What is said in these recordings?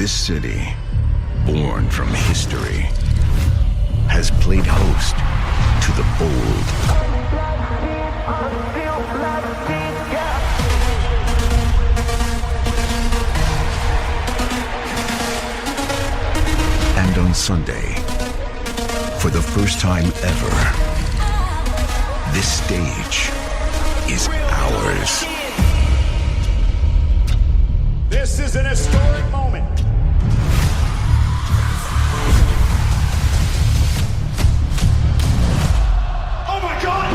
This city, born from history, has played host to the bold, and on Sunday, for the first time ever, this stage is ours. This is an historic moment. Oh my God!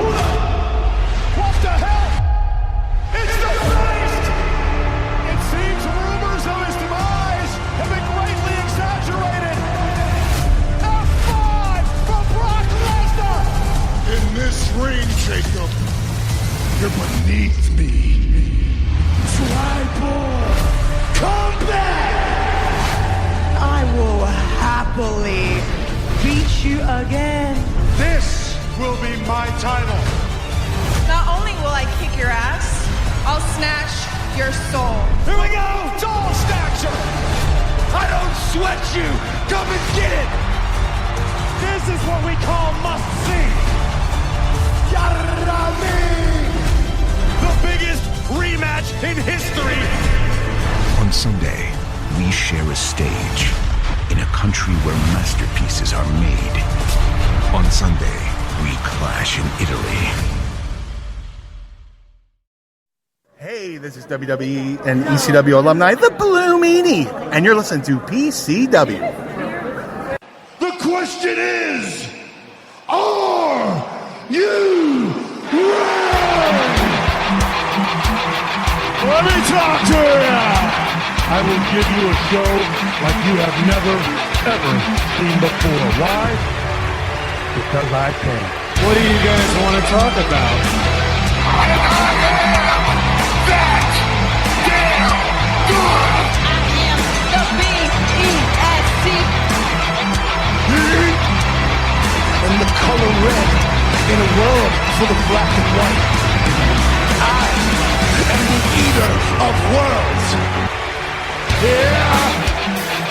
What the hell? It's the Beast! It seems rumors of his demise have been greatly exaggerated. F5 from Brock Lesnar! In this ring, Jacob, you're beneath me. Tribal combat! I will happily beat you again. This will be my title. Not only will I kick your ass, I'll snatch your soul. Here we go! Soul snatcher! I don't sweat you! Come and get it! This is what we call must see! Yarami! The biggest rematch in history! On Sunday, we share a stage in a country where masterpieces are made. On Sunday, we clash in Italy. Hey, this is WWE and ECW alumni, the Blue Meanie, and you're listening to PCW. The question is, are you ready? Let me talk to you! I will give you a show like you have never, ever seen before. Why? Because I can. What do you guys want to talk about? I am that damn good! I am the B-E-S-T. And the color red in a world full of black and white. I am the eater of worlds. Yeah!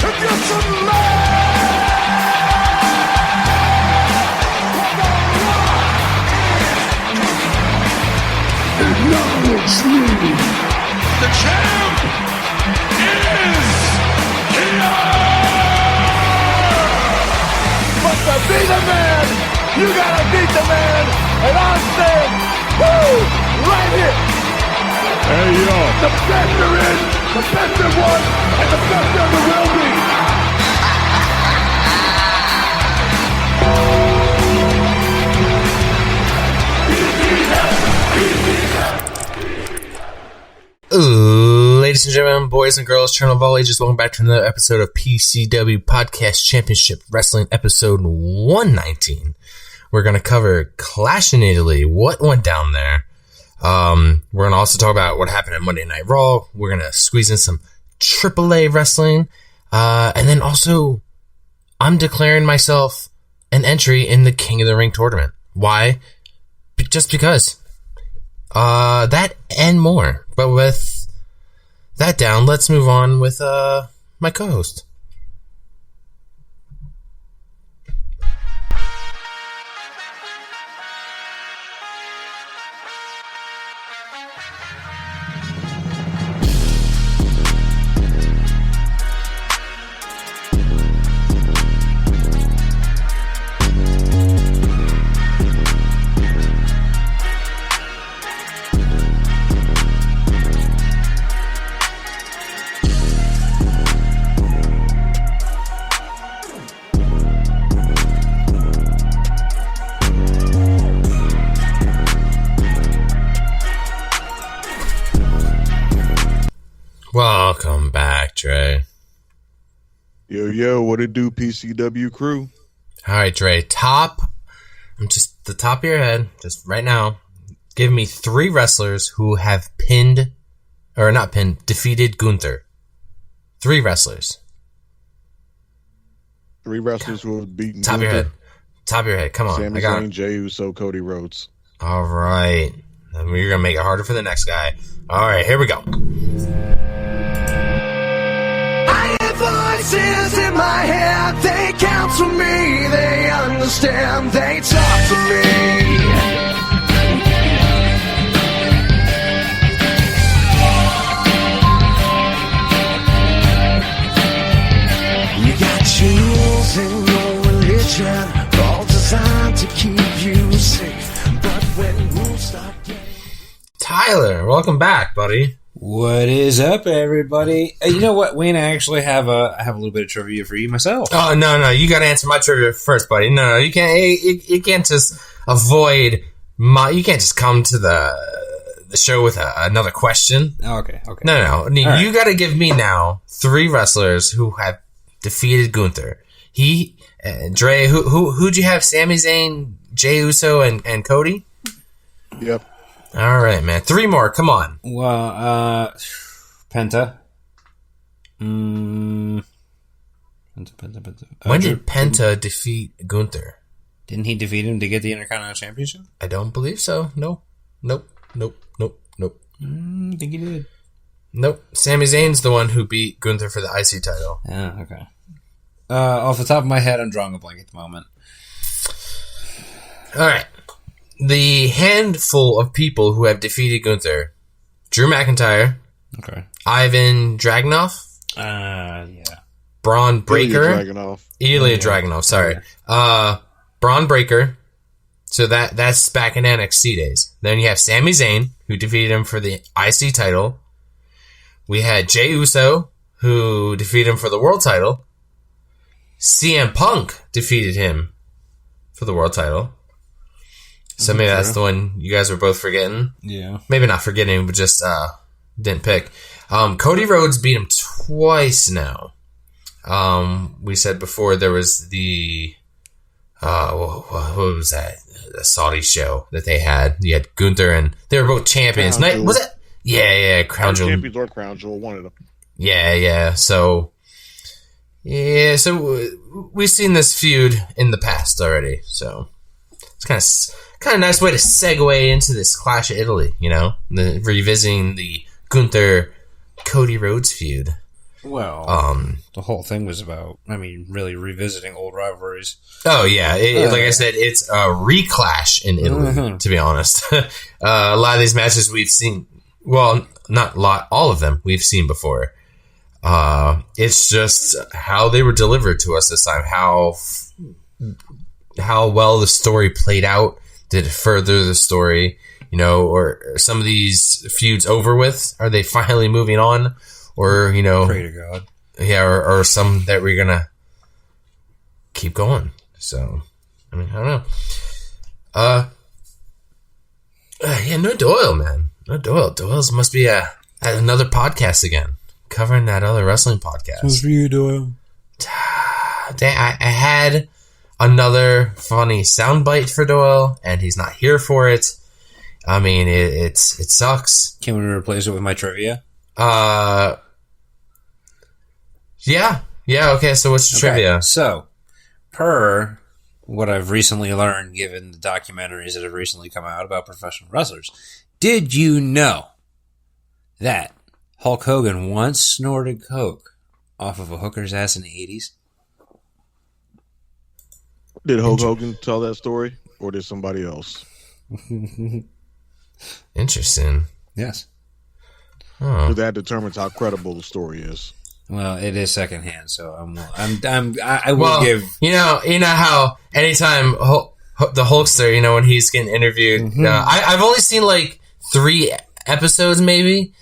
To get some love! Acknowledge me! The champ is here! But to be the man, you gotta beat the man! And I'm saying, woo! Right here! Hey, yo. The best there is, the best there was, and the best there ever will be! Ladies and gentlemen, boys and girls, channel of all ages, welcome back to another episode of PCW Podcast Championship Wrestling, episode 119. We're going to cover Clash in Italy, what went down there. We're going to also talk about what happened at Monday Night Raw. We're going to squeeze in some AAA wrestling. And then also, I'm declaring myself an entry in the King of the Ring tournament. Why? Just because. That and more. But with that down, let's move on with my co-host. Welcome back, Dre. Yo, what it do, PCW crew? Alright, Dre, I'm just the top of your head, just right now, give me 3 wrestlers who have defeated Gunther. 3 wrestlers. 3 wrestlers who have beaten Top of your head. Top of your head, come on. Sami Zayn, Jey Uso, Cody Rhodes. Alright. We're going to make it harder for the next guy. Alright, here we go. I am Voices in my head, they counsel me, they understand, they talk to me. You got your rules and your religion, all designed to keep you safe. But when rules start getting... Tyler, welcome back, buddy. What is up, everybody? You know what, Wayne? I actually have a little bit of trivia for you myself. Oh no! You got to answer my trivia first, buddy. No, you can't. You can't just avoid my. You can't just come to the show with another question. Okay. No. You right. got to give me now 3 wrestlers who have defeated Gunther. Dre. Who'd you have? Sami Zayn, Jey Uso, and Cody. Yep. All right, man. 3 more. Come on. Well, Penta. Penta. When did Penta defeat Gunther? Didn't he defeat him to get the Intercontinental Championship? I don't believe so. Nope. I think he did. Nope. Sami Zayn's the one who beat Gunther for the IC title. Yeah, okay. Off the top of my head, I'm drawing a blank at the moment. All right. The handful of people who have defeated Gunther: Drew McIntyre, Okay. Ivan Dragunov, Yeah. Braun Breaker, Ilya Dragunov. Sorry, Braun Breaker. So that's back in NXT days. Then you have Sami Zayn, who defeated him for the IC title. We had Jey Uso, who defeated him for the world title. CM Punk defeated him for the world title. So maybe that's the one you guys were both forgetting. Yeah. Maybe not forgetting, but just didn't pick. Cody Rhodes beat him twice now. We said before there was the... what was that? The Saudi show that they had. You had Gunther and... They were both champions. Was it? Yeah. Crown Jewel. Champions or Crown Jewel, one of them. Yeah. So we've seen this feud in the past already. So it's kind of nice way to segue into this Clash of Italy, revisiting the Gunther Cody Rhodes feud. Well, the whole thing was about, really revisiting old rivalries. Oh yeah, like I said, it's a reclash in Italy. To be honest, a lot of these matches we've seen. Well, not a lot, all of them we've seen before. It's just how they were delivered to us this time. How well the story played out. Did it further the story, or some of these feuds over with? Are they finally moving on? Or, Pray to God. Yeah, or some that we're going to keep going. So, I don't know. Yeah, no Doyle, man. No Doyle. Doyle's must be at another podcast again, covering that other wrestling podcast. What's for you, Doyle? I had another funny soundbite for Doyle, and he's not here for it. It sucks. Can we replace it with my trivia? Yeah. Okay, so what's your trivia? So, per what I've recently learned, given the documentaries that have recently come out about professional wrestlers, did you know that Hulk Hogan once snorted coke off of a hooker's ass in the 80s? Did Hulk Hogan tell that story, or did somebody else? Interesting. Yes. Oh. That determines how credible the story is. Well, it is secondhand, so I will give. You know how anytime the Hulkster, when he's getting interviewed, I've only seen like 3 episodes, maybe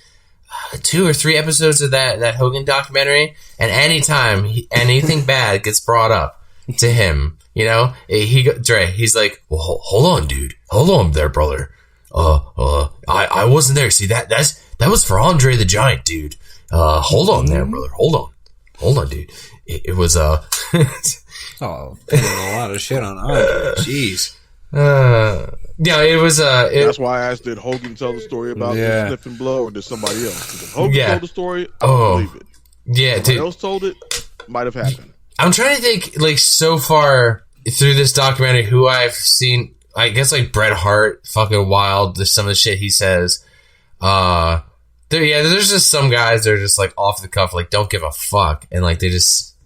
2 or 3 episodes of that Hogan documentary, and anytime anything bad gets brought up to him, he's like, well, hold on, dude, hold on there, brother. I wasn't there. See that was for Andre the Giant, dude. Hold on there, brother. Hold on, dude. It was oh, putting a lot of shit on Andre. Jeez. Yeah, it was. That's why I asked, did Hogan tell the story about the sniff and blow, or did somebody else? Because if Hogan told the story, I don't believe it. Yeah, if somebody else told it, might have happened. I'm trying to think, like, so far through this documentary, who I've seen. I guess like Bret Hart, fucking wild. There's some of the shit he says. There's there's just some guys that are just like off the cuff, like don't give a fuck, and like they just,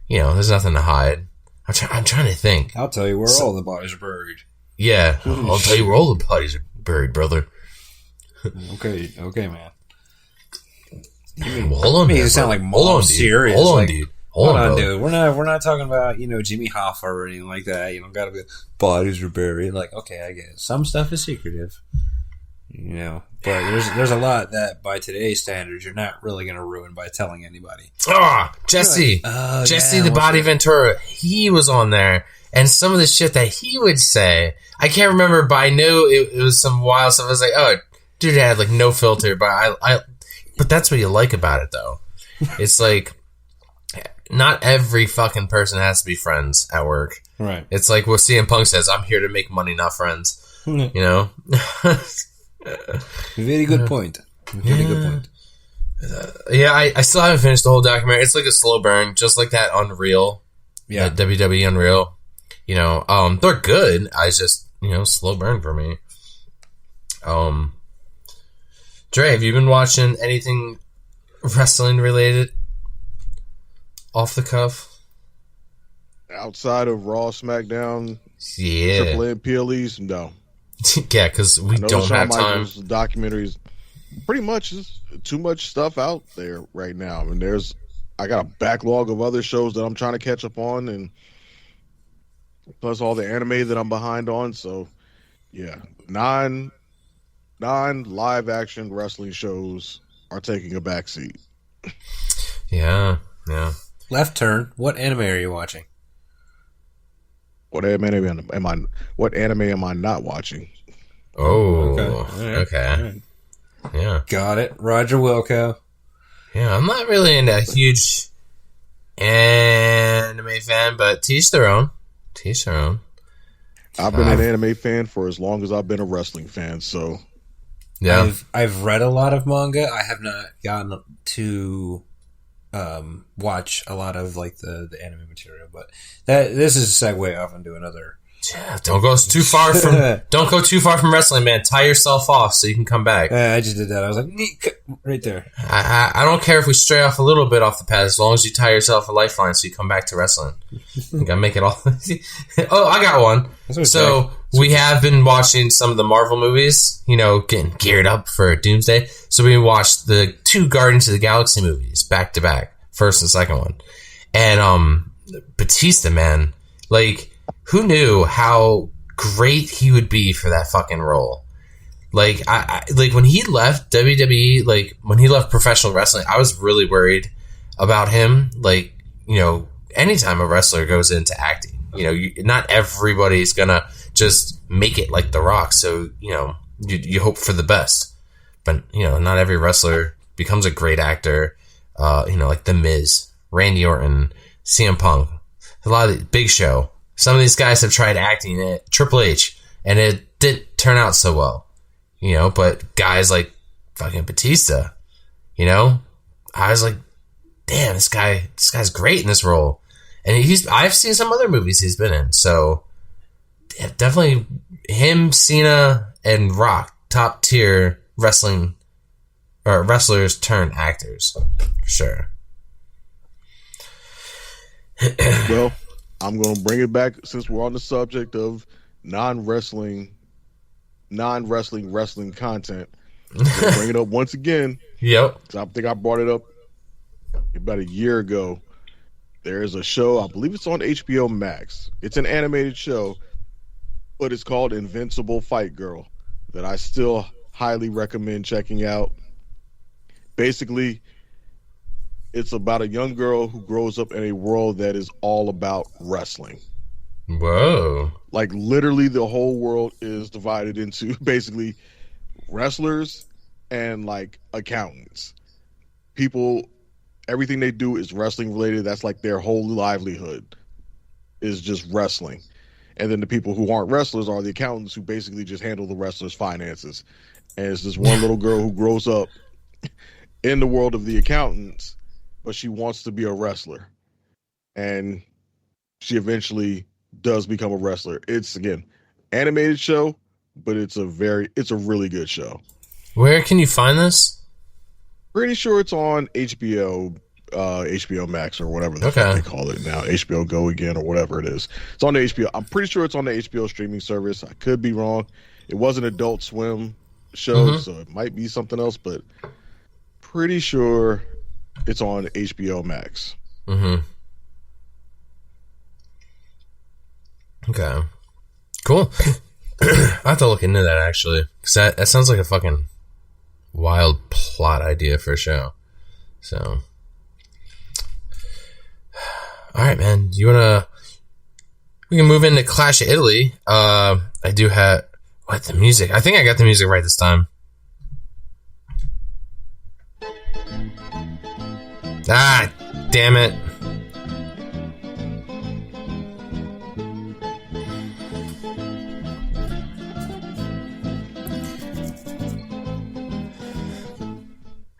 there's nothing to hide. I'm trying to think. I'll tell you where all the bodies are buried. Yeah, I'll tell you where all the bodies are buried, brother. Okay, man. Well, hold on, you sound like mom serious. Hold on, dude. Hold on, dude. We're not talking about Jimmy Hoffa or anything like that. Gotta be bodies are buried. Like, okay, I get it. Some stuff is secretive, but there's a lot that by today's standards you're not really gonna ruin by telling anybody. Jesse, Jesse the Body Ventura, he was on there, and some of the shit that he would say, I can't remember, but I knew it was some wild stuff. I was like, oh, dude had like no filter, but but that's what you like about it, though. It's like, not every fucking person has to be friends at work. Right. It's like what CM Punk says, I'm here to make money, not friends. Very good point. Very good point. I still haven't finished the whole documentary. It's like a slow burn, just like that Unreal. Yeah. That WWE Unreal. They're good. I just, slow burn for me. Dre, have you been watching anything wrestling related? Off the cuff? Outside of Raw, SmackDown, yeah, AAA, PLEs, no. Yeah, because we don't have time. Michaels documentaries, pretty much is too much stuff out there right now. I mean, I got a backlog of other shows that I'm trying to catch up on, and plus all the anime that I'm behind on. So, yeah, non-live action wrestling shows are taking a backseat. Yeah. Left turn. What anime are you watching? What anime am I not watching? Oh, okay. All right. Yeah. Got it. Roger Wilco. Yeah, I'm not really into a huge anime fan, but teach their own. I've been an anime fan for as long as I've been a wrestling fan, so yeah. I've read a lot of manga. I have not gotten to watch a lot of like the anime material, but this is a segue off into another. Yeah, don't go too far from wrestling, man. Tie yourself off so you can come back. I just did that. I was like, right there. I don't care if we stray off a little bit off the path, as long as you tie yourself a lifeline so you come back to wrestling. You gotta make it all. Oh, I got one. So we have been watching some of the Marvel movies, getting geared up for Doomsday. So we watched the 2 Guardians of the Galaxy movies back to back, first and second one. And Batista, man, like, who knew how great he would be for that fucking role? Like, I like when he left WWE, like when he left professional wrestling, I was really worried about him. Like, anytime a wrestler goes into acting, not everybody's gonna just make it like The Rock. So, you hope for the best, but not every wrestler becomes a great actor. Like The Miz, Randy Orton, CM Punk, a lot of the Big Show. Some of these guys have tried acting at Triple H, and it didn't turn out so well, but guys like fucking Batista, I was like, damn, this guy's great in this role. And I've seen some other movies he's been in, so yeah, definitely him, Cena, and Rock, top tier wrestling, or wrestlers turned actors, for sure. Well, I'm going to bring it back since we're on the subject of non-wrestling wrestling content. Bring it up once again. Yep. I think I brought it up about a year ago. There is a show, I believe it's on HBO Max. It's an animated show, but it's called Invincible Fight Girl, that I still highly recommend checking out. Basically, it's about a young girl who grows up in a world that is all about wrestling. Whoa. Like, literally the whole world is divided into basically wrestlers and like accountants. People, everything they do is wrestling related. That's like their whole livelihood is just wrestling. And then the people who aren't wrestlers are the accountants who basically just handle the wrestlers' finances. And it's this one little girl who grows up in the world of the accountants, but she wants to be a wrestler. And she eventually does become a wrestler. It's, again, animated show, but it's a really good show. Where can you find this? Pretty sure it's on HBO Max or whatever the fuck they call it now. HBO Go again or whatever it is. It's on the HBO. I'm pretty sure it's on the HBO streaming service. I could be wrong. It was an Adult Swim show, so it might be something else, but pretty sure it's on HBO Max. Okay. Cool. I have to look into that, actually. Because that sounds like a fucking wild plot idea for a show. So. Alright, man. We can move into Clash of Italy. I do have... What, the music? I think I got the music right this time. Ah, damn it.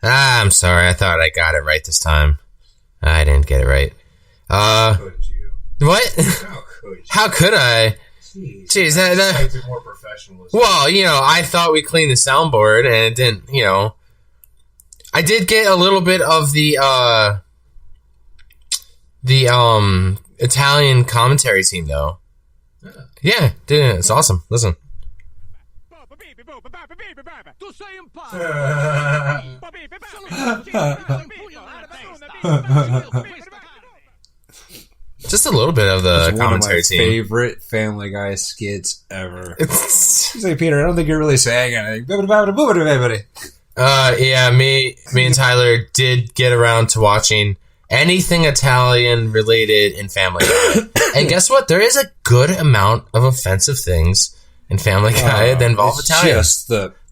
Ah, I'm sorry. I thought I got it right this time. I didn't get it right. What? How could I? Jeez, that more professionalism. Well, I thought we cleaned the soundboard and it didn't, I did get a little bit of the Italian commentary team though. Yeah, dude, it's awesome. Listen. Just a little bit of the commentary team. Favorite Family Guy skits ever. It's like, Peter, I don't think you're really saying anything. Yeah, me and Tyler did get around to watching anything Italian related in Family Guy. And guess what? There is a good amount of offensive things in Family Guy that involve Italian.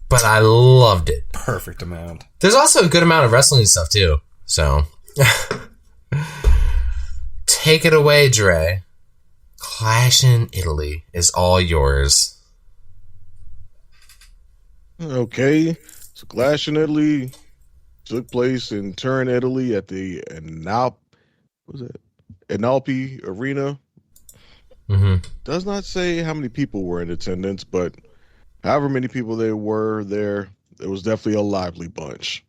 But I loved it. Perfect amount. There's also a good amount of wrestling stuff too. So take it away, Dre. Clash in Italy is all yours. Okay. So Clash in Italy took place in Turin, Italy at the Enalpi Arena. Does not say how many people were in attendance, but however many people there were there, it was definitely a lively bunch.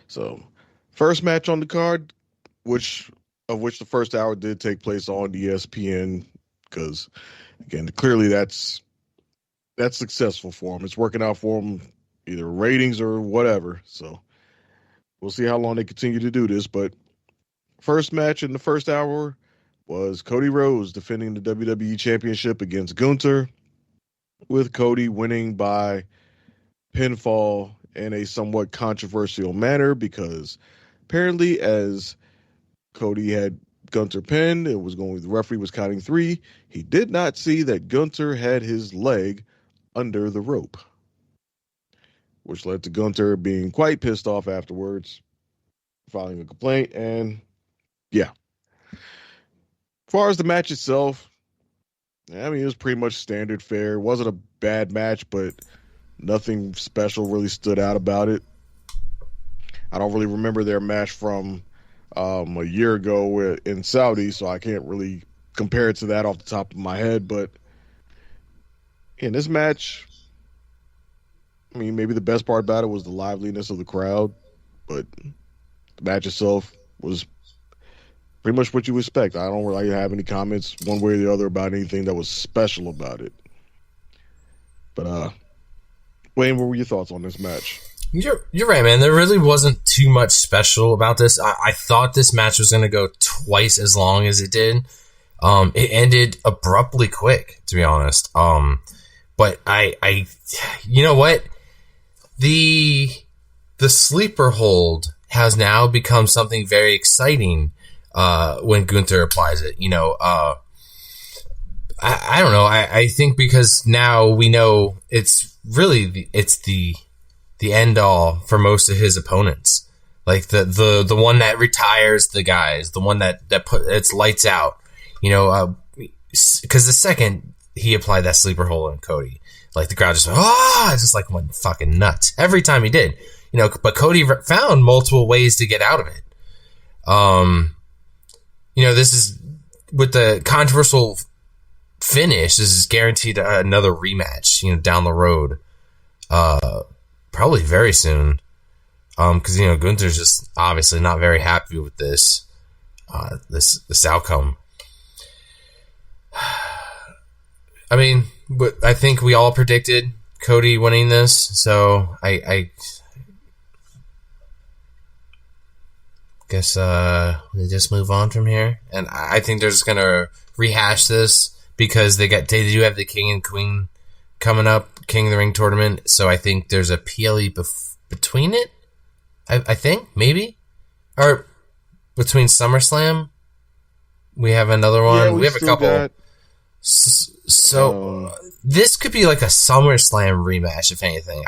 So, first match on the card, which the first hour did take place on ESPN, because again, clearly that's successful for them. It's working out for them, either ratings or whatever. So we'll see how long they continue to do this. But first match in the first hour was Cody Rhodes defending the WWE Championship against Gunther, with Cody winning by pinfall in a somewhat controversial manner, because apparently as Cody had Gunther pinned, the referee was counting 3. He did not see that Gunther had his leg under the rope, which led to Gunther being quite pissed off afterwards, filing a complaint. And yeah, as far as the match itself, I mean, it was pretty much standard fare. It wasn't a bad match, but nothing special really stood out about it. I don't really remember their match from a year ago in Saudi, so I can't really compare it to that off the top of my head. But in this match, I mean, maybe the best part about it was the liveliness of the crowd, but the match itself was pretty much what you expect. I don't really have any comments one way or the other about anything that was special about it. But Wayne, what were your thoughts on this match? You're right, man. There really wasn't too much special about this. I thought this match was going to go twice as long as it did. It ended abruptly quick, to be honest. But I you know what? The sleeper hold has now become something very exciting when Gunther applies it. I don't know. I think because now we know it's really the end all for most of his opponents. Like the one that retires the guys, the one that it's lights out. Because the second he applied that sleeper hold on Cody, like the crowd just like went fucking nuts every time he did. But Cody found multiple ways to get out of it. This is with the controversial finish. This is guaranteed another rematch, down the road. probably very soon. Because Gunther's just obviously not very happy with this outcome. I mean, but I think we all predicted Cody winning this, so I guess we just move on from here. And I think they're just gonna rehash this because they do have the King and Queen coming up, King of the Ring tournament. So I think there's a PLE between it. I think maybe, or between SummerSlam, we have another one. Yeah, we have a couple. So this could be like a SummerSlam rematch, if anything.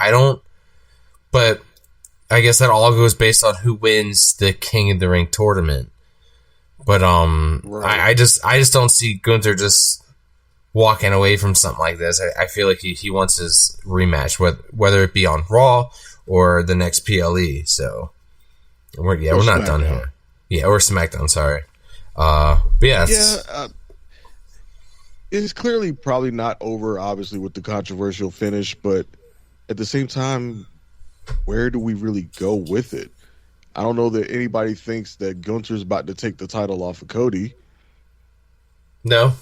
But I guess that all goes based on who wins the King of the Ring tournament. But right. I just don't see Gunther just walking away from something like this. I feel like he wants his rematch, whether it be on Raw or the next PLE. So we're not done here. Yeah, or SmackDown. Sorry. But yeah. It's clearly probably not over, obviously, with the controversial finish, but at the same time, where do we really go with it? I don't know that anybody thinks that Gunther's about to take the title off of Cody. No.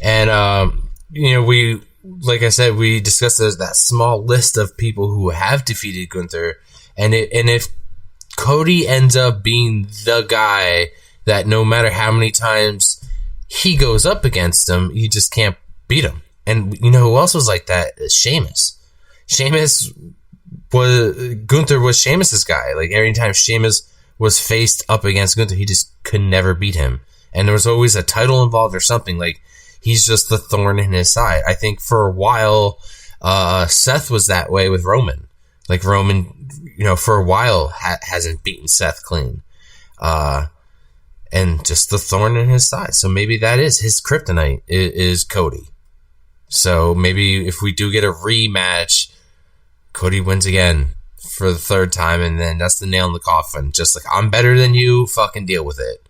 And, we, like I said, we discussed that small list of people who have defeated Gunther. And if Cody ends up being the guy that no matter how many times he goes up against him, he just can't beat him. And you know who else was like that? Sheamus. Gunther was Sheamus's guy. Like every time Sheamus was faced up against Gunther, he just could never beat him. And there was always a title involved or something. Like he's just the thorn in his side. I think for a while, Seth was that way with Roman. Like Roman, for a while hasn't beaten Seth clean. And just the thorn in his side. So maybe that is his kryptonite is Cody. So maybe if we do get a rematch, Cody wins again for the third time, and then that's the nail in the coffin. Just like, I'm better than you, fucking deal with it.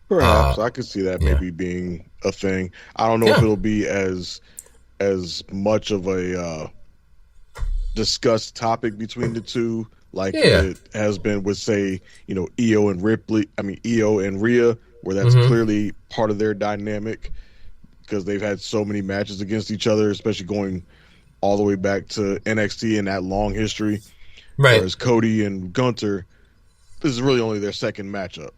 Perhaps. I could see that maybe being a thing. I don't know if it'll be as much of a discussed topic between the two, like it has been with, say, Io and Rhea, where that's clearly part of their dynamic because they've had so many matches against each other, especially going all the way back to NXT and that long history. Right. Whereas Cody and Gunther, this is really only their second matchup.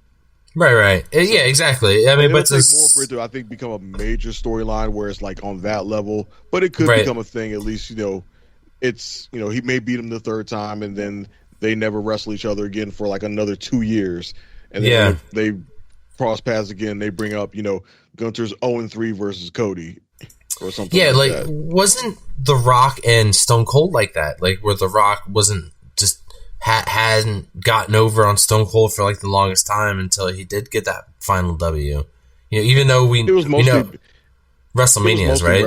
Right. So, yeah, exactly. I mean, but it'll take more for it to, I think, become a major storyline where it's like on that level, but it could become a thing. At least, it's, he may beat him the third time and then they never wrestle each other again for like another 2 years. And then if they cross paths again, they bring up, Gunther's 0-3 versus Cody or something. Yeah, like that. Wasn't The Rock and Stone Cold like that? Like where The Rock wasn't just hadn't gotten over on Stone Cold for like the longest time until he did get that final W. Even though it was mostly WrestleManias, right?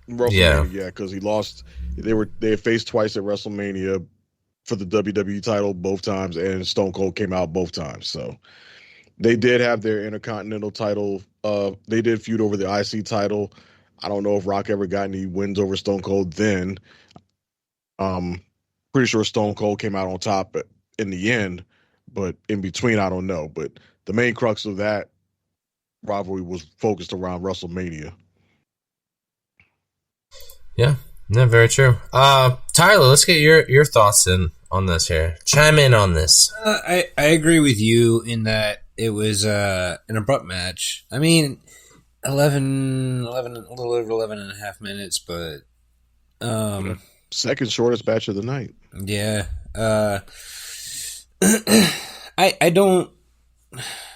WrestleMania, yeah, because he lost. They faced twice at WrestleMania for the WWE title both times, and Stone Cold came out both times. So they did have their Intercontinental title. They did feud over the IC title. I don't know if Rock ever got any wins over Stone Cold then. Pretty sure Stone Cold came out on top in the end, but in between, I don't know. But the main crux of that rivalry was focused around WrestleMania. Yeah, very true. Tyler, let's get your thoughts on this here. Chime in on this. I agree with you in that it was an abrupt match. I mean, 11, a little over 11 and a half minutes, but second shortest match of the night. Yeah. I don't,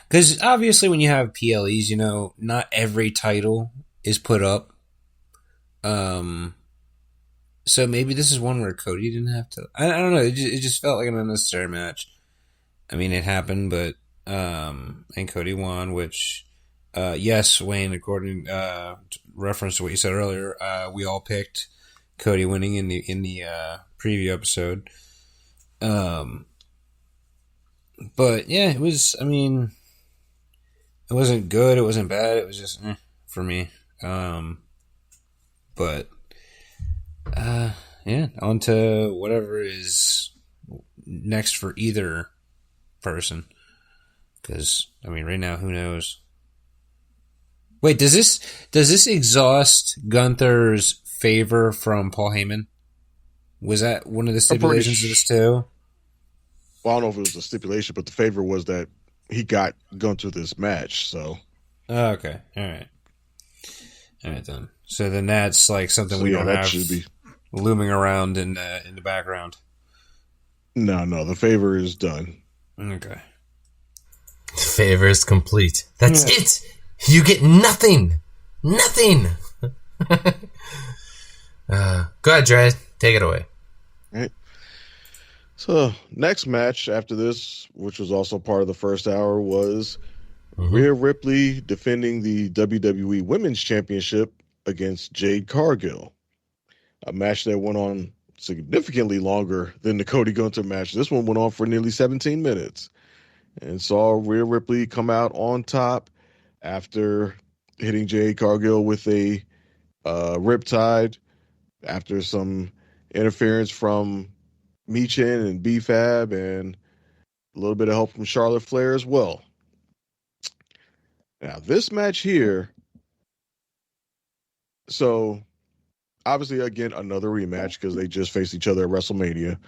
because obviously when you have PLEs, not every title is put up. So maybe this is one where Cody didn't have to. I don't know. It just felt like an unnecessary match. I mean, it happened, but and Cody won, which yes, Wayne, according reference to what you said earlier, we all picked Cody winning in the preview episode. But yeah, it was. I mean, it wasn't good. It wasn't bad. It was just for me. But yeah, on to whatever is next for either person. Because, I mean, right now, who knows? Wait, does this exhaust Gunther's favor from Paul Heyman? Was that one of the stipulations of this too? Well, I don't know if it was a stipulation, but the favor was that he got Gunther this match. So, oh, okay, all right then. So then that's like something we don't have should be looming around in the background. No, the favor is done. Okay, the favor is complete. That's it. You get nothing. Go ahead, Dre. Take it away. All right. So, next match after this, which was also part of the first hour, was Rhea Ripley defending the WWE Women's Championship against Jade Cargill. A match that went on significantly longer than the Cody Gunther match. This one went on for nearly 17 minutes and saw Rhea Ripley come out on top after hitting Jade Cargill with a riptide after some interference from Michin and B-Fab and a little bit of help from Charlotte Flair as well. Now, this match here, so obviously, again, another rematch because they just faced each other at WrestleMania.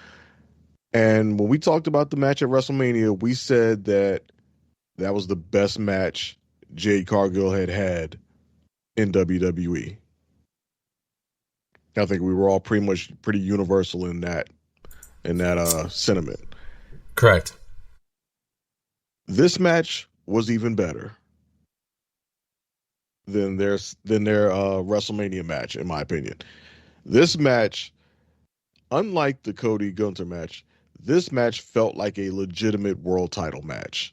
And when we talked about the match at WrestleMania, we said that was the best match Jade Cargill had in WWE. I think we were all pretty universal in that sentiment. Correct. This match was even better than their WrestleMania match, in my opinion. This match, unlike the Cody Gunther match, this match felt like a legitimate world title match.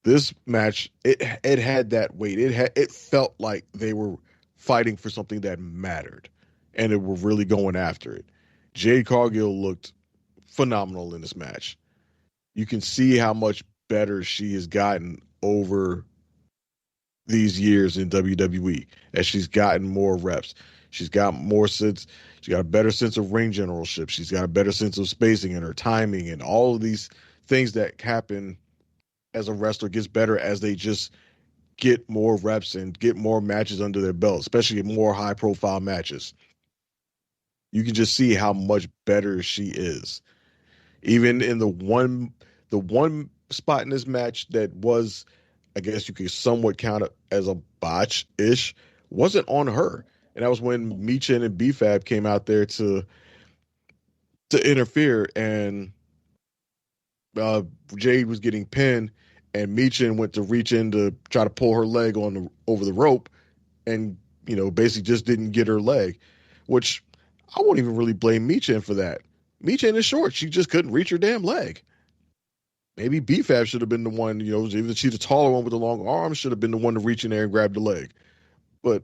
This match, it had that weight. It felt like they were fighting for something that mattered, and they were really going after it. Jade Cargill looked phenomenal in this match. You can see how much better she has gotten over these years in WWE as she's gotten more reps. She's got more sense. She got a better sense of ring generalship. She's got a better sense of spacing and her timing and all of these things that happen as a wrestler gets better as they just get more reps and get more matches under their belt, especially more high profile matches. You can just see how much better she is. Even in the one spot in this match that was, I guess you could somewhat count it as a botch-ish, wasn't on her. And that was when Michin and B-Fab came out there to interfere, and Jade was getting pinned, and Michin went to reach in to try to pull her leg over the rope, and basically just didn't get her leg, which I won't even really blame Michin for that. Michin is short; she just couldn't reach her damn leg. Maybe B-Fab should have been the one, even she's the taller one with the long arms, should have been the one to reach in there and grab the leg. But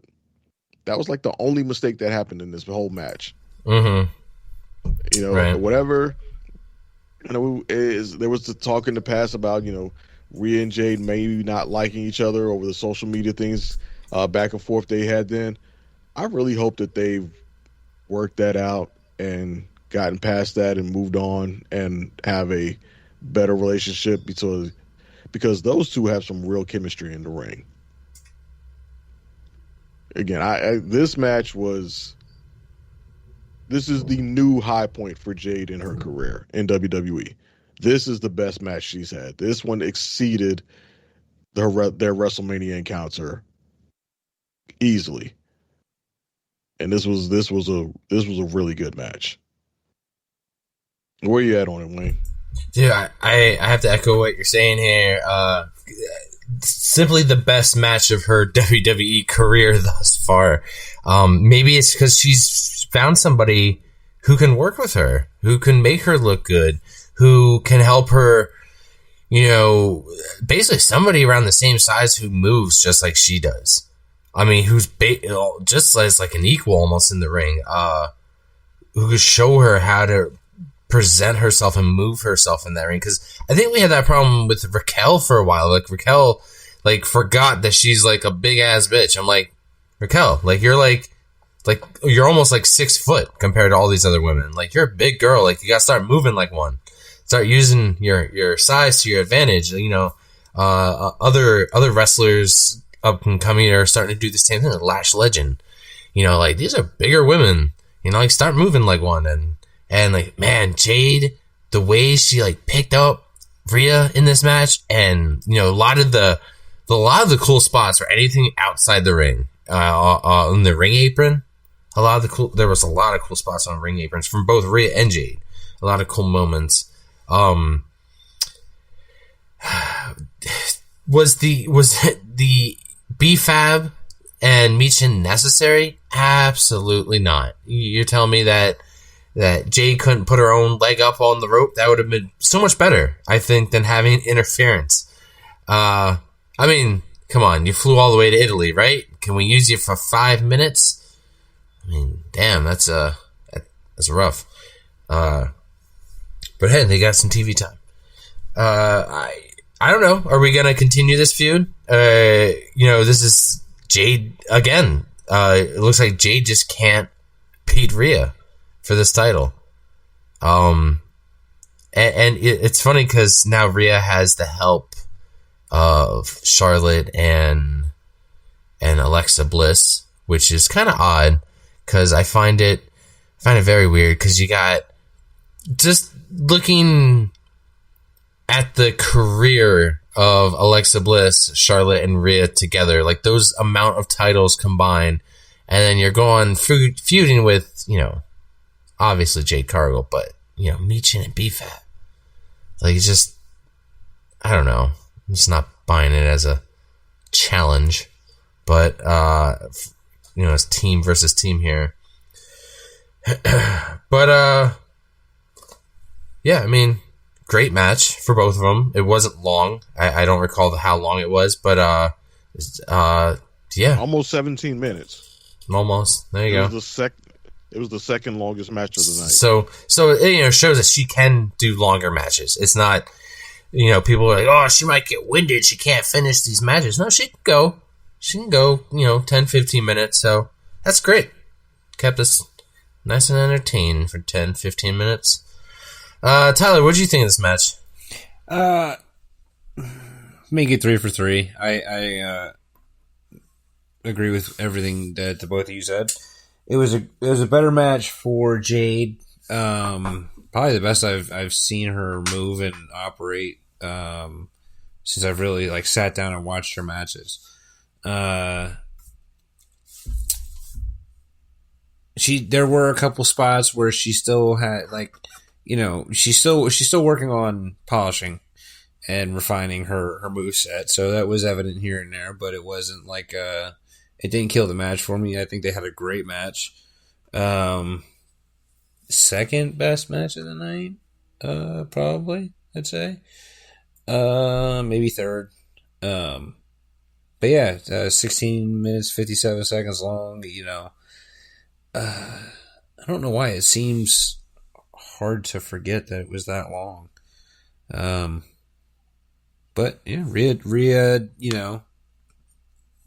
that was like the only mistake that happened in this whole match. Mm-hmm. Right. Whatever. There was the talk in the past about, Rhea and Jade maybe not liking each other over the social media things back and forth they had then. I really hope that they've worked that out and gotten past that and moved on and have a better relationship because those two have some real chemistry in the ring. Again, this match is the new high point for Jade in her career in WWE. This is the best match she's had. This one exceeded their WrestleMania encounter easily, and this was a really good match. Where you at on it, Wayne? Dude, I have to echo what you're saying here. Simply the best match of her WWE career thus far. Maybe it's because she's found somebody who can work with her, who can make her look good, who can help her, basically somebody around the same size who moves just like she does. I mean, who's just as like an equal almost in the ring, who could show her how to present herself and move herself in that ring. Because I think we had that problem with Raquel for a while. Like, Raquel, forgot that she's, like, a big-ass bitch. I'm like, Raquel, you're, Like, you're almost like 6 foot compared to all these other women. Like, you're a big girl. Like, you gotta start moving like one. Start using your size to your advantage. You know, other wrestlers up and coming are starting to do the same thing. Lash Legend, you know, like, these are bigger women. You know, like, start moving like one. And like, man, Jade, the way she like picked up Rhea in this match, and you know, a lot of the cool spots were anything outside the ring, on the ring apron. There was a lot of cool spots on ring aprons from both Rhea and Jade. A lot of cool moments. Was the B-Fab and Michin necessary? Absolutely not. You're telling me that Jade couldn't put her own leg up on the rope? That would have been so much better, I think, than having interference. I mean, come on, you flew all the way to Italy, right? Can we use you for 5 minutes? I mean, damn, that's rough. But hey, they got some TV time. I don't know. Are we gonna continue this feud? You know, this is Jade again. It looks like Jade just can't beat Rhea for this title. And it's funny because now Rhea has the help of Charlotte and Alexa Bliss, which is kind of odd because I find it very weird because you got, just looking at the career of Alexa Bliss, Charlotte, and Rhea together, like those amount of titles combined, and then you're going feuding with, you know, obviously Jade Cargill, but, you know, Michin and B-Fab. Like, it's just, I don't know. I'm just not buying it as a challenge. But, you know, it's team versus team here. But, yeah, I mean, great match for both of them. It wasn't long. I don't recall how long it was, but, yeah. Almost 17 minutes. Almost. There you go. It was the second longest match of the night. So it, you know, shows that she can do longer matches. It's not, you know, people are like, oh, she might get winded. She can't finish these matches. No, she can go. She can go, you know, 10, 15 minutes. So that's great. Kept us nice and entertained for 10, 15 minutes. Tyler, what did you think of this match? Make it 3 for 3. I agree with everything that the both of you said. It was a better match for Jade. Probably the best I've seen her move and operate since I've really like sat down and watched her matches. There were a couple spots where she still had, like, you know, she's still working on polishing and refining her moveset. So that was evident here and there, but it wasn't like it didn't kill the match for me. I think they had a great match. Second best match of the night, probably, I'd say. Maybe third. But yeah, 16 minutes, 57 seconds long, you know. I don't know why it seems hard to forget that it was that long. But yeah, Rhea, you know,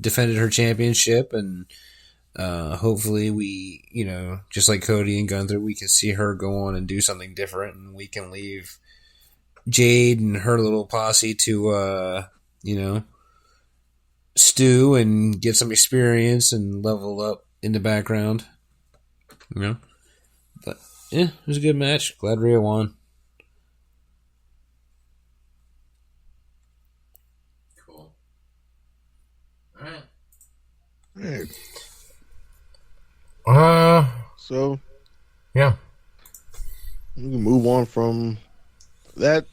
defended her championship, and hopefully we, you know, just like Cody and Gunther, we can see her go on and do something different, and we can leave Jade and her little posse to, you know, stew and get some experience and level up in the background. You know? But yeah, it was a good match. Glad Rhea won. Cool. Alright. Hey. So yeah, we can move on from that.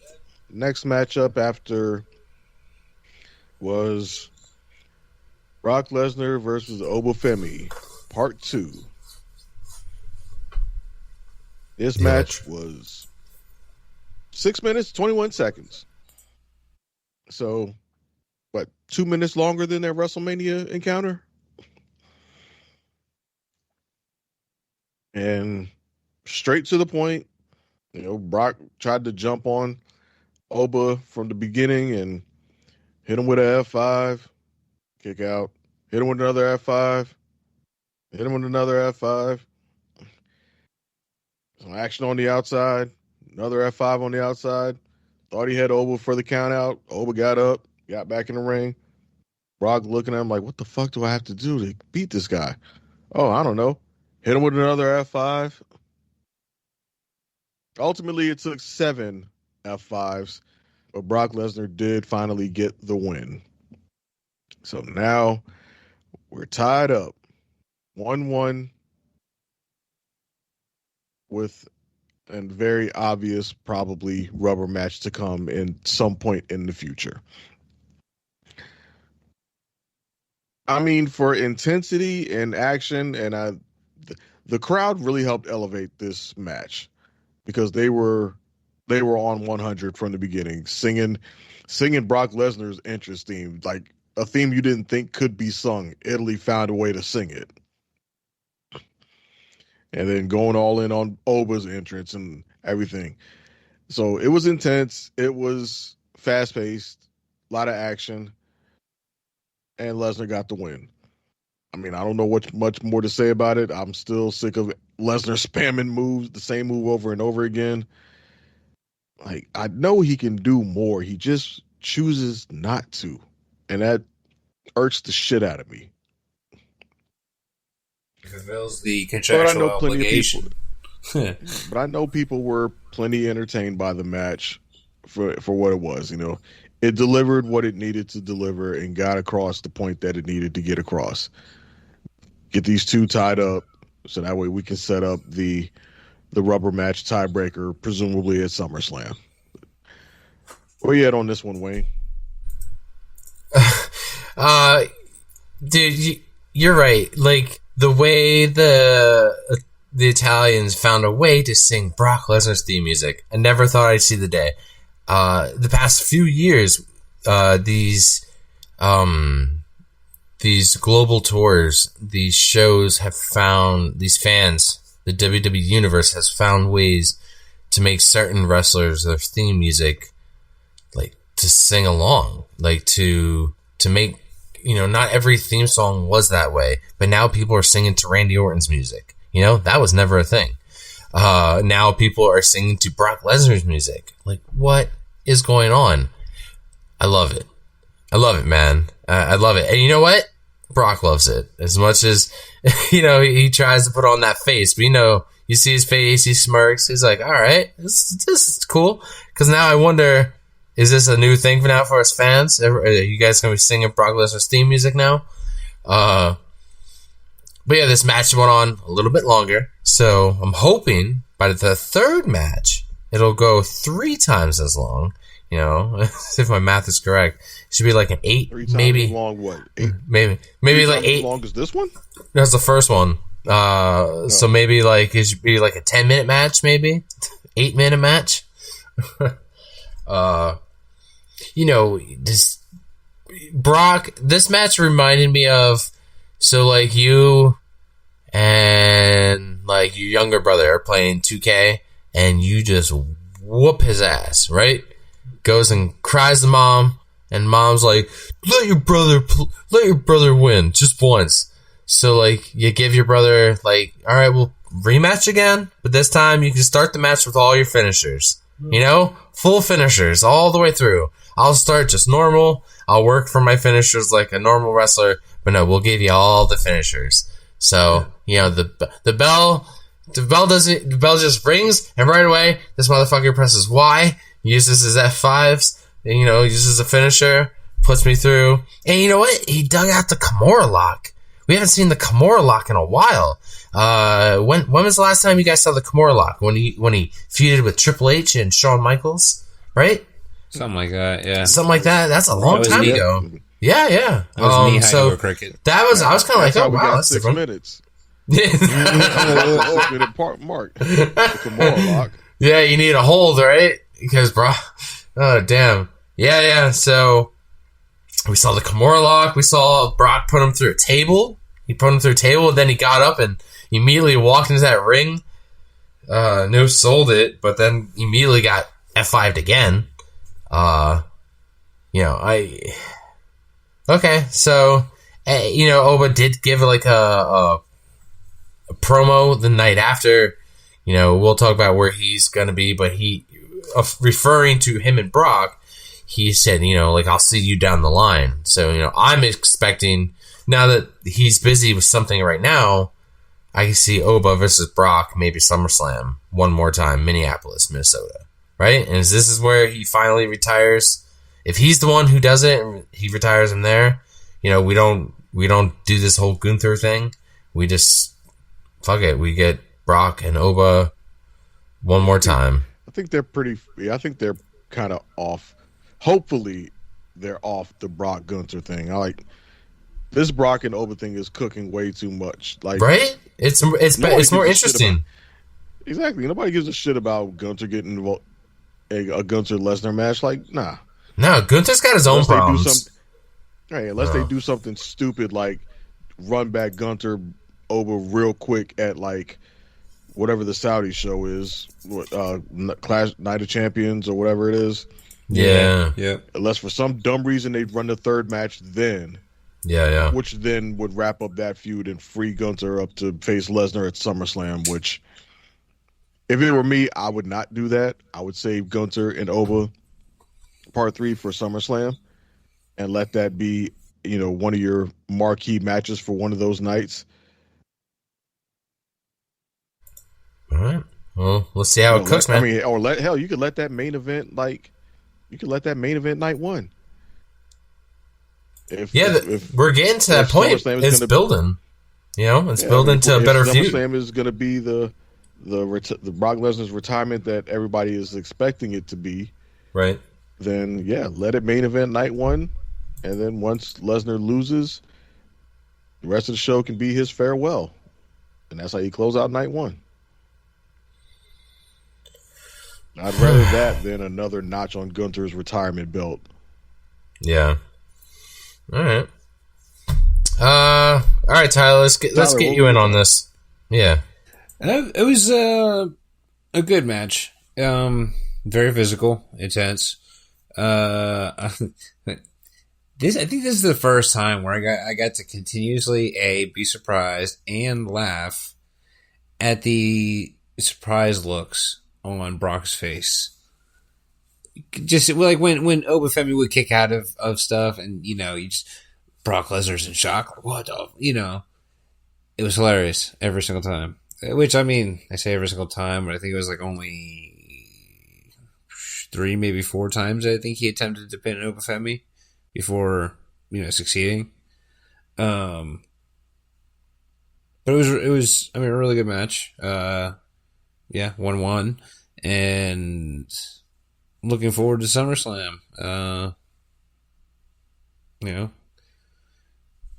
Next matchup after was Brock Lesnar versus Obafemi, Part 2. This match was 6 minutes, 21 seconds. So, what, 2 minutes longer than their WrestleMania encounter? And straight to the point. You know, Brock tried to jump on Oba from the beginning and hit him with an F5, kick out, hit him with another F5, Hit him with another F5. Some action on the outside. Another F5 on the outside. Thought he had Oba for the count out. Oba got up, got back in the ring. Brock looking at him like, what the fuck do I have to do to beat this guy? Oh, I don't know. Hit him with another F5. Ultimately, it took 7 F5s, but Brock Lesnar did finally get the win. So now we're tied up 1-1 with a very obvious, probably rubber match to come in some point in the future. I mean, for intensity and action, and the crowd really helped elevate this match because they were on 100 from the beginning, singing Brock Lesnar's entrance theme, like a theme you didn't think could be sung. Italy found a way to sing it. And then going all in on Oba's entrance and everything. So it was intense. It was fast-paced, a lot of action, and Lesnar got the win. I mean, I don't know what much more to say about it. I'm still sick of Lesnar spamming moves, the same move over and over again. Like, I know he can do more. He just chooses not to. And that irks the shit out of me. Fulfills the contractual obligation. But I know people were plenty entertained by the match for what it was. You know, it delivered what it needed to deliver and got across the point that it needed to get across. Get these two tied up so that way we can set up the rubber match tiebreaker, presumably at SummerSlam. Where you at on this one, Wayne? Dude, you're right. Like, the way the Italians found a way to sing Brock Lesnar's theme music, I never thought I'd see the day. The past few years, these global tours, these shows have found, these fans, the WWE universe has found ways to make certain wrestlers their theme music, like, to sing along, like, to make, you know, not every theme song was that way, but now people are singing to Randy Orton's music. You know, that was never a thing. Now people are singing to Brock Lesnar's music. Like, what is going on? I love it. I love it, man. I love it. And you know what? Brock loves it as much as, you know, he tries to put on that face. But, you know, you see his face, he smirks. He's like, all right, this is cool. Because now I wonder, is this a new thing for now for us fans? Are you guys going to be singing Brock Lesnar's theme music now? But yeah, this match went on a little bit longer. So I'm hoping by the third match, it'll go 3 times as long. You know, if my math is correct, it should be like an 8, 3 times maybe. As long what? 8? Maybe like 8. As long as this one? That's the first one. So maybe like it should be like a 10-minute match, maybe 8-minute match. You know, this Brock. This match reminded me of, so like you and like your younger brother are playing 2K, and you just whoop his ass, right? Goes and cries to mom, and mom's like, let your brother win just once. So like you give your brother like, all right, we'll rematch again, but this time you can start the match with all your finishers. You know, full finishers all the way through. I'll start just normal. I'll work for my finishers like a normal wrestler, but no, we'll give you all the finishers. So, you know, the bell just rings, and right away, this motherfucker presses Y, uses his F5s, and, you know, uses a finisher, puts me through. And you know what? He dug out the Kimura lock. We haven't seen the Kimura lock in a while. When was the last time you guys saw the Kimura lock? When he feuded with Triple H and Shawn Michaels, right? Something like that, yeah. Something like that. That's a long time ago. Yeah. That was me hiding over cricket. That was, I was kind of like, oh wow, that's 6 different. minutes. 6-minute mark. The Kimura lock. Yeah, you need a hold, right? Because, bro, oh damn. Yeah. So we saw the Kimura lock. We saw Brock put him through a table. He put him through a table, and then he got up and immediately walked into that ring. No sold it, but then immediately got F5'd again. You know, okay, so, you know, Oba did give like a promo the night after. We'll talk about where he's going to be, but he, referring to him and Brock, he said, I'll see you down the line. So, I'm expecting, now that he's busy with something right now, I can see Oba versus Brock, maybe SummerSlam, one more time, Minneapolis, Minnesota. Right? And this is where he finally retires. If he's the one who does it, and he retires him there, we don't do this whole Gunther thing. We just, fuck it, we get Brock and Oba one more time. I think they're kind of off. Hopefully, they're off the Brock Gunther thing. I like this Brock and Oba thing is cooking way too much. Like, right? It's more interesting. Exactly. Nobody gives a shit about Gunther getting involved. A Gunther Lesnar match, like, nah. No, Gunther's got his own problems. Unless they do something stupid like run back Gunther Oba real quick at like whatever the Saudi show is, Clash Night of Champions or whatever it is. Yeah. Unless for some dumb reason they run the third match then. Yeah. Which then would wrap up that feud and free Gunther up to face Lesnar at SummerSlam, which if it were me, I would not do that. I would save Gunther and Oba Part 3 for SummerSlam and let that be, one of your marquee matches for one of those nights. All right. Well, let's see how it cooks, man. You could let that main event night one. If we're getting to that point, it's building. It's building to a better feud. SummerSlam is going to be the Brock Lesnar's retirement that everybody is expecting it to be, right? Then let it main event night one, and then once Lesnar loses, the rest of the show can be his farewell, and that's how you close out night one. I'd rather that than another notch on Gunther's retirement belt. Yeah. All right. All right, Tyler. Let's get you in on this. Yeah. It was a good match. Very physical, intense. I think this is the first time where I got to continuously be surprised and laugh at the surprised looks on Brock's face. Just like when Oba Femi would kick out of stuff, and Brock Lesnar's in shock. Like, what the it was hilarious every single time. Which, I say every single time, but I think it was like only 3, maybe 4 times I think he attempted to pin Oba Femi before, succeeding. But it was a really good match. 1-1. And looking forward to SummerSlam.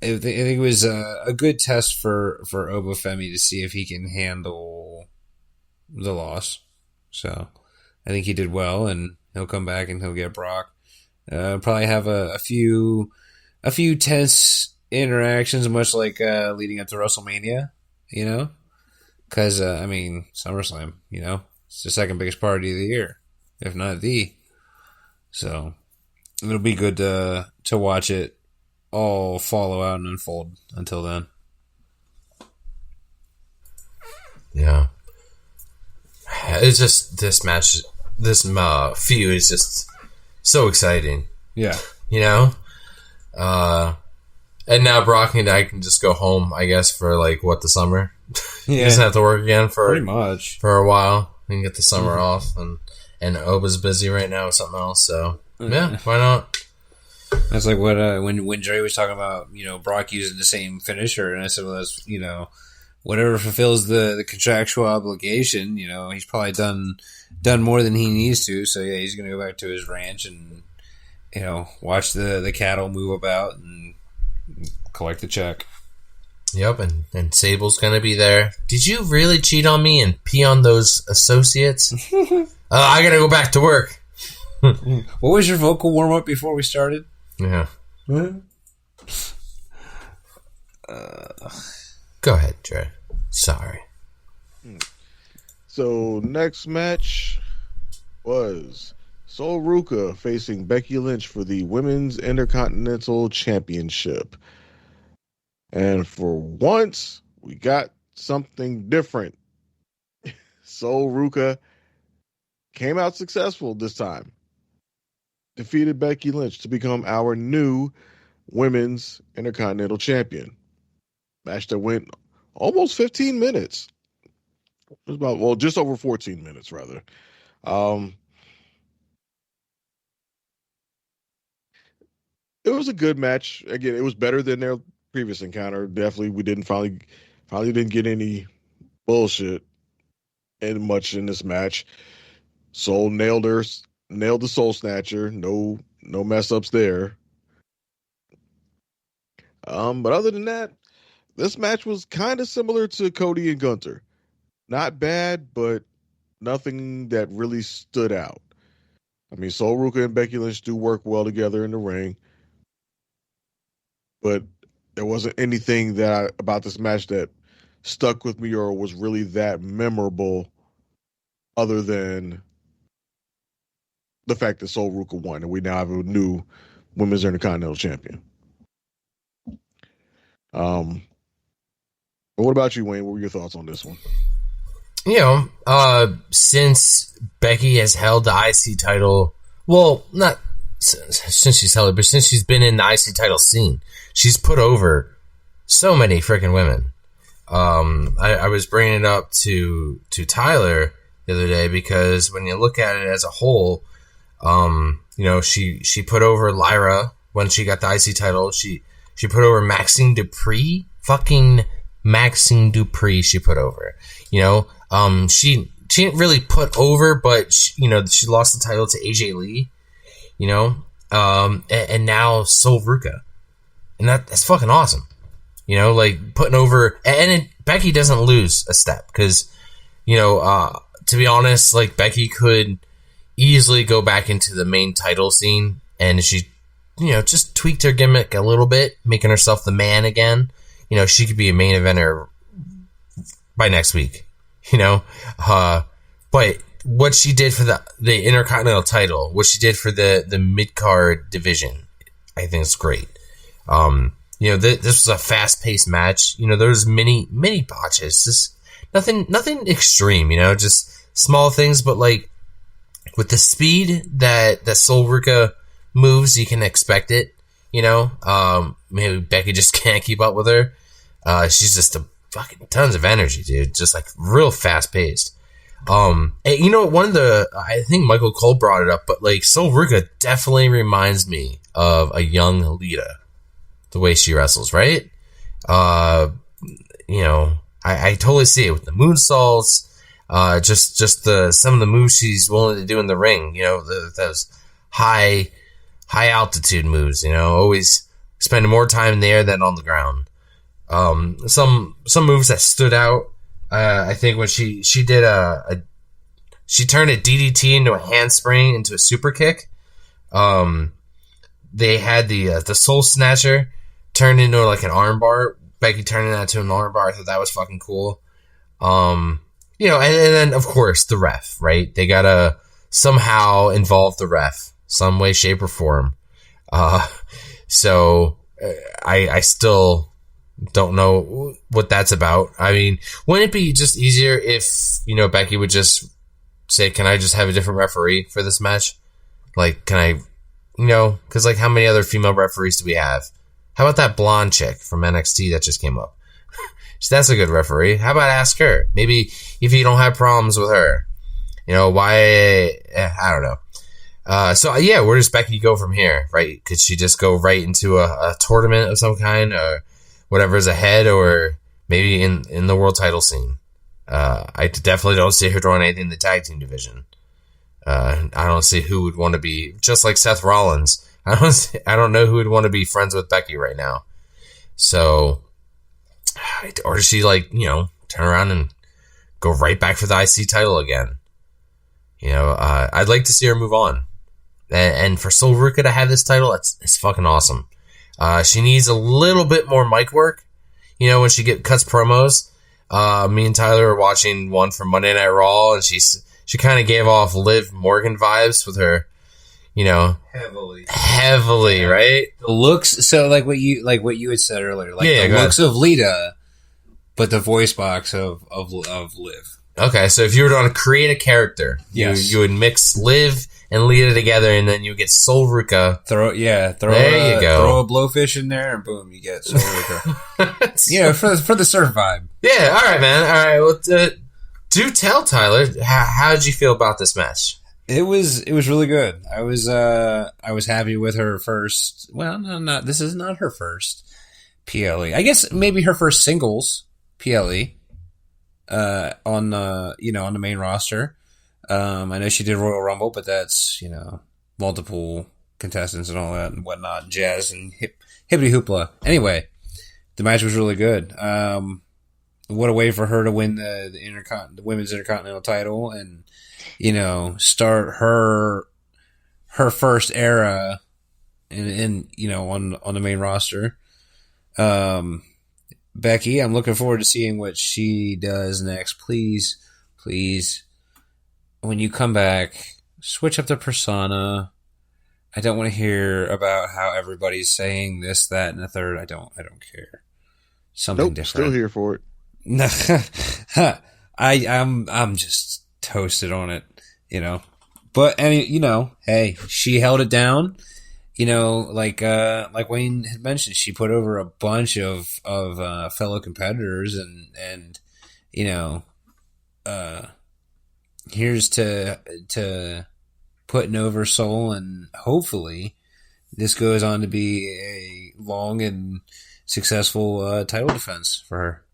I think it was a good test for Oba Femi to see if he can handle the loss. So I think he did well, and he'll come back and he'll get Brock. Probably have a few tense interactions, much like leading up to WrestleMania. Because SummerSlam, it's the second biggest party of the year, if not the. So it'll be good to watch it all follow out and unfold until then. Yeah. It's just this match, this feud is just so exciting. Yeah. And now Brock and I can just go home, I guess, for the summer. Yeah. He doesn't have to work again pretty much for a while. We can get the summer off, and Oba's busy right now with something else, so yeah, why not? That's like what when Dre was talking about Brock using the same finisher, and I said, well, that's whatever fulfills the contractual obligation. He's probably done more than he needs to. So yeah, he's gonna go back to his ranch and watch the cattle move about and collect the check. Yep, and Sable's gonna be there. Did you really cheat on me and pee on those associates? I gotta go back to work. What was your vocal warm up before we started? Yeah. Go ahead, Trey. Sorry. So next match was Sol Ruka facing Becky Lynch for the Women's Intercontinental Championship. And for once, we got something different. Sol Ruca came out successful this time. Defeated Becky Lynch to become our new Women's Intercontinental Champion. Match that went almost 15 minutes. It was about, well, just over 14 minutes, rather. It was a good match. Again, it was better than their previous encounter. Definitely, we didn't finally didn't get any bullshit and much in this match. Soul nailed the Soul Snatcher. No mess ups there. But other than that, this match was kind of similar to Cody and Gunther. Not bad, but nothing that really stood out. I mean, Sol Ruca and Becky Lynch do work well together in the ring, but there wasn't anything about this match that stuck with me or was really that memorable, other than the fact that Sol Ruca won, and we now have a new Women's Intercontinental Champion. What about you, Wayne? What were your thoughts on this one? Since Becky has held the IC title, well, not since she's held it, but since she's been in the IC title scene, she's put over so many freaking women. I was bringing it up to Tyler the other day because when you look at it as a whole, she put over Lyra when she got the IC title. She put over Maxine Dupree, fucking Maxine Dupree. She put over, she didn't really put over, but she lost the title to AJ Lee, and now Sol Ruca, and that's fucking awesome. Putting over, and Becky doesn't lose a step because, to be honest, Becky could easily go back into the main title scene, and she, just tweaked her gimmick a little bit, making herself the man again. She could be a main eventer by next week, but what she did for the Intercontinental title, what she did for the mid-card division, I think is great. This was a fast-paced match. There was many botches. Just nothing extreme. Just small things. But with the speed that Sol Ruca moves, you can expect it. Maybe Becky just can't keep up with her. She's just a fucking tons of energy, dude. Just real fast-paced. And one of I think Michael Cole brought it up, but Sol Ruca definitely reminds me of a young Lita. The way she wrestles, right? I totally see it with the moonsaults, just some of the moves she's willing to do in the ring. Those high altitude moves. Always spending more time in the air than on the ground. Some moves that stood out. I think when she did she turned a DDT into a handspring into a super kick. They had the Soul Snatcher turned into an armbar. Becky turning that to an armbar. I thought that was fucking cool. And then of course the ref, right? They gotta somehow involve the ref, some way, shape, or form. So I still don't know what that's about. I mean, wouldn't it be just easier if Becky would just say, "Can I just have a different referee for this match? Can I?" Because how many other female referees do we have? How about that blonde chick from NXT that just came up? That's a good referee. How about ask her? Maybe if you don't have problems with her, why? I don't know. So where does Becky go from here? Right? Could she just go right into a tournament of some kind, or whatever's ahead, or maybe in the world title scene? I definitely don't see her doing anything in the tag team division. I don't see who would want to be, just like Seth Rollins. I don't know who would want to be friends with Becky right now. So, or does she turn around and go right back for the IC title again? I'd like to see her move on. And for Sol Ruca to have this title, it's fucking awesome. She needs a little bit more mic work. When she cuts promos. Me and Tyler were watching one from Monday Night Raw, and she kind of gave off Liv Morgan vibes with her, heavily, right? The looks, so what you had said earlier, the go looks ahead. of Lita but the voice box of Liv. Okay, so if you were to create a character, yes, you would mix Liv and Lita together, and then you get Sol Ruka. Throw you go. Throw a blowfish in there, and boom, you get Sol Ruka. For the surf vibe. Yeah, all right, man. All right, well, do tell, Tyler. How did you feel about this match? It was really good. I was happy with her first. Well, no, this is not her first PLE. I guess maybe her first singles PLE. On the main roster. I know she did Royal Rumble, but that's, multiple contestants and all that and whatnot, jazz and hippity hoopla. Anyway, the match was really good. What a way for her to win the women's intercontinental title and, start her first era in on the main roster. Becky, I'm looking forward to seeing what she does next. Please, when you come back, switch up the persona. I don't want to hear about how everybody's saying this, that, and the third. I don't care. Something different. Still here for it. I'm just toasted on it, But hey, she held it down. Like Wayne had mentioned, she put over a bunch of fellow competitors, and here's to putting over Sol, and hopefully this goes on to be a long and successful title defense for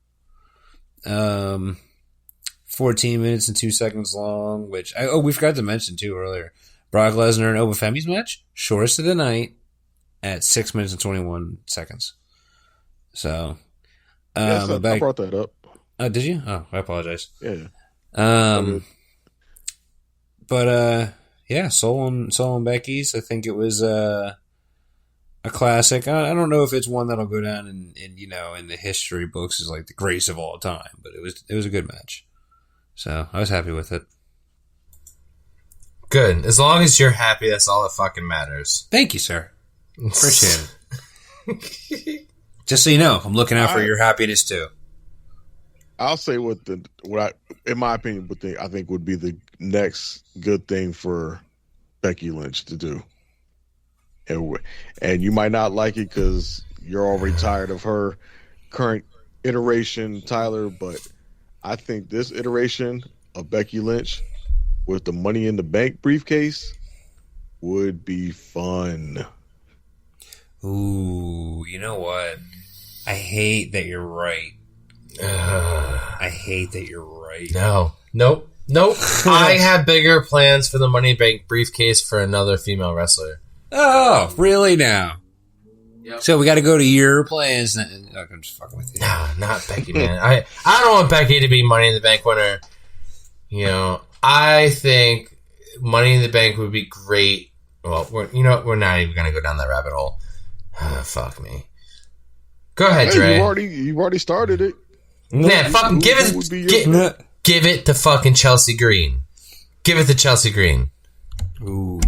her. 14 minutes and 2 seconds long, which we forgot to mention too earlier. Brock Lesnar and Obafemi's match, shortest of the night, at 6 minutes and 21 seconds. So, I brought that up. Did you? Oh, I apologize. Yeah. Sol and Becky's. I think it was a classic. I don't know if it's one that'll go down in the history books as like the greatest of all time, but it was a good match. So I was happy with it. Good. As long as you're happy, that's all that fucking matters. Thank you, sir. Appreciate it. Just so you know, I'm looking out for your happiness too. I'll say in my opinion, I think would be the next good thing for Becky Lynch to do. And you might not like it because you're already tired of her current iteration, Tyler, but I think this iteration of Becky Lynch with the Money in the Bank briefcase would be fun. Ooh, you know what? I hate that you're right. I hate that you're right. Nope. I have bigger plans for the Money in the Bank briefcase for another female wrestler. Oh, really now? Yep. So we got to go to your plans. I'm just fucking with you. Nah, not Becky, man. I don't want Becky to be Money in the Bank winner. I think Money in the Bank would be great. Well, we're not even going to go down that rabbit hole. Fuck me. Go ahead, Dre. You've already started it. Yeah, fucking give it to fucking Chelsea Green. Give it to Chelsea Green. Ooh.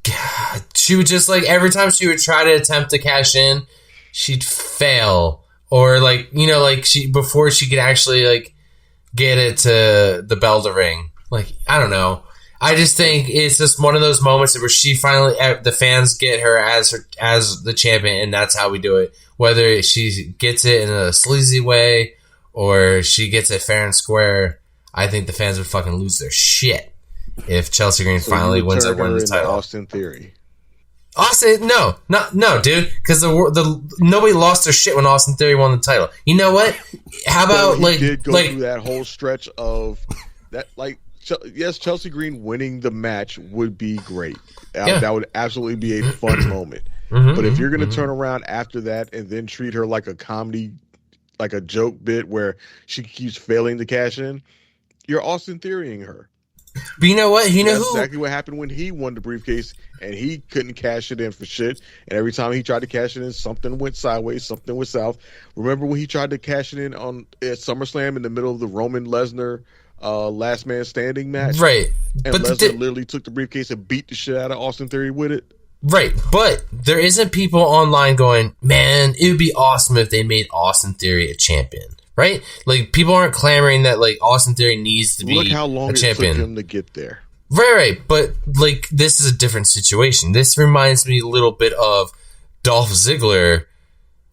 God, she would just every time she would try to attempt to cash in, she'd fail. Or before she could actually get it to the bell to ring. I don't know. I just think it's just one of those moments where she finally, the fans get her as the champion, and that's how we do it. Whether she gets it in a sleazy way or she gets it fair and square, I think the fans would fucking lose their shit if Chelsea Green finally wins the title. Austin Theory. Austin, no, dude, because nobody lost their shit when Austin Theory won the title. You know what? How about he did go through that whole stretch of that, yes, Chelsea Green winning the match would be great. Yeah. That would absolutely be a fun moment. Mm-hmm, but if you're going to turn around after that and then treat her like a comedy, like a joke bit where she keeps failing to cash in, you're Austin Theorying her. But you know what? That's exactly what happened when he won the briefcase and he couldn't cash it in for shit. And every time he tried to cash it in, something went sideways, something went south. Remember when he tried to cash it in at SummerSlam in the middle of the Roman Lesnar last man standing match? Right. And Lesnar literally took the briefcase and beat the shit out of Austin Theory with it. Right, but there isn't people online going, man, it would be awesome if they made Austin Theory a champion, right? Like, people aren't clamoring that, like, Austin Theory needs to be a champion. Look how long it took him to get there. Right, but, like, this is a different situation. This reminds me a little bit of Dolph Ziggler.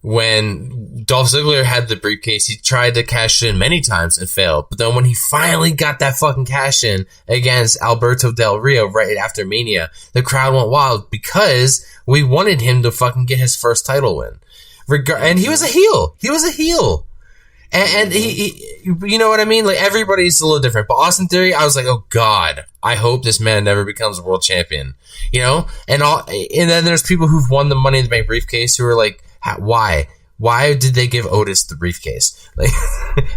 When Dolph Ziggler had the briefcase, he tried to cash in many times and failed. But then when he finally got that fucking cash in against Alberto Del Rio right after Mania, the crowd went wild because we wanted him to fucking get his first title win. And he was a heel. He was a heel. And he, you know what I mean? Like, everybody's a little different. But Austin Theory, I was like, oh God, I hope this man never becomes a world champion. You know? And then there's people who've won the Money in the Bank briefcase who are like, why? Why did they give Otis the briefcase? Like,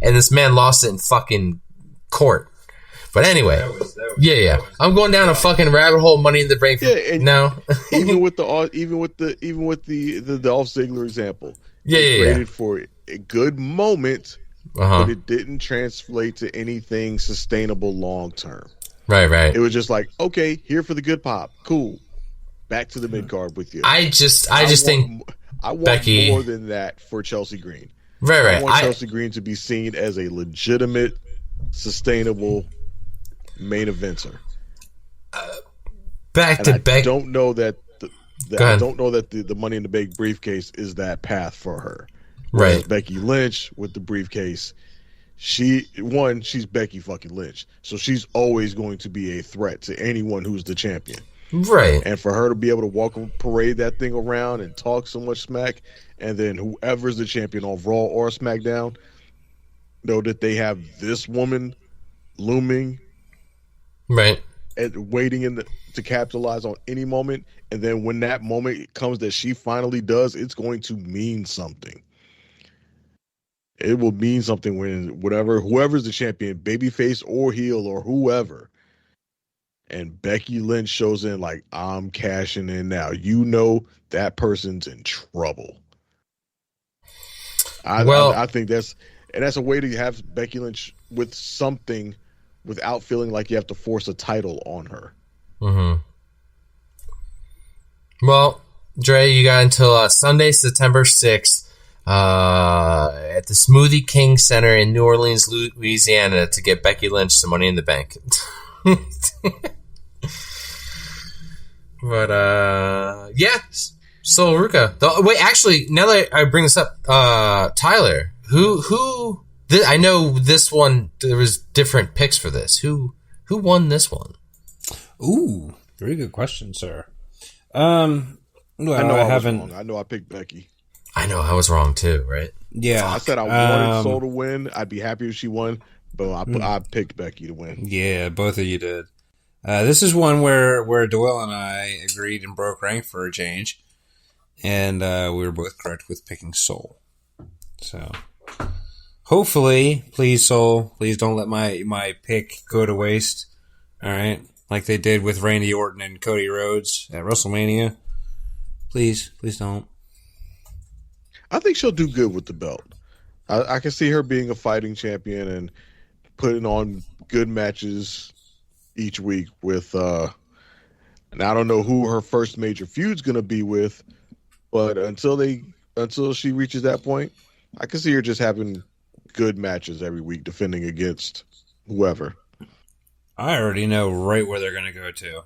and this man lost it in fucking court. But anyway, yeah. I'm going down a fucking rabbit hole. Money in the Bank. No, even with the Dolph Ziggler example, traded for a good moment, but it didn't translate to anything sustainable long term. Right. It was just like, okay, here for the good pop, cool. Back to the mid card with you. I just think. I want Becky, more than that for Chelsea Green. Right. I want Chelsea Green to be seen as a legitimate, sustainable main eventer. Back to Becky. I don't know that the Money in the Bank briefcase is that path for her. Whereas Becky Lynch with the briefcase, she's Becky fucking Lynch, so she's always going to be a threat to anyone who's the champion. Right. And for her to be able to parade that thing around and talk so much smack, and then whoever's the champion on Raw or SmackDown know that they have this woman looming, right, and waiting to capitalize on any moment. And then when that moment comes that she finally does, it's going to mean something. It will mean something when whoever's the champion, babyface or heel or whoever, and Becky Lynch shows in like, I'm cashing in now. You know that person's in trouble. I think that's a way to have Becky Lynch with something without feeling like you have to force a title on her. Mm-hmm. Well, Dre, you got until Sunday, September 6th at the Smoothie King Center in New Orleans, Louisiana to get Becky Lynch some Money in the Bank. But Sol Ruka. Wait, actually, now that I bring this up, Tyler, I know this one. There was different picks for this. Who won this one? Ooh, very good question, sir. I know I picked Becky. I know I was wrong too, right? Yeah, I said I wanted Sol to win. I'd be happy if she won, but I picked Becky to win. Yeah, both of you did. This is one where Doyle and I agreed and broke rank for a change, and we were both correct with picking Sol. So, hopefully, please, Sol, please don't let my pick go to waste. All right, like they did with Randy Orton and Cody Rhodes at WrestleMania. Please don't. I think she'll do good with the belt. I can see her being a fighting champion and putting on good matches each week with and I don't know who her first major feud's gonna be with, but until she reaches that point, I can see her just having good matches every week defending against whoever. I already know right where they're gonna go to.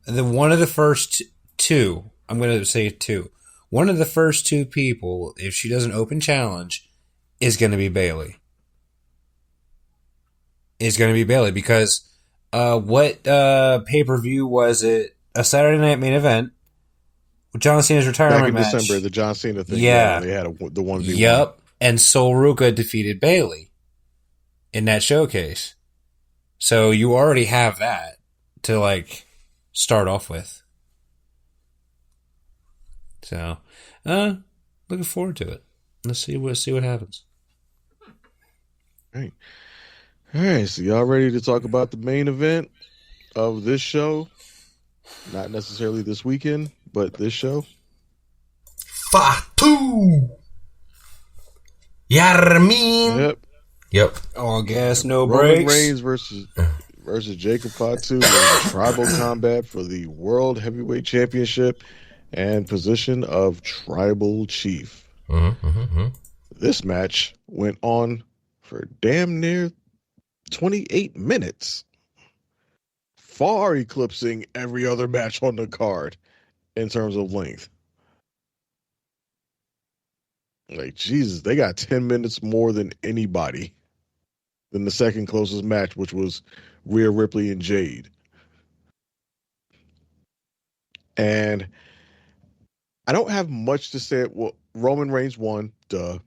And then one of the first two, I'm gonna say two. One of the first two people, if she does an open challenge, is gonna be Bayley. Because what pay-per-view was it? A Saturday Night Main Event with John Cena's retirement match. Back in December, the John Cena thing. Yeah. They had the 1v1. Yep. And Sol Ruka defeated Bayley in that showcase. So you already have that to, start off with. So, looking forward to it. Let's see what happens. All right, so y'all ready to talk about the main event of this show? Not necessarily this weekend, but this show. Fatu Yarmin. Yep. All gas, no Roman brakes. Reigns versus versus Jacob Fatu in the tribal combat for the World Heavyweight Championship and position of Tribal Chief. This match went on for damn near 28 minutes, far eclipsing every other match on the card in terms of length. Like, Jesus, they got 10 minutes more than anybody than the second closest match, which was Rhea Ripley and Jade. And I don't have much to say. Well, Roman Reigns won, duh.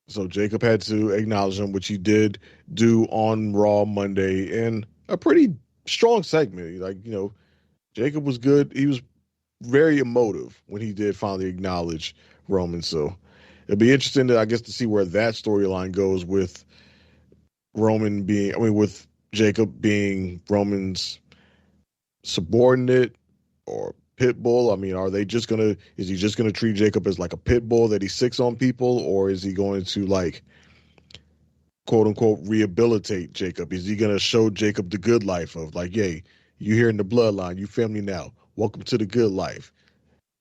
So Jacob had to acknowledge him, which he did do on Raw Monday in a pretty strong segment. Like, you know, Jacob was good. He was very emotive when he did finally acknowledge Roman. So it'll be interesting to, I guess, to see where that storyline goes with with Jacob being Roman's subordinate or pit bull. I mean, is he just gonna treat Jacob as like a pit bull that he sicks on people, or is he going to, like, quote unquote rehabilitate Jacob? Is he gonna show Jacob the good life of, like, yay, you here in the bloodline, you family now, welcome to the good life,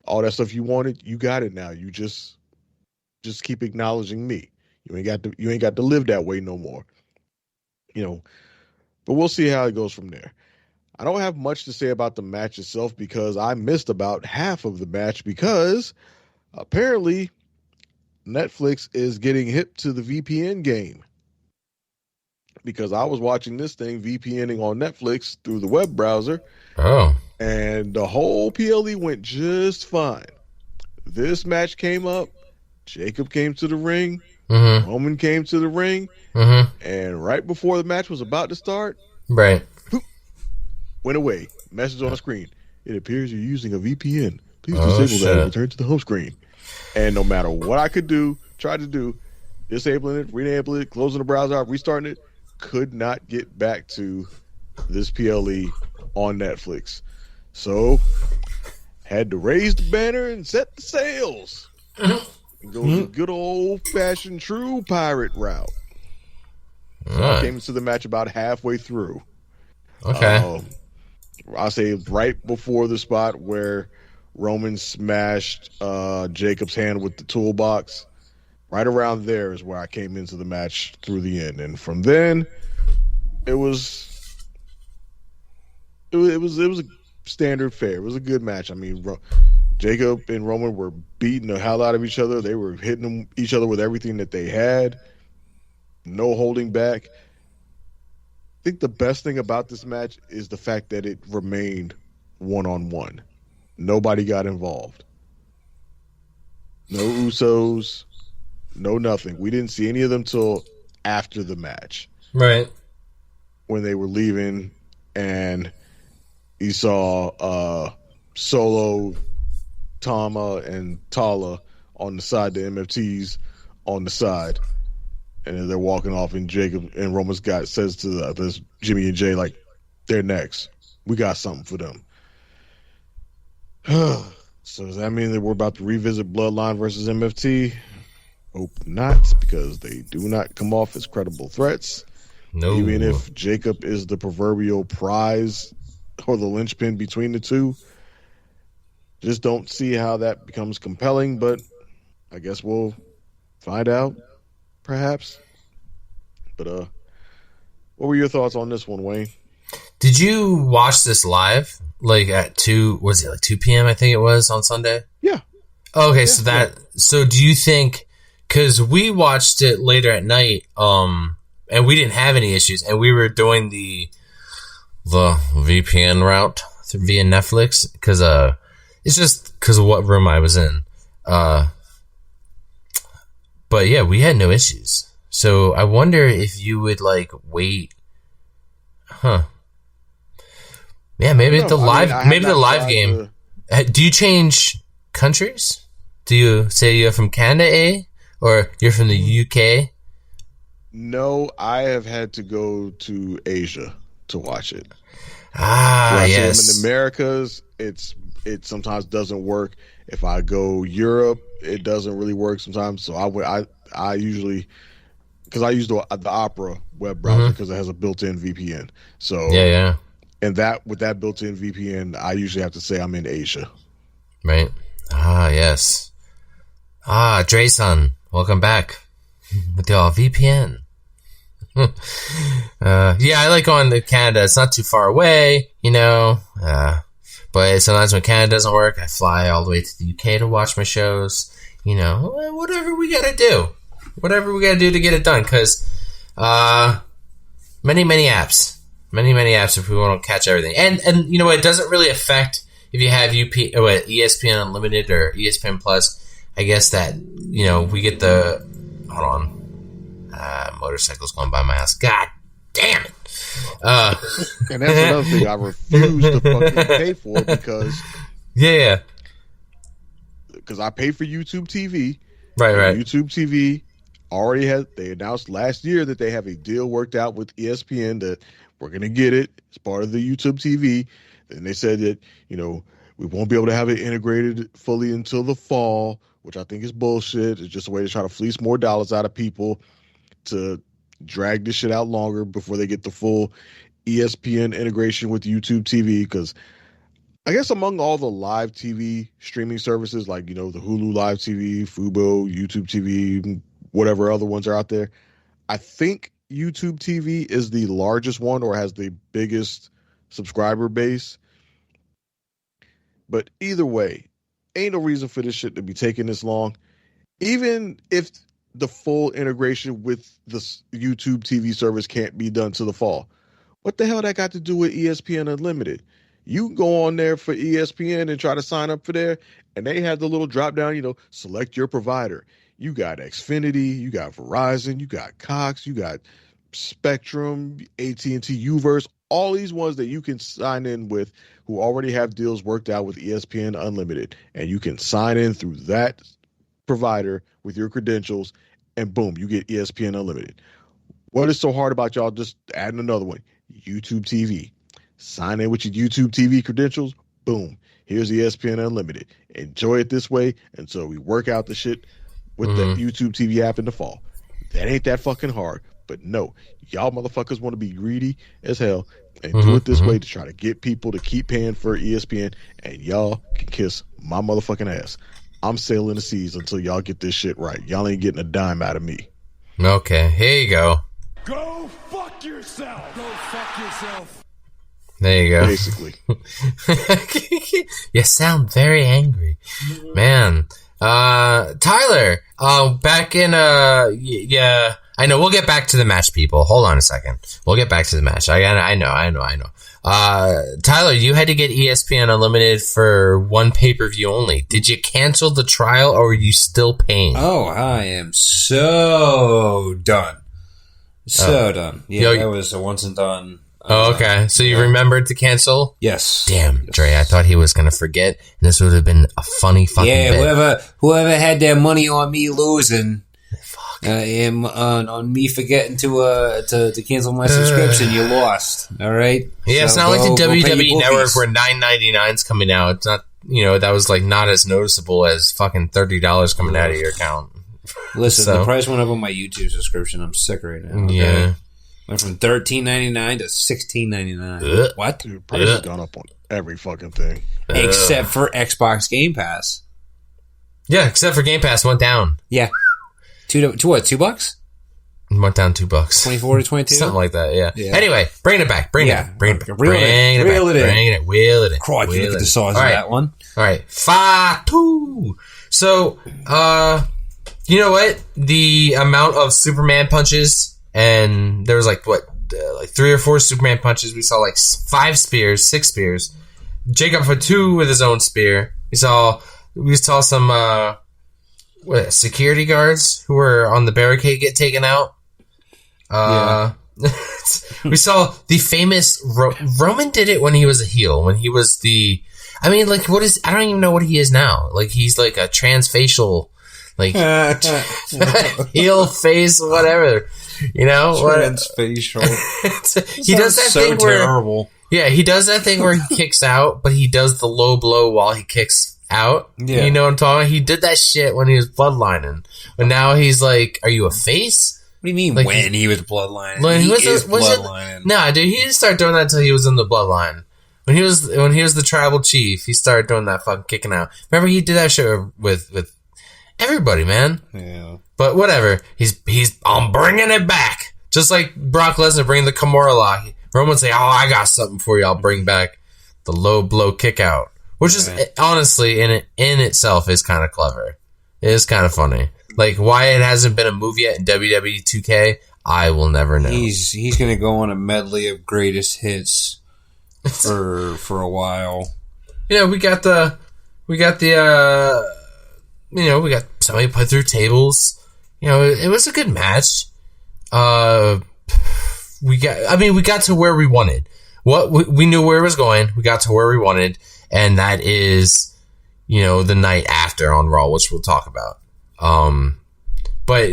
all that stuff you wanted, you got it now, you just keep acknowledging me, you ain't got to live that way no more, you know. But we'll see how it goes from there. I don't have much to say about the match itself because I missed about half of the match because apparently Netflix is getting hip to the VPN game. Because I was watching this thing VPNing on Netflix through the web browser. Oh. And the whole PLE went just fine. This match came up. Jacob came to the ring. Roman came to the ring. And right before the match was about to start, right, went away. Message on the screen. It appears you're using a VPN. Please disable that and return to the home screen. And no matter what I could do, tried to do, disabling it, re-enabling it, closing the browser out, restarting it, could not get back to this PLE on Netflix. So, had to raise the banner and set the sails. And go the good old-fashioned true pirate route. So I came into the match about halfway through. Okay. I'll say right before the spot where Roman smashed Jacob's hand with the toolbox. Right around there is where I came into the match through the end, and from then it was a standard fare. It was a good match. I mean, Jacob and Roman were beating the hell out of each other. They were hitting each other with everything that they had. No holding back. I think the best thing about this match is the fact that it remained one-on-one. Nobody got involved. No Usos. No nothing. We didn't see any of them till after the match. Right. When they were leaving and you saw Solo, Tama, and Tala on the side, the MFTs on the side. And then they're walking off, and Jacob and Roman's says to this Jimmy and Jay, like, they're next. We got something for them. So does that mean that we're about to revisit Bloodline versus MFT? Hope not, because they do not come off as credible threats. No. Even if Jacob is the proverbial prize or the linchpin between the two. Just don't see how that becomes compelling, but I guess we'll find out, perhaps. But what were your thoughts on this one, Wayne? Did you watch this live? Like at 2 p.m. I think it was on Sunday? Yeah. Oh, okay, yeah, so do you think, because we watched it later at night, and we didn't have any issues, and we were doing the VPN route via Netflix, because it's just because of what room I was in. But yeah, we had no issues. So I wonder if you would like wait. Yeah, maybe the live game. Do you change countries? Do you say you're from Canada, or you're from the UK? No, I have had to go to Asia to watch it. Yes. In the Americas, it sometimes doesn't work. If I go Europe, it doesn't really work sometimes. So I usually because I use the Opera web browser because it has a built-in VPN. So yeah. And with that built-in VPN, I usually have to say I'm in Asia. Right. Ah, yes. Ah, Dre-san, welcome back with your VPN. Yeah, I like going to Canada. It's not too far away, you know. But sometimes when Canada doesn't work, I fly all the way to the UK to watch my shows. You know, whatever we gotta do. Whatever we gotta do to get it done. Because many apps. Many apps if we want to catch everything. And you know what? It doesn't really affect if you have ESPN Unlimited or ESPN Plus. I guess that, you know, we get the... Hold on. Motorcycles going by my house. God damn it. And that's another thing I refuse to fucking pay for because... Yeah. Because I pay for YouTube TV. Right. YouTube TV they announced last year that they have a deal worked out with ESPN that we're going to get it as part of the YouTube TV. And they said that, you know, we won't be able to have it integrated fully until the fall, which I think is bullshit. It's just a way to try to fleece more dollars out of people to drag this shit out longer before they get the full ESPN integration with YouTube TV. Because I guess among all the live TV streaming services, like, you know, the Hulu Live TV, Fubo, YouTube TV, whatever other ones are out there, I think YouTube TV is the largest one or has the biggest subscriber base. But either way, ain't no reason for this shit to be taking this long. Even if the full integration with the YouTube TV service can't be done to the fall, what the hell that got to do with ESPN Unlimited? You can go on there for ESPN and try to sign up for there, and they have the little drop down, you know, select your provider. You got Xfinity, you got Verizon, you got Cox, you got Spectrum, AT&T, Uverse, all these ones that you can sign in with who already have deals worked out with ESPN Unlimited. And you can sign in through that provider with your credentials, and boom, you get ESPN Unlimited. What is so hard about y'all just adding another one? YouTube TV. Sign in with your YouTube TV credentials, boom, here's ESPN Unlimited. Enjoy it this way until we work out the shit with the YouTube TV app in the fall. That ain't that fucking hard. But no, y'all motherfuckers want to be greedy as hell and do it this way to try to get people to keep paying for ESPN, and y'all can kiss my motherfucking ass. I'm sailing the seas until y'all get this shit right. Y'all ain't getting a dime out of me. Okay, here you go. Go fuck yourself. Go fuck yourself. There you go. Basically. You sound very angry. Man. Tyler, back in, yeah, I know, we'll get back to the match, people. Hold on a second. We'll get back to the match. I know. Tyler, you had to get ESPN Unlimited for one pay-per-view only. Did you cancel the trial, or are you still paying? Oh, I am so done. Done. Yeah, that was a once and done. Oh, okay. So you remembered to cancel? Yes. Damn, Dre, I thought he was going to forget, and this would have been a funny fucking bit. Whoever had their money on me losing, on me forgetting to cancel my subscription, you lost. All right? Yeah, it's not like the WWE Network where $9.99's coming out. It's not, you know, that was like not as noticeable as fucking $30 coming out of your account. Listen, the price went up on my YouTube subscription. I'm sick right now. Okay? Yeah. Went from $13.99 to $16.99. What? Dude, price has gone up on every fucking thing. Except for Xbox Game Pass. Yeah, except for Game Pass went down. Yeah. $2? Went down $2. 24 to 22? Something like that, yeah. Anyway, bring it back. Bring it back. Reel it in. Crikey, look at the size of that one. All right. 5-2. So, you know what? The amount of Superman punches, and there was like 3 or 4 Superman punches. We saw like 6 spears. Jacob for 2 with his own spear. We saw some security guards who were on the barricade get taken out. We saw the famous Roman did it when he was a heel. When he was I don't even know what he is now. Like he's like a transfacial, like heel face, whatever. You know, transfacial. He does that thing terrible. He does that thing where he kicks out, but he does the low blow while he kicks out. Yeah. You know what I'm talking about? He did that shit when he was Bloodlining, but now he's like, "Are you a face?" do you mean Like, when he was Bloodline? When he was is it, was Bloodline. Nah, dude, he didn't start doing that until he was in the Bloodline. When he was the tribal chief, he started doing that fucking kicking out. Remember, he did that shit with everybody, man. Yeah. But whatever. I'm bringing it back. Just like Brock Lesnar bringing the Kimura Lock. Roman say, "Oh, I got something for you. I'll bring back the low blow kick out," which is honestly in itself is kind of clever. It is kind of funny. Like why it hasn't been a move yet in WWE 2K, I will never know. He's gonna go on a medley of greatest hits for a while. You know, we got somebody put through tables. You know, it was a good match. We got to where we wanted. We knew where it was going. We got to where we wanted, and that is, you know, the night after on Raw, which we'll talk about. But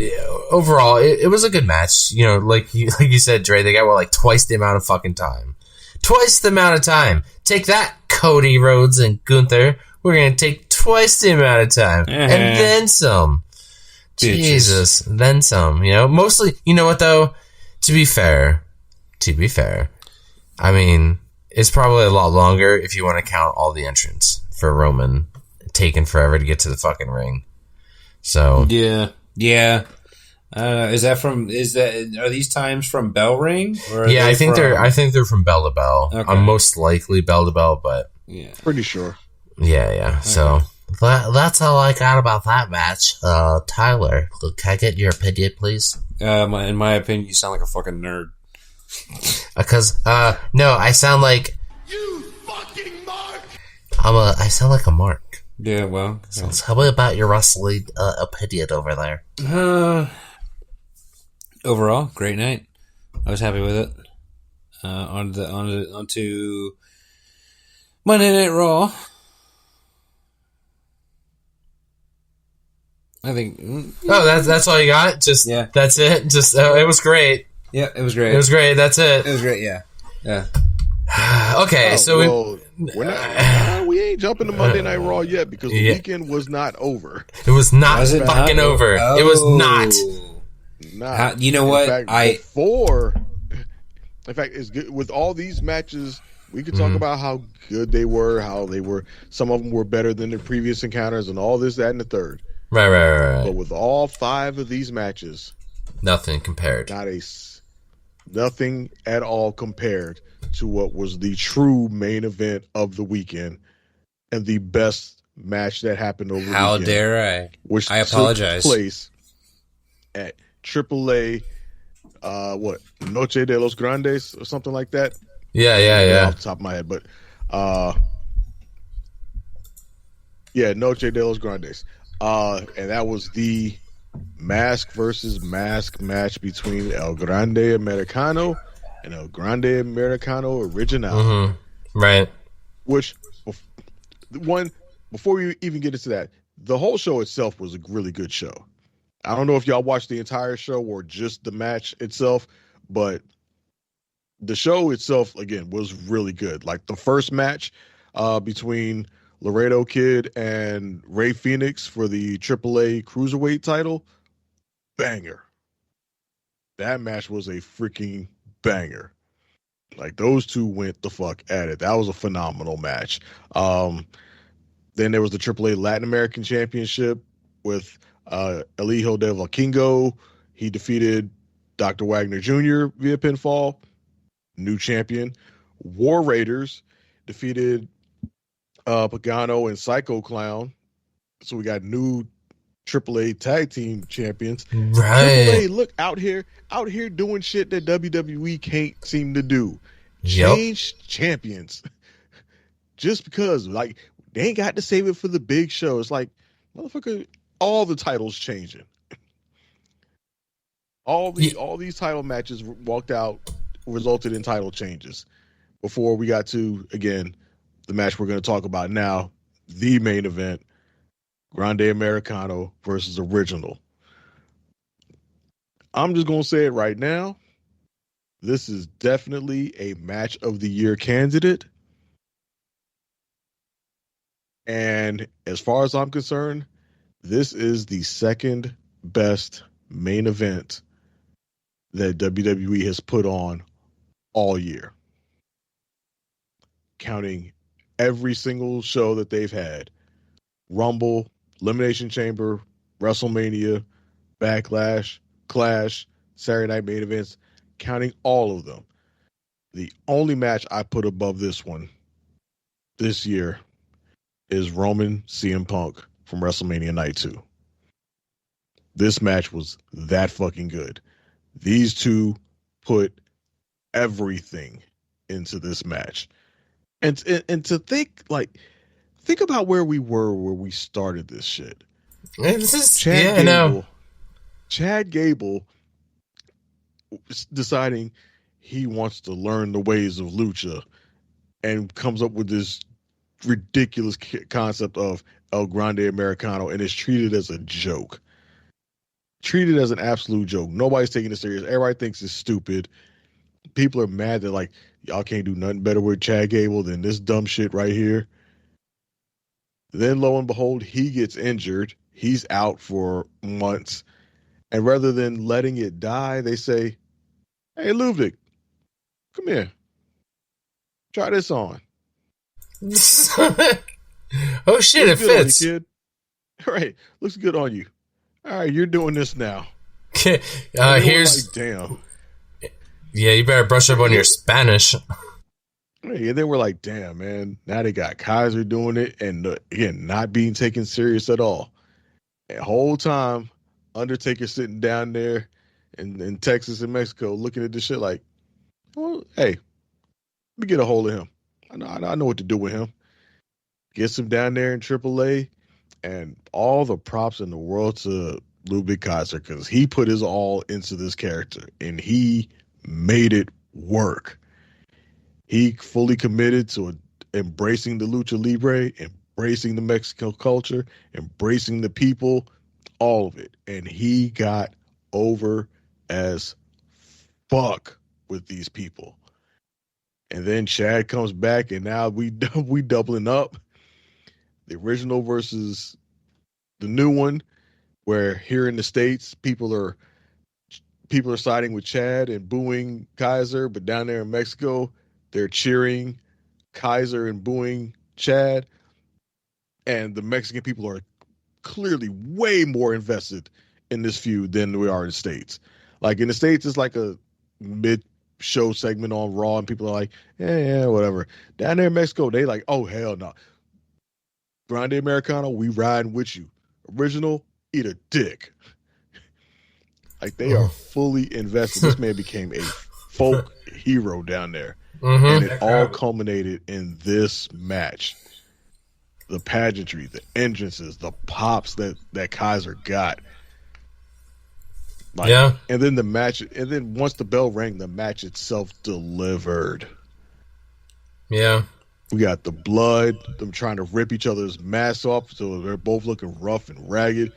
overall, it was a good match. You know, like you said, Dre, they got like twice the amount of fucking time. Twice the amount of time. Take that, Cody Rhodes and Gunther. We're gonna take twice the amount of time, and then some. Jesus, then some. You know, mostly. You know what though? To be fair, I mean, it's probably a lot longer if you want to count all the entrants for Roman taking forever to get to the fucking ring. So yeah. Are these times from Bell Ring? Or yeah, I think they're from bell to bell. Okay. I'm most likely bell to bell, but yeah, pretty sure. Yeah. Okay. So that's all I got about that match. Tyler, can I get your opinion, please? In my opinion, you sound like a fucking nerd. Because no, I sound like You fucking mark! I sound like a mark. Yeah, well. So tell me about your wrestling opinion over there. Overall, great night. I was happy with it. On to Monday Night Raw. I think. Oh, that's all you got? Just yeah. That's it. Just it was great. Yeah, it was great. It was great. That's it. It was great. Yeah. Okay, so we ain't jumping to Monday Night Raw yet because the weekend was not over. It was not fucking over. Oh. It was not. You know what? In fact, it's good with all these matches. We could talk about how good they were, how they were. Some of them were better than the previous encounters, and all this, that, and the third. Right. But with all 5 of these matches, nothing compared. Nothing at all compared to what was the true main event of the weekend and the best match that happened over the weekend. How dare I? Which I apologize. Took place at AAA, Noche de los Grandes or something like that. Yeah. Off the top of my head, but Noche de los Grandes. And that was the mask versus mask match between El Grande Americano and El Grande Americano Original. Mm-hmm. Right. Which, before we even get into that, the whole show itself was a really good show. I don't know if y'all watched the entire show or just the match itself, but the show itself, again, was really good. Like the first match between Laredo Kid and Rey Fenix for the AAA Cruiserweight title, banger. That match was a freaking banger. Like those two went the fuck at it. That was a phenomenal match. Then there was the AAA Latin American Championship with Elijo del Vikingo. He defeated Dr. Wagner Jr. via pinfall. New champion. War Raiders defeated Pagano and Psycho Clown. So we got new AAA tag team champions. Right. AAA, look out here doing shit that WWE can't seem to do. Change champions. Just because, like, they ain't got to save it for the big show. It's like, motherfucker, all the titles changing. All these title matches resulted in title changes. Before we got to, again, the match we're going to talk about now, the main event, Grande Americano versus Original. I'm just going to say it right now. This is definitely a match of the year candidate. And as far as I'm concerned, this is the second best main event that WWE has put on all year, counting every single show that they've had: Rumble, Elimination Chamber, WrestleMania, Backlash, Clash, Saturday Night Main Events, counting all of them. The only match I put above this one this year is Roman CM Punk from WrestleMania Night 2. This match was that fucking good. These two put everything into this match. And to think about where we were where we started this shit. This is Chad Gable deciding he wants to learn the ways of lucha and comes up with this ridiculous concept of El Grande Americano and is treated as a joke. Treated as an absolute joke. Nobody's taking it serious. Everybody thinks it's stupid. People are mad that, like, y'all can't do nothing better with Chad Gable than this dumb shit right here. Then, lo and behold, he gets injured. He's out for months. And rather than letting it die, they say, hey, Ludwig, come here. Try this on. Oh, shit, it fits. You, kid. All right, looks good on you. All right, you're doing this now. Here's... Like, damn. Yeah, you better brush up on your Spanish. Yeah, then we're like, damn, man. Now they got Kaiser doing it, and again, not being taken serious at all. The whole time, Undertaker sitting down there in Texas and Mexico, looking at this shit like, well, hey, let me get a hold of him. I know what to do with him. Gets him down there in AAA, and all the props in the world to Ludwig Kaiser, because he put his all into this character, and he made it work. He fully committed to embracing the Lucha Libre, embracing the Mexican culture, embracing the people, all of it. And he got over as fuck with these people. And then Chad comes back, and now we doubling up. The original versus the new one, where here in the States, people are siding with Chad and booing Kaiser, but down there in Mexico, they're cheering Kaiser and booing Chad. And the Mexican people are clearly way more invested in this feud than we are in the States. Like in the States, it's like a mid-show segment on Raw, and people are like, yeah, whatever. Down there in Mexico, they like, oh, hell no. Grande Americano, we riding with you. Original, eat a dick. Like, they are fully invested. This man became a folk hero down there. Mm-hmm. And it all culminated in this match. The pageantry, the entrances, the pops that Kaiser got. Like, yeah. And then the match, and then once the bell rang, the match itself delivered. Yeah. We got the blood, them trying to rip each other's masks off, so they're both looking rough and ragged.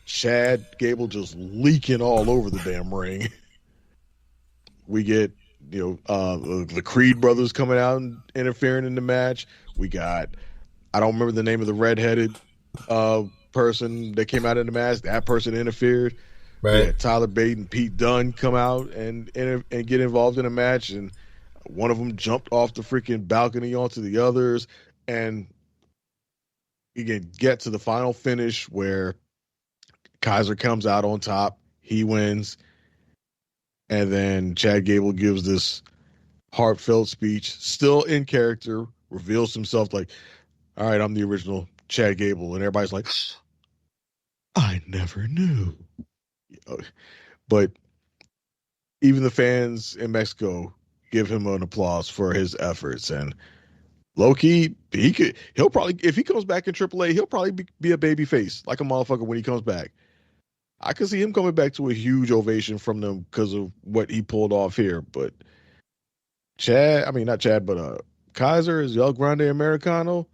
Chad Gable just leaking all over the damn ring. We get, the Creed brothers coming out and interfering in the match. We got, I don't remember the name of the redheaded person that came out in the match. That person interfered. Right. Yeah, Tyler Bate and Pete Dunne come out and get involved in a match, and one of them jumped off the freaking balcony onto the others, and you can get to the final finish where Kaiser comes out on top. He wins. And then Chad Gable gives this heartfelt speech, still in character, reveals himself like, all right, I'm the original Chad Gable. And everybody's like, I never knew. But even the fans in Mexico give him an applause for his efforts. And low-key, he'll probably, if he comes back in AAA, he'll probably be a baby face like a motherfucker when he comes back. I could see him coming back to a huge ovation from them because of what he pulled off here. But Kaiser is El Grande Americano.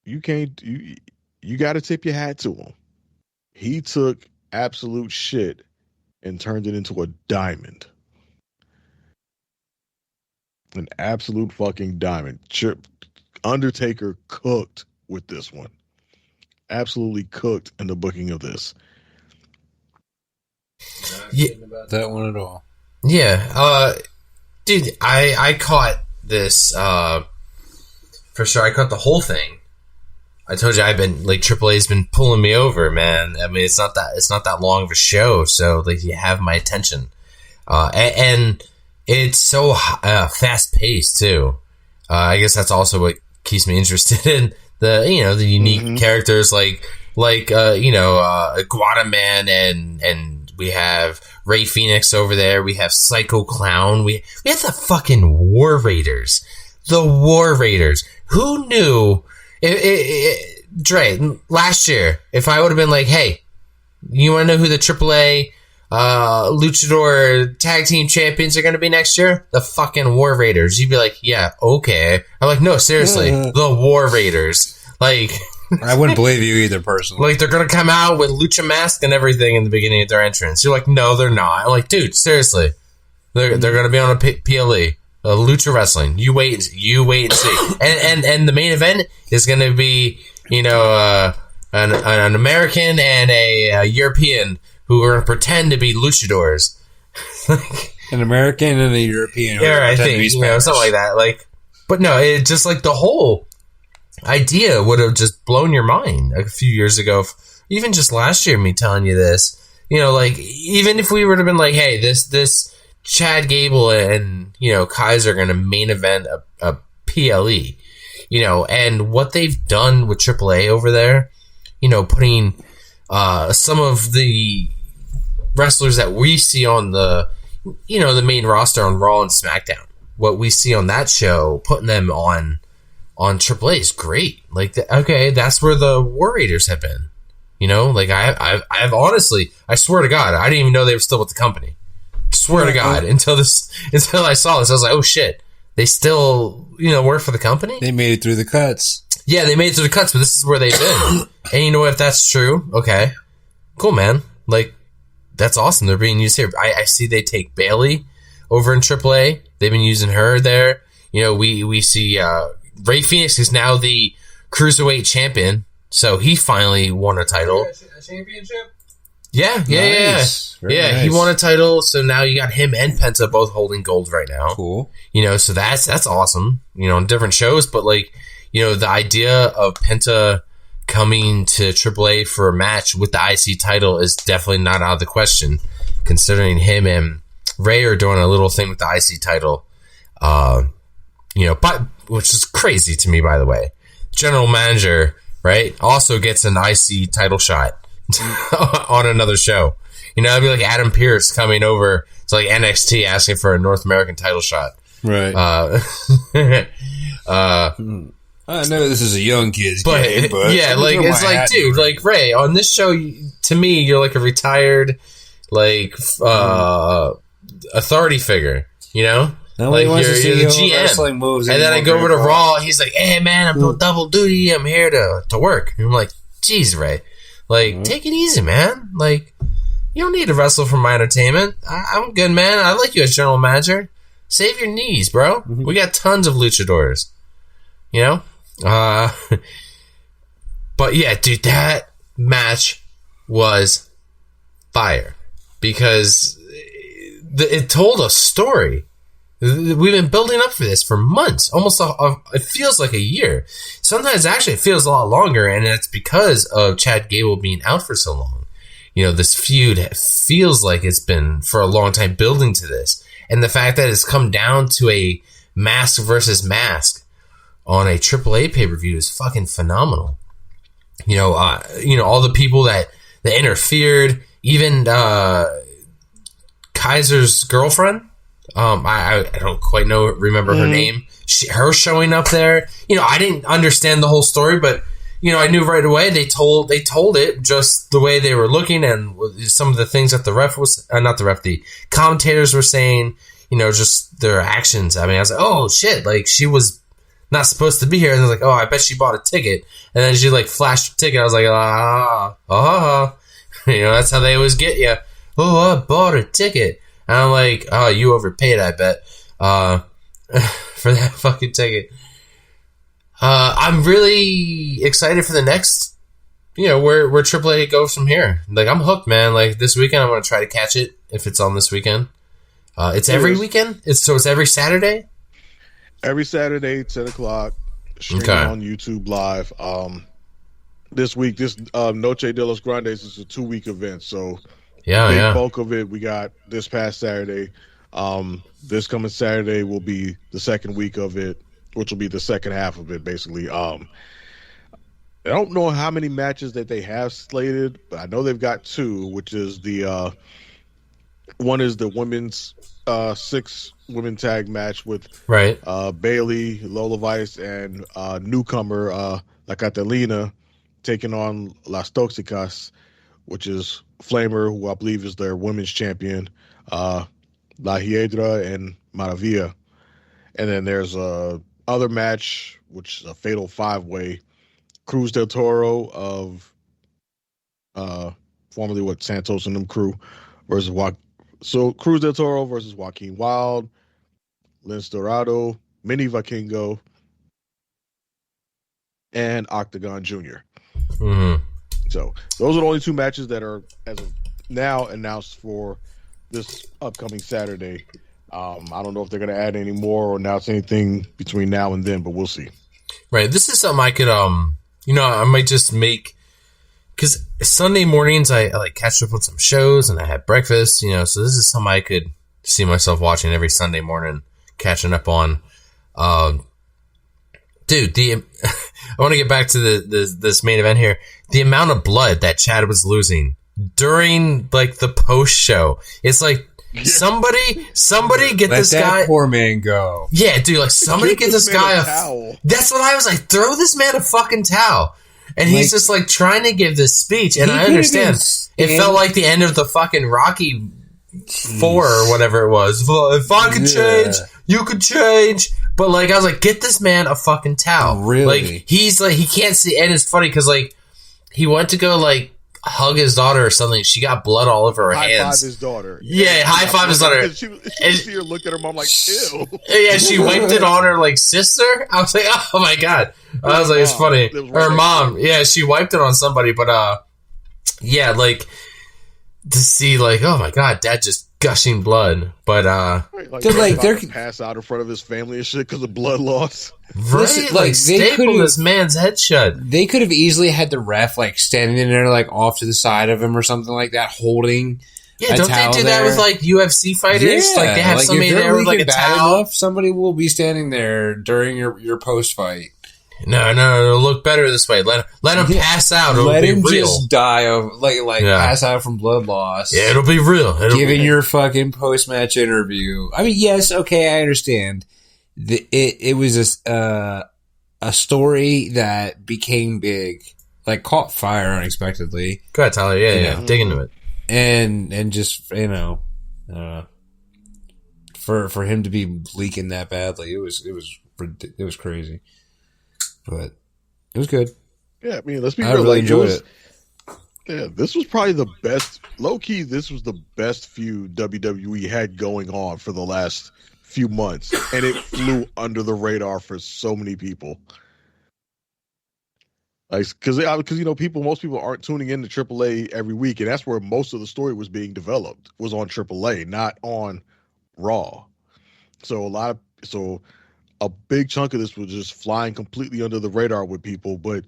You got to tip your hat to him. He took absolute shit and turned it into a diamond. An absolute fucking diamond. Undertaker cooked with this one. Absolutely cooked in the booking of this. about that one at all. Yeah. Dude, I caught this, for sure. I caught the whole thing. I told you AAA's been pulling me over, man. I mean, it's not that long of a show, so like you have my attention. And it's so fast paced too. I guess that's also what keeps me interested in the unique characters like Guadaman and we have Ray Phoenix over there. We have Psycho Clown. We have the fucking War Raiders. The War Raiders. Who knew? Dre, last year, if I would have been like, hey, you want to know who the AAA Luchador Tag Team Champions are going to be next year? The fucking War Raiders. You'd be like, yeah, okay. I'm like, no, seriously, the War Raiders. Like, I wouldn't believe you either, personally. Like, they're going to come out with lucha mask and everything in the beginning of their entrance. You're like, no, they're not. I'm like, dude, seriously. They're going to be on a PLE. Lucha Wrestling. You wait and see. And the main event is going to be, an American and a European who are going to pretend to be luchadors. An American and a European. Yeah, I think, something like that. Like, but no, it just like the whole idea would have just blown your mind a few years ago. Even just last year, me telling you this, like even if we would have been like, hey, this Chad Gable and, Kaiser are going to main event a PLE, and what they've done with AAA over there, putting some of the wrestlers that we see on the, the main roster on Raw and SmackDown, what we see on that show, putting them on AAA is great. Like, okay, that's where the War Raiders have been, like I've honestly, I swear to God, I didn't even know they were still with the company. Swear to God, until I saw this, I was like, oh shit, they still, work for the company? They made it through the cuts. Yeah, they made it through the cuts, but this is where they've been. And you know what, if that's true, okay, cool, man. Like, that's awesome. They're being used here. I see they take Bayley over in AAA. They've been using her there. We see Ray Phoenix is now the Cruiserweight champion, so he finally won a title. A championship? Yeah. Nice. Nice. He won a title, so now you got him and Penta both holding gold right now. Cool. So that's awesome. On different shows, but like, the idea of Penta coming to AAA for a match with the IC title is definitely not out of the question, considering him and Ray are doing a little thing with the IC title. But which is crazy to me, by the way. General manager, right, also gets an IC title shot on another show. It'd be like Adam Pearce coming over to like NXT asking for a North American title shot. Right. I know this is a young kid's game, but yeah, like it's like, dude, like Ray on this show. To me, you're like a retired, like authority figure. Like you're the GM. Moves and then I go over to Raw. He's like, "Hey man, I'm doing double duty. I'm here to work." And I'm like, "Jeez, Ray, like take it easy, man. Like you don't need to wrestle for my entertainment. I'm good, man. I like you as general manager. Save your knees, bro. We got tons of luchadors." But yeah, dude, that match was fire because it told a story. We've been building up for this for months, almost it feels like a year. Sometimes actually it feels a lot longer, and it's because of Chad Gable being out for so long. This feud feels like it's been for a long time building to this, and the fact that it's come down to a mask versus mask on a AAA pay-per-view is fucking phenomenal. All the people that interfered, even Kaiser's girlfriend. I don't quite remember her name. Her showing up there. I didn't understand the whole story, but I knew right away they told it just the way they were looking and some of the things that the ref was the commentators were saying. Just their actions. I mean, I was like, oh shit, like she was not supposed to be here. And they're like, oh, I bet she bought a ticket. And then she like flashed a ticket. I was like, that's how they always get you. Oh, I bought a ticket. And I'm like, oh, you overpaid, I bet, for that fucking ticket. I'm really excited for the next where AAA goes from here. Like, I'm hooked, man. Like, this weekend, I'm going to try to catch it if it's on this weekend. It's every weekend? It's every Saturday? Every Saturday, 10 o'clock, streaming on YouTube Live. This week, Noche de los Grandes is a 2-week event, so the bulk of it we got this past Saturday. This coming Saturday will be the second week of it, which will be the second half of it, basically. I don't know how many matches that they have slated, but I know they've got 2, which is the one is the women's 6-women tag match with Bailey, Lola Vice, and newcomer La Catalina taking on Las Toxicas, which is Flamer, who I believe is their women's champion, La Hiedra, and Maravilla. And then there's a other match, which is a fatal 5-way. Cruz del Toro of formerly Santos and them crew versus Cruz del Toro versus Joaquin Wilde, Lince Dorado, Mini Vikingo, and Octagon Jr. Mm-hmm. So those are the only 2 matches that are as of now announced for this upcoming Saturday. I don't know if they're going to add any more or announce anything between now and then, but we'll see. Right. This is something I could, I might just make, because Sunday mornings I like catch up on some shows and I have breakfast, so this is something I could see myself watching every Sunday morning, catching up on. Dude, I want to get back to this main event here. The amount of blood that Chad was losing during like the post show, it's like somebody get this guy. Let that poor man go. Yeah, dude, like somebody get this guy a towel. That's what I was like. Throw this man a fucking towel. And he's just like trying to give this speech, and I understand. It felt like the end of the fucking Rocky 4 or whatever it was. If I could change, you could change. But like I was like, get this man a fucking towel. Really? Like he's like he can't see, and it's funny because like he went to go like hug his daughter or something. She got blood all over her hands. High five his daughter. Yeah, high five his daughter. She looked at her mom like, ew. Yeah, she wiped it on her like sister. I was like, oh my god. I was like, it's funny. Her mom. Yeah, she wiped it on somebody, but yeah, like to see like, oh my god, dad just gushing blood. But they're pass out in front of his family and shit because of blood loss. Right, like staple this man's head shut. They could have easily had the ref like standing there like off to the side of him or something like that, holding. Yeah, don't they do that with like UFC fighters? Yeah, like they have somebody there with like a towel. Enough, somebody will be standing there during your post fight. No, it'll look better this way. Let him pass out. It'll let be him real. Just die of pass out from blood loss. Yeah, it'll be real. Giving your fucking post match interview. I mean, yes, okay, I understand. It was a story that became big, like caught fire unexpectedly. Go ahead, Tyler. Yeah, dig into it. And just for him to be leaking that badly, it was crazy. But it was good. Yeah, I mean, let's be real. I really enjoyed it. Yeah, this was probably the best. Low key, this was the best feud WWE had going on for the last few months, and it flew under the radar for so many people. Like, because most people aren't tuning into AAA every week, and that's where most of the story was being developed, was on AAA, not on Raw. So a big chunk of this was just flying completely under the radar with people, but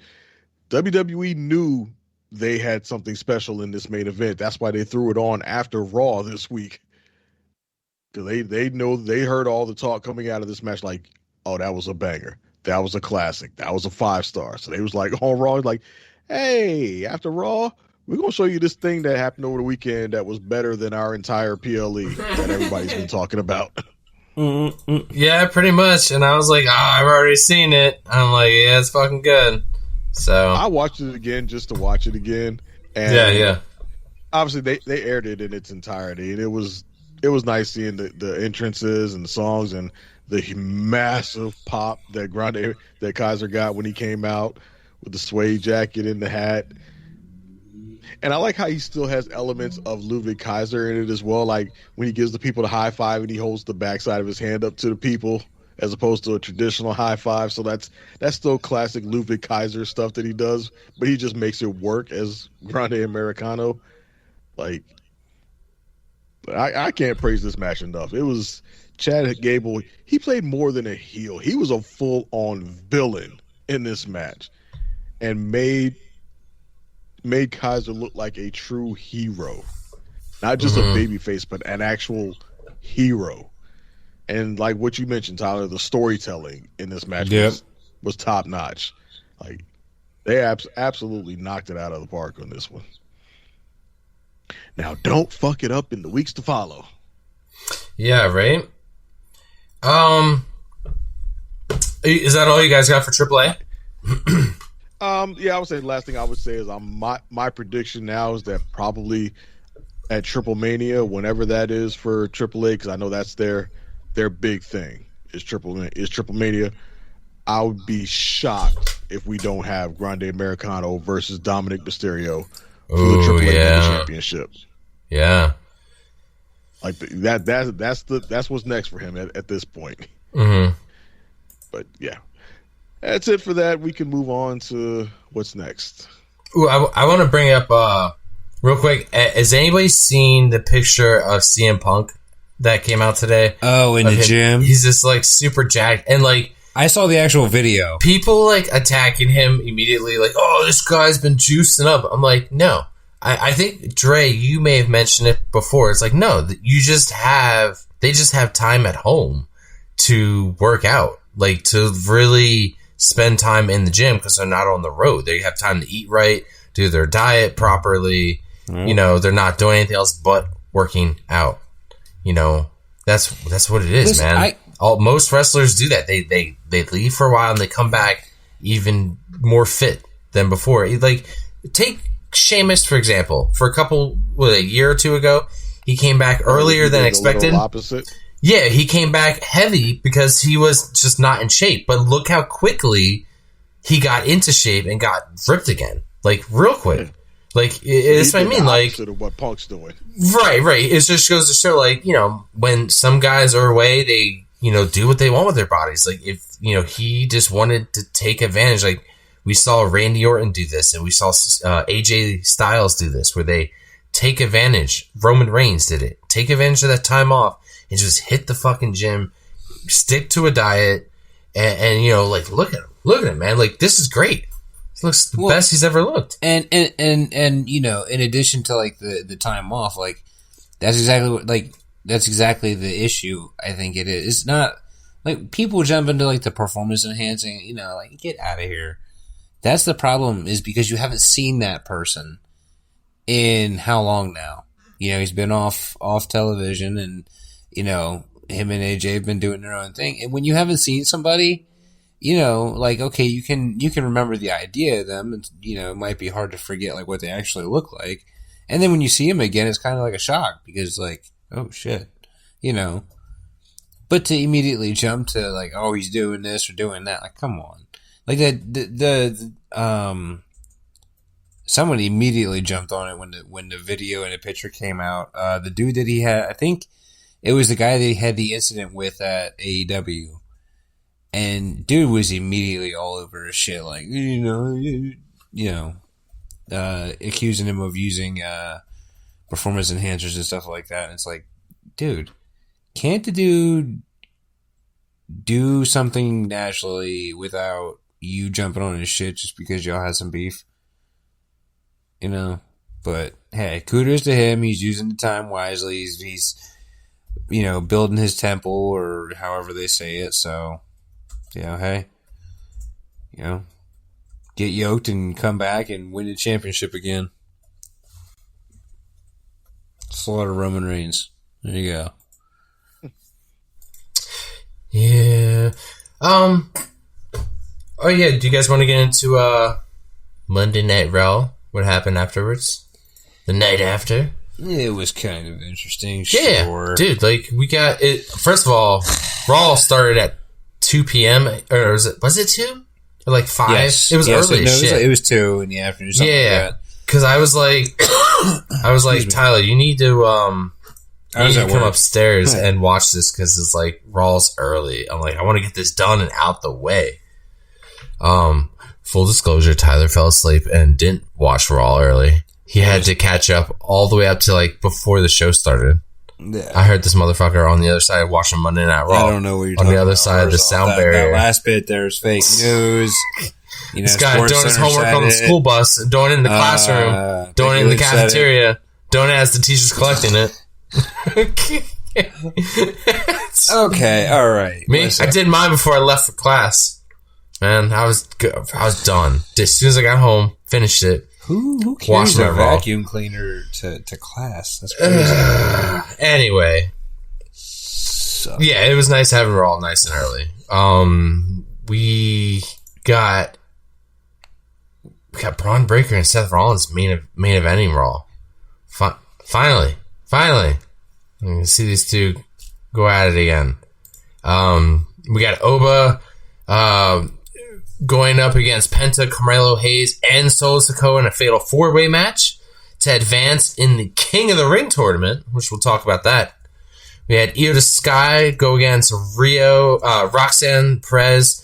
WWE knew they had something special in this main event. That's why they threw it on after Raw this week. Because they know, they heard all the talk coming out of this match like, oh, that was a banger. That was a classic. That was a 5-star. So they was like on Raw, like, hey, after Raw, we're going to show you this thing that happened over the weekend that was better than our entire PLE that everybody's been talking about. Yeah, pretty much. And I was like, I've already seen it. I'm like, yeah, it's fucking good. So I watched it again just to watch it again. And yeah. Obviously, they aired it in its entirety, and it was nice seeing the entrances and the songs and the massive pop that Kaiser got when he came out with the suede jacket and the hat. And I like how he still has elements of Ludwig Kaiser in it as well. Like when he gives the people the high five and he holds the backside of his hand up to the people as opposed to a traditional high five. So that's still classic Ludwig Kaiser stuff that he does, but he just makes it work as Grande Americano. Like, I can't praise this match enough. It was Chad Gable. He played more than a heel. He was a full-on villain in this match, and made Kaiser look like a true hero, not just a babyface, but an actual hero. And like what you mentioned, Tyler, the storytelling in this match was top notch. Like, they absolutely knocked it out of the park on this one. Now, don't fuck it up in the weeks to follow. Yeah, right. Is that all you guys got for AAA? Yeah, I would say the last thing I would say is my prediction now is that probably at Triple Mania, whenever that is for AAA, because I know that's their big thing is Triple Mania. I would be shocked if we don't have Grande Americano versus Dominic Mysterio for the AAA Mania Championship. Yeah, like that's what's next for him at this point. Mm-hmm. But yeah, that's it for that. We can move on to what's next. Ooh, I want to bring up real quick. Has anybody seen the picture of CM Punk that came out today? Oh, in the gym, he's just like super jacked, and like I saw the actual video. People like attacking him immediately, like, "Oh, this guy's been juicing up." I'm like, no. I think Dre, you may have mentioned it before. It's like, no, they just have time at home to work out, like to really spend time in the gym because they're not on the road. They have time to eat right, do their diet properly. You know, they're not doing anything else but working out. You know, that's what it is, man. Most wrestlers do that. They leave for a while and they come back even more fit than before. Like, take Sheamus, for example. For a year or two ago, he came back earlier than expected. Opposite. Yeah, he came back heavy because he was just not in shape. But look how quickly he got into shape and got ripped again. Like, real quick. Yeah. Like, it's what I mean. Like, opposite of what Punk's doing. Right. It just goes to show, like, you know, when some guys are away, they, you know, do what they want with their bodies. Like, if, you know, he just wanted to take advantage. Like, we saw Randy Orton do this, and we saw AJ Styles do this, where they take advantage. Roman Reigns did it. Take advantage of that time off and just hit the fucking gym, stick to a diet, and you know, like, look at him, man. Like, this is great. He looks the best he's ever looked. And you know, in addition to like the time off, like that's exactly the issue. I think it is. It's not like people jump into like the performance enhancing. You know, like, get out of here. That's the problem, is because you haven't seen that person in how long now? You know, he's been off television, and, you know, him and AJ have been doing their own thing. And when you haven't seen somebody, you know, like, okay, you can remember the idea of them, and, you know, it might be hard to forget, like, what they actually look like. And then when you see them again, it's kind of like a shock, because, like, oh, shit, you know. But to immediately jump to, like, oh, he's doing this or doing that, like, come on. Like someone immediately jumped on it when the video and the picture came out. The dude that he had, I think it was the guy that he had the incident with at AEW, and dude was immediately all over his shit, like, accusing him of using performance enhancers and stuff like that. And it's like, dude, can't the dude do something naturally without you jumping on his shit just because y'all had some beef? You know? But hey, kudos to him. He's using the time wisely. He's you know, building his temple, or however they say it. So, you know, hey, you know, get yoked and come back and win the championship again. Slaughter Roman Reigns. There you go. Yeah. Oh yeah, do you guys want to get into Monday Night Raw? What happened afterwards? The night after? It was kind of interesting. Yeah, sure. Dude, like, we got it. First of all, Raw started at 2 p.m. Or was it 2? Or like 5? Yes. It was early as shit. It was 2 in the afternoon. Yeah. Because I was like, Tyler, you need to I was You at come work. upstairs and watch this because it's like Raw's early. I'm like, I want to get this done and out the way. Full disclosure, Tyler fell asleep and didn't watch Raw early. He had to catch up all the way up to like before the show started. Yeah. I heard this motherfucker on the other side watching Monday Night Raw. I don't know what you're on talking the other about. side of the First off, sound barrier. That last bit, there's fake news. You know, This guy doing his homework on the school bus, doing it in the classroom, doing it in the cafeteria, doing it as the teacher's collecting it. Okay, all right. Me, Listen. I did mine before I left for class. Man, I was good. I was done. As soon as I got home, finished it. Who carries Washing a my Raw. vacuum cleaner to class? That's crazy. Anyway, yeah, it was nice having Raw nice and early. We got Braun Breaker and Seth Rollins main eventing Raw. Finally, you can see these two go at it again. We got Oba going up against Penta, Carmelo Hayes, and Solo Sikoa in a fatal 4-way match to advance in the King of the Ring tournament, which we'll talk about that. We had Io Sky go against Roxanne Perez,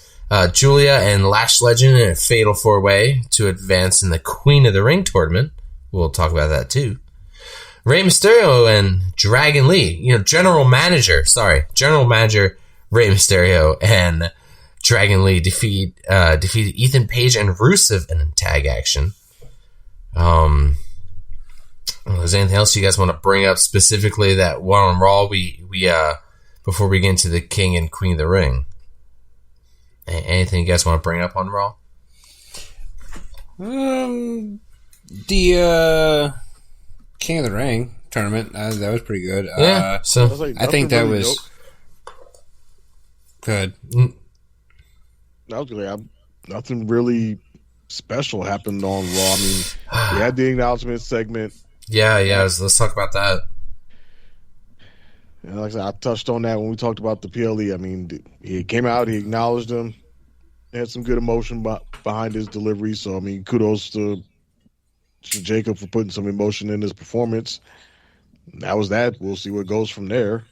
Julia, and Lash Legend in a fatal 4-way to advance in the Queen of the Ring tournament. We'll talk about that too. Rey Mysterio and Dragon Lee, General Manager Rey Mysterio and Dragon Lee defeated Ethan Page and Rusev in tag action. Is there anything else you guys want to bring up specifically that one on Raw? We before we get into the King and Queen of the Ring. Anything you guys want to bring up on Raw? The King of the Ring tournament, that was pretty good. Yeah, so I think that was good. Nothing really special happened on Raw. I mean, we had the acknowledgement segment. Yeah. Let's talk about that. And like I said, I touched on that when we talked about the PLE. I mean, he came out, he acknowledged him, had some good emotion behind his delivery. So, I mean, kudos to Jacob for putting some emotion in his performance. That was that. We'll see what goes from there.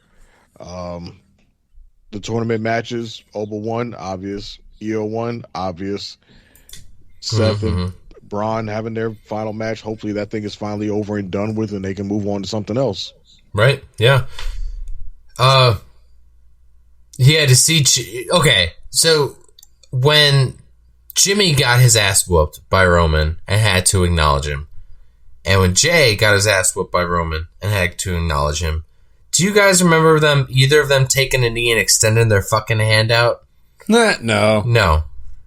The tournament matches, Oba won, obvious. Io won, obvious. Seth and Braun having their final match. Hopefully that thing is finally over and done with and they can move on to something else. Right, yeah. He had to see... Okay, so when Jimmy got his ass whooped by Roman and had to acknowledge him, and when Jay got his ass whooped by Roman and had to acknowledge him, do you guys remember either of them taking a knee and extending their fucking hand out? No. No.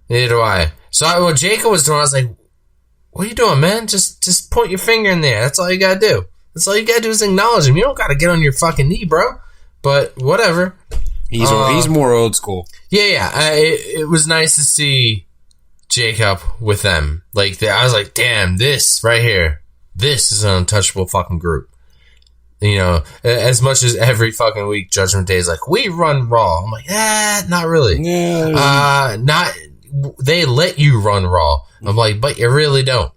Neither do I. So what Jacob was doing, I was like, what are you doing, man? Just point your finger in there. That's all you gotta do. That's all you gotta do is acknowledge him. You don't gotta get on your fucking knee, bro. But whatever. He's more old school. Yeah. It was nice to see Jacob with them. Like, I was like, damn, this right here, this is an untouchable fucking group. As much as every fucking week Judgment Day is like, we run Raw. I'm like, not really. Yeah. They let you run Raw. I'm like, but you really don't.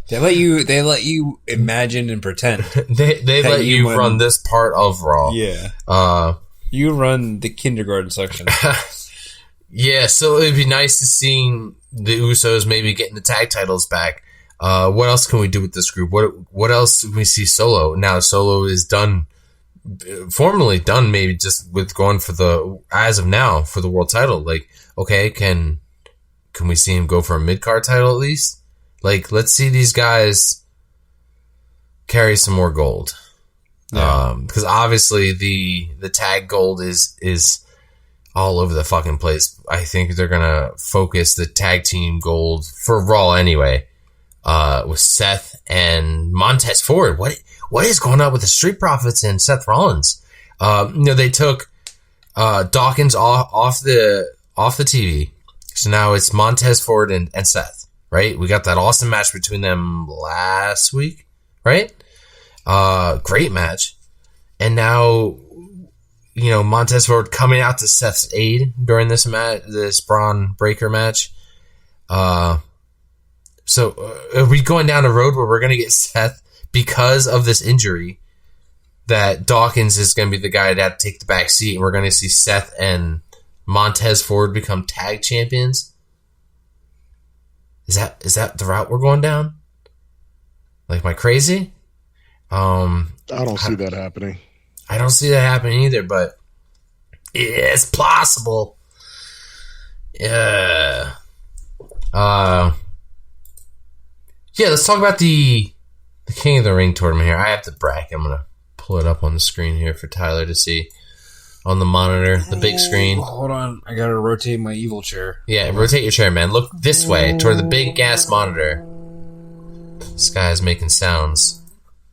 They let you imagine and pretend. they let you run this part of Raw. Yeah. You run the kindergarten section. Yeah, so it'd be nice to see the Usos maybe getting the tag titles back. What else can we do with this group? What else can we see Solo? Now Solo is done, formally done, maybe just with going as of now, for the world title. Like, okay, can we see him go for a mid-card title at least? Like, let's see these guys carry some more gold. Because obviously the tag gold is all over the fucking place. I think they're gonna focus the tag team gold for Raw anyway. With Seth and Montez Ford. What is going on with the Street Profits and Seth Rollins? They took Dawkins off the TV, so now it's Montez Ford and Seth. Right? We got that awesome match between them last week, right? Great match. And now, Montez Ford coming out to Seth's aid during this Braun Breaker match. So are we going down a road where we're going to get Seth, because of this injury, that Dawkins is going to be the guy to have to take the back seat, and we're going to see Seth and Montez Ford become tag champions? Is that the route we're going down? Like, am I crazy? I don't see that happening. I don't see that happening either, but it's possible. Yeah. Yeah, let's talk about the King of the Ring tournament here. I have the bracket. I'm going to pull it up on the screen here for Tyler to see on the monitor, the big screen. Hold on. I got to rotate my evil chair. Yeah, rotate your chair, man. Look this way, toward the big gas monitor. This guy is making sounds.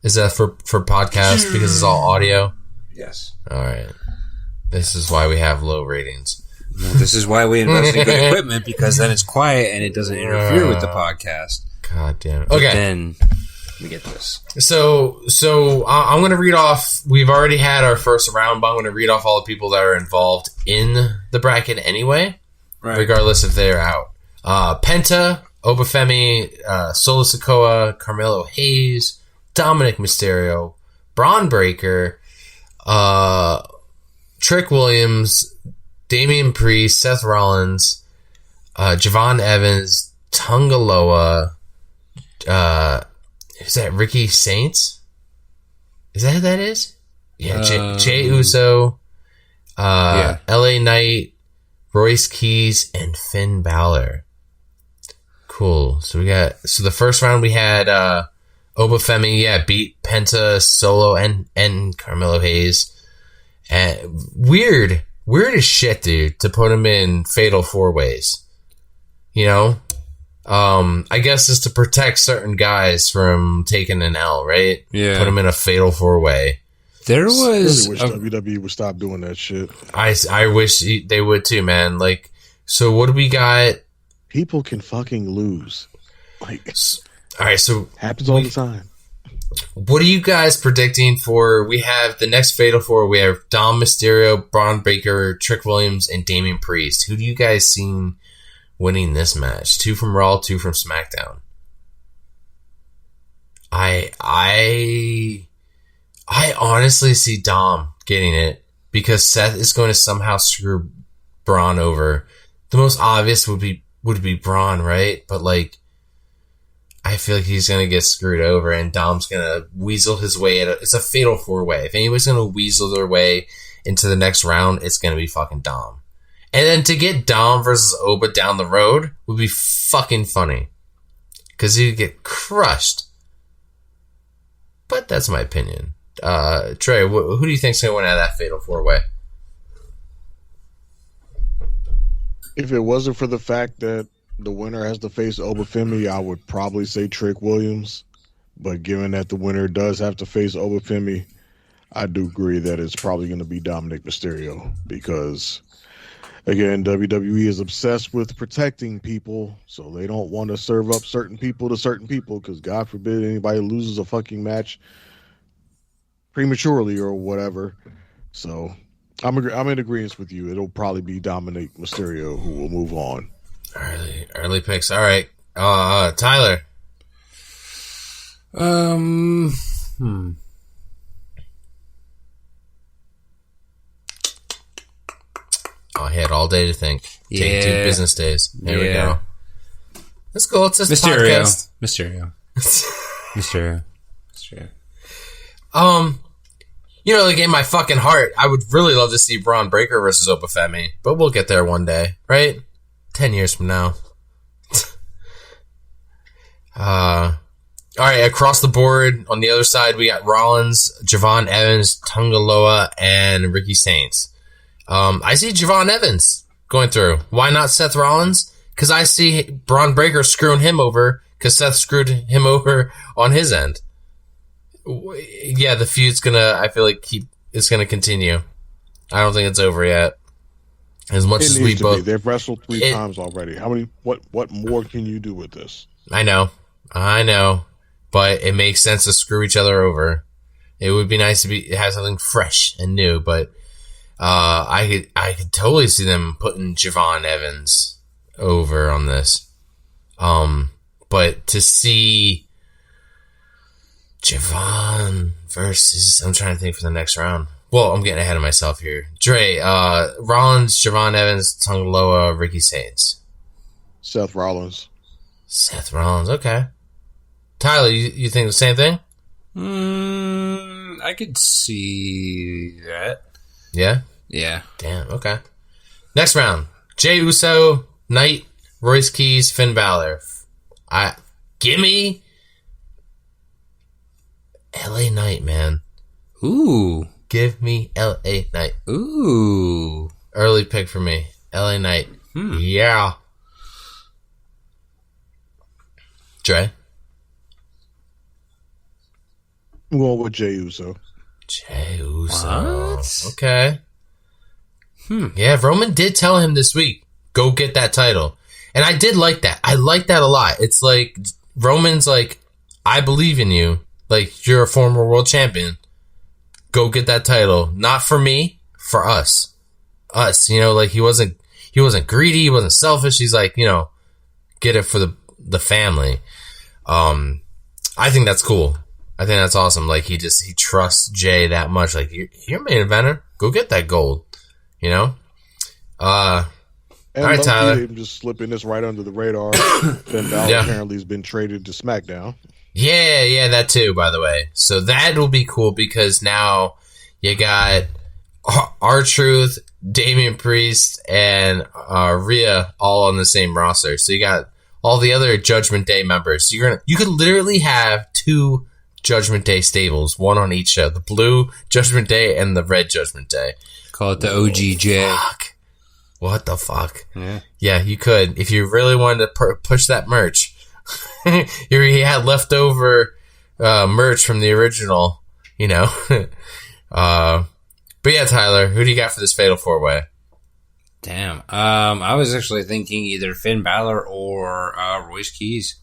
Is that for podcast because it's all audio? Yes. All right. This is why we have low ratings. This is why we invest in good equipment, because then it's quiet and it doesn't interfere with the podcast. God damn it. But okay. then we get this. So I'm going to read off. We've already had our first round, but I'm going to read off all the people that are involved in the bracket anyway, regardless if they're out. Penta, Obafemi, Solo Sikoa, Carmelo Hayes, Dominic Mysterio, Braun Breaker, Trick Williams, Damian Priest, Seth Rollins, Javon Evans, Tungaloa, is that Ricky Saints? Is that who that is? Yeah, Jay Uso, LA Knight, Royce Keys, and Finn Balor. Cool. So the first round we had Obafemi, beat Penta, Solo, and Carmelo Hayes. And weird as shit, dude, to put him in fatal 4-ways. You know? I guess it's to protect certain guys from taking an L, right? Yeah. Put them in a fatal 4-way. There was... I really wish WWE would stop doing that shit. I wish they would too, man. Like, so what do we got? People can fucking lose. Like, all right, so... Happens all the time. What are you guys predicting for... We have the next fatal 4. We have Dom Mysterio, Braun Breaker, Trick Williams, and Damian Priest. Who do you guys see winning this match? 2 from Raw, 2 from SmackDown. I honestly see Dom getting it because Seth is going to somehow screw Braun over. The most obvious would be Braun, right? But like, I feel like he's going to get screwed over and Dom's going to weasel his way. It's a fatal 4-way. If anybody's going to weasel their way into the next round, it's going to be fucking Dom. And then to get Dom versus Oba down the road would be fucking funny. Because he'd get crushed. But that's my opinion. Trey, who do you think's going to win out of that fatal 4-way? If it wasn't for the fact that the winner has to face Obafemi, I would probably say Trick Williams. But given that the winner does have to face Obafemi, I do agree that it's probably going to be Dominic Mysterio because... Again, WWE is obsessed with protecting people, so they don't want to serve up certain people to certain people because God forbid anybody loses a fucking match prematurely or whatever. So I'm in agreement with you. It'll probably be Dominic Mysterio who will move on. Early picks. All right. Tyler. I had all day to think. Take 2 business days. There we go. Let's go. It's just podcast. Mysterio. You know, like in my fucking heart, I would really love to see Braun Breaker versus Obafemi, but we'll get there one day, right? 10 years from now. All right, across the board, on the other side, we got Rollins, Javon Evans, Tungaloa, and Ricky Saints. I see Javon Evans going through. Why not Seth Rollins? Because I see Braun Breaker screwing him over because Seth screwed him over on his end. Yeah, the feud's I feel like it's gonna continue. I don't think it's over yet. As much as we both... They've wrestled 3 times already. What more can you do with this? I know. But it makes sense to screw each other over. It would be nice to have something fresh and new, but I could totally see them putting Javon Evans over on this. But to see Javon versus, I'm trying to think for the next round. Well, I'm getting ahead of myself here. Dre, Rollins, Javon Evans, Tonga Loa, Ricky Saints. Seth Rollins. Seth Rollins, okay. Tyler, you think the same thing? I could see that. Yeah? Yeah. Damn, okay. Next round. Jey Uso, Knight, Royce Keys, Finn Balor. Gimme LA Knight, man. Ooh. Give me LA Knight. Ooh. Early pick for me. LA Knight. Yeah. Dre? I'm going with Jey Uso. Jey Uso. What? Okay. Yeah, Roman did tell him this week, go get that title. And I did like that. I like that a lot. It's like, Roman's like, I believe in you. Like, you're a former world champion. Go get that title. Not for me, for us. Us, you know, like he wasn't greedy, he wasn't selfish. He's like, you know, get it for the family. I think that's cool. I think that's awesome. Like he trusts Jay that much. Like you're main eventer. Go get that gold. You know? And all right, Tyler. Him just slipping this right under the radar. Finn Balor apparently has been traded to SmackDown. Yeah, that too, by the way. So that'll be cool because now you got R-Truth, Damian Priest, and Rhea all on the same roster. So you got all the other Judgment Day members. So you could literally have 2 Judgment Day stables, one on each show. The blue Judgment Day and the red Judgment Day. Call it the OGJ. Fuck. What the fuck? Yeah, you could. If you really wanted to push that merch. He had leftover merch from the original, you know. But yeah, Tyler, who do you got for this Fatal 4-Way? Damn. I was actually thinking either Finn Balor or Royce Keys.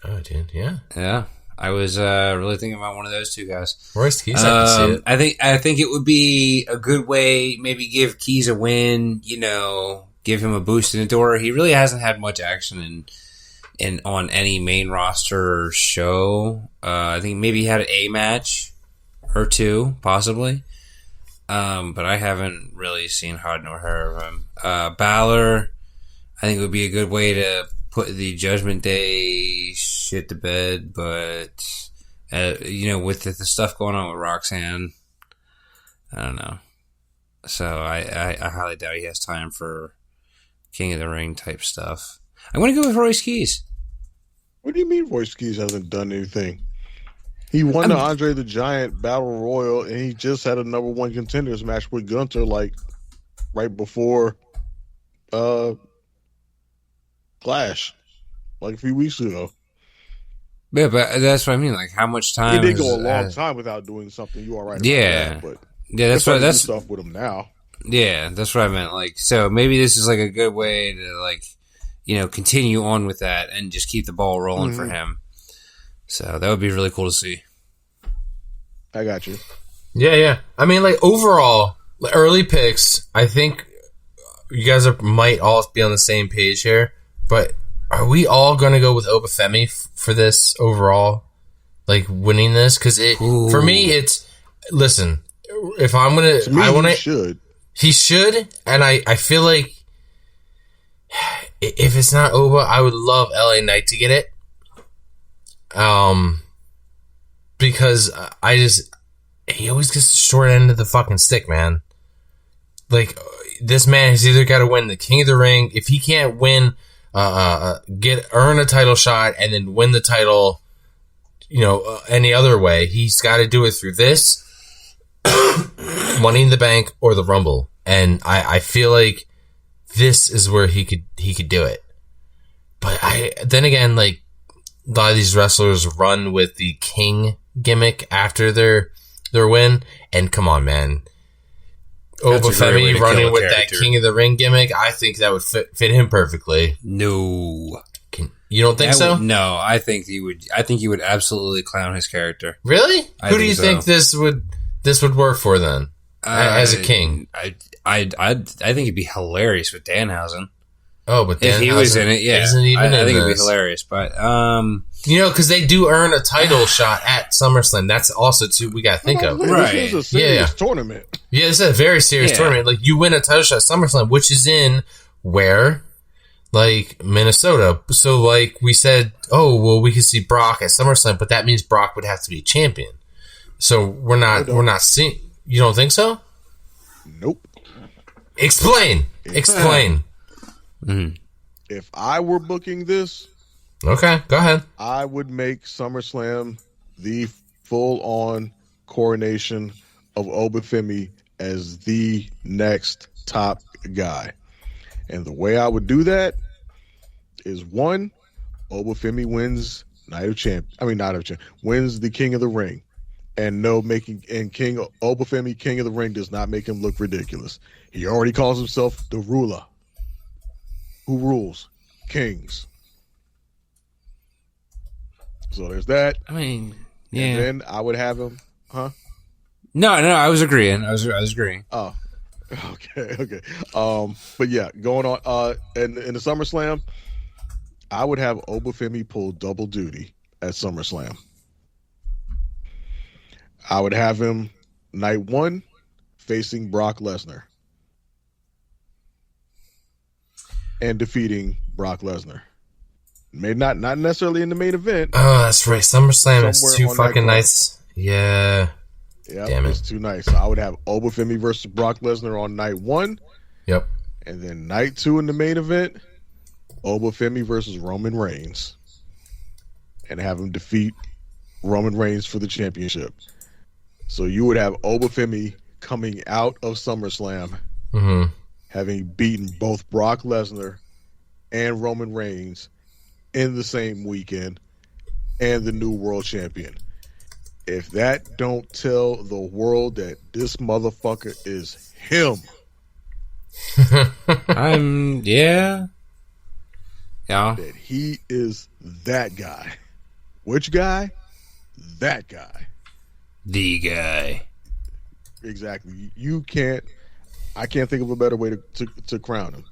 Oh, dude, yeah. Yeah. I was really thinking about one of those 2 guys. Royce Keys, I can see it. I think it would be a good way, maybe give Keys a win, you know, give him a boost in the door. He really hasn't had much action on any main roster show. I think maybe he had a match or 2, possibly. But I haven't really seen hard nor hair of him. Balor, I think it would be a good way to put the Judgment Day shit to bed, but you know, with the stuff going on with Roxanne, I don't know. So I highly doubt he has time for King of the Ring type stuff. I'm going to go with Royce Keys. What do you mean Royce Keys hasn't done anything? He won the Andre the Giant Battle Royal, and he just had a number 1 contenders match with Gunther, like right before Clash, like a few weeks ago. Yeah, but that's what I mean. Like, how much time? He did go a long time without doing something. You are right. Yeah, about that, but yeah, that's stuff with him now. Yeah, that's what I meant. Like, so maybe this is like a good way to, like, you know, continue on with that and just keep the ball rolling for him. So that would be really cool to see. I got you. Yeah. I mean, like, overall, early picks, I think you guys might all be on the same page here, but are we all going to go with Obafemi for this overall? Like, winning this? Because for me, it's, listen, if I'm going to, I want to, he should, and I feel like if it's not Oba, I would love LA Knight to get it. Because he always gets the short end of the fucking stick, man. Like, this man has either got to win the King of the Ring. If he can't win, earn a title shot and then win the title, you know, any other way, he's got to do it through this, Money in the Bank, or the Rumble. And I feel like this is where he could do it. But then again, like, a lot of these wrestlers run with the King gimmick after their win, and come on, man. Obafemi running with that King of the Ring gimmick, I think that would fit him perfectly. No. You don't think so? No, I think he would. I think he would absolutely clown his character. Really? Who do you think this would work for then? As a King? I think it'd be hilarious with Danhausen. Oh, but if he was in it, yeah, isn't even I think it'd be this. hilarious. But because they do earn a title shot at SummerSlam. That's also too we got to think of. This is a serious tournament. Yeah, this is a very serious tournament. Like you win a title shot at SummerSlam, which is in where, like Minnesota. So like we said, oh well, we could see Brock at SummerSlam, but that means Brock would have to be champion. So we're not seeing. You don't think so? Nope. Explain. If I were booking this, okay, go ahead. I would make SummerSlam the full-on coronation of Obafemi as the next top guy. And the way I would do that is one, Obafemi wins wins the King of the Ring. And King Obafemi, King of the Ring, does not make him look ridiculous. He already calls himself the ruler. Who rules? Kings. So there's that. I mean, yeah. And then I would have him, huh? No, I was agreeing. I was agreeing. Oh, okay. But yeah, going on. In the SummerSlam, I would have Obafemi pull double duty at SummerSlam. I would have him night one facing Brock Lesnar and defeating Brock Lesnar. Maybe not necessarily in the main event. Oh, that's right. SummerSlam is 2 fucking nights. Yeah. Damn it. It's too nice. So I would have Obafemi versus Brock Lesnar on night one. Yep. And then night two in the main event, Obafemi versus Roman Reigns. And have him defeat Roman Reigns for the championship. So you would have Obafemi coming out of SummerSlam, having beaten both Brock Lesnar and Roman Reigns in the same weekend, and the new world champion. If that don't tell the world that this motherfucker is him. Yeah. That he is that guy. Which guy? That guy. The guy. Exactly. I can't think of a better way to crown him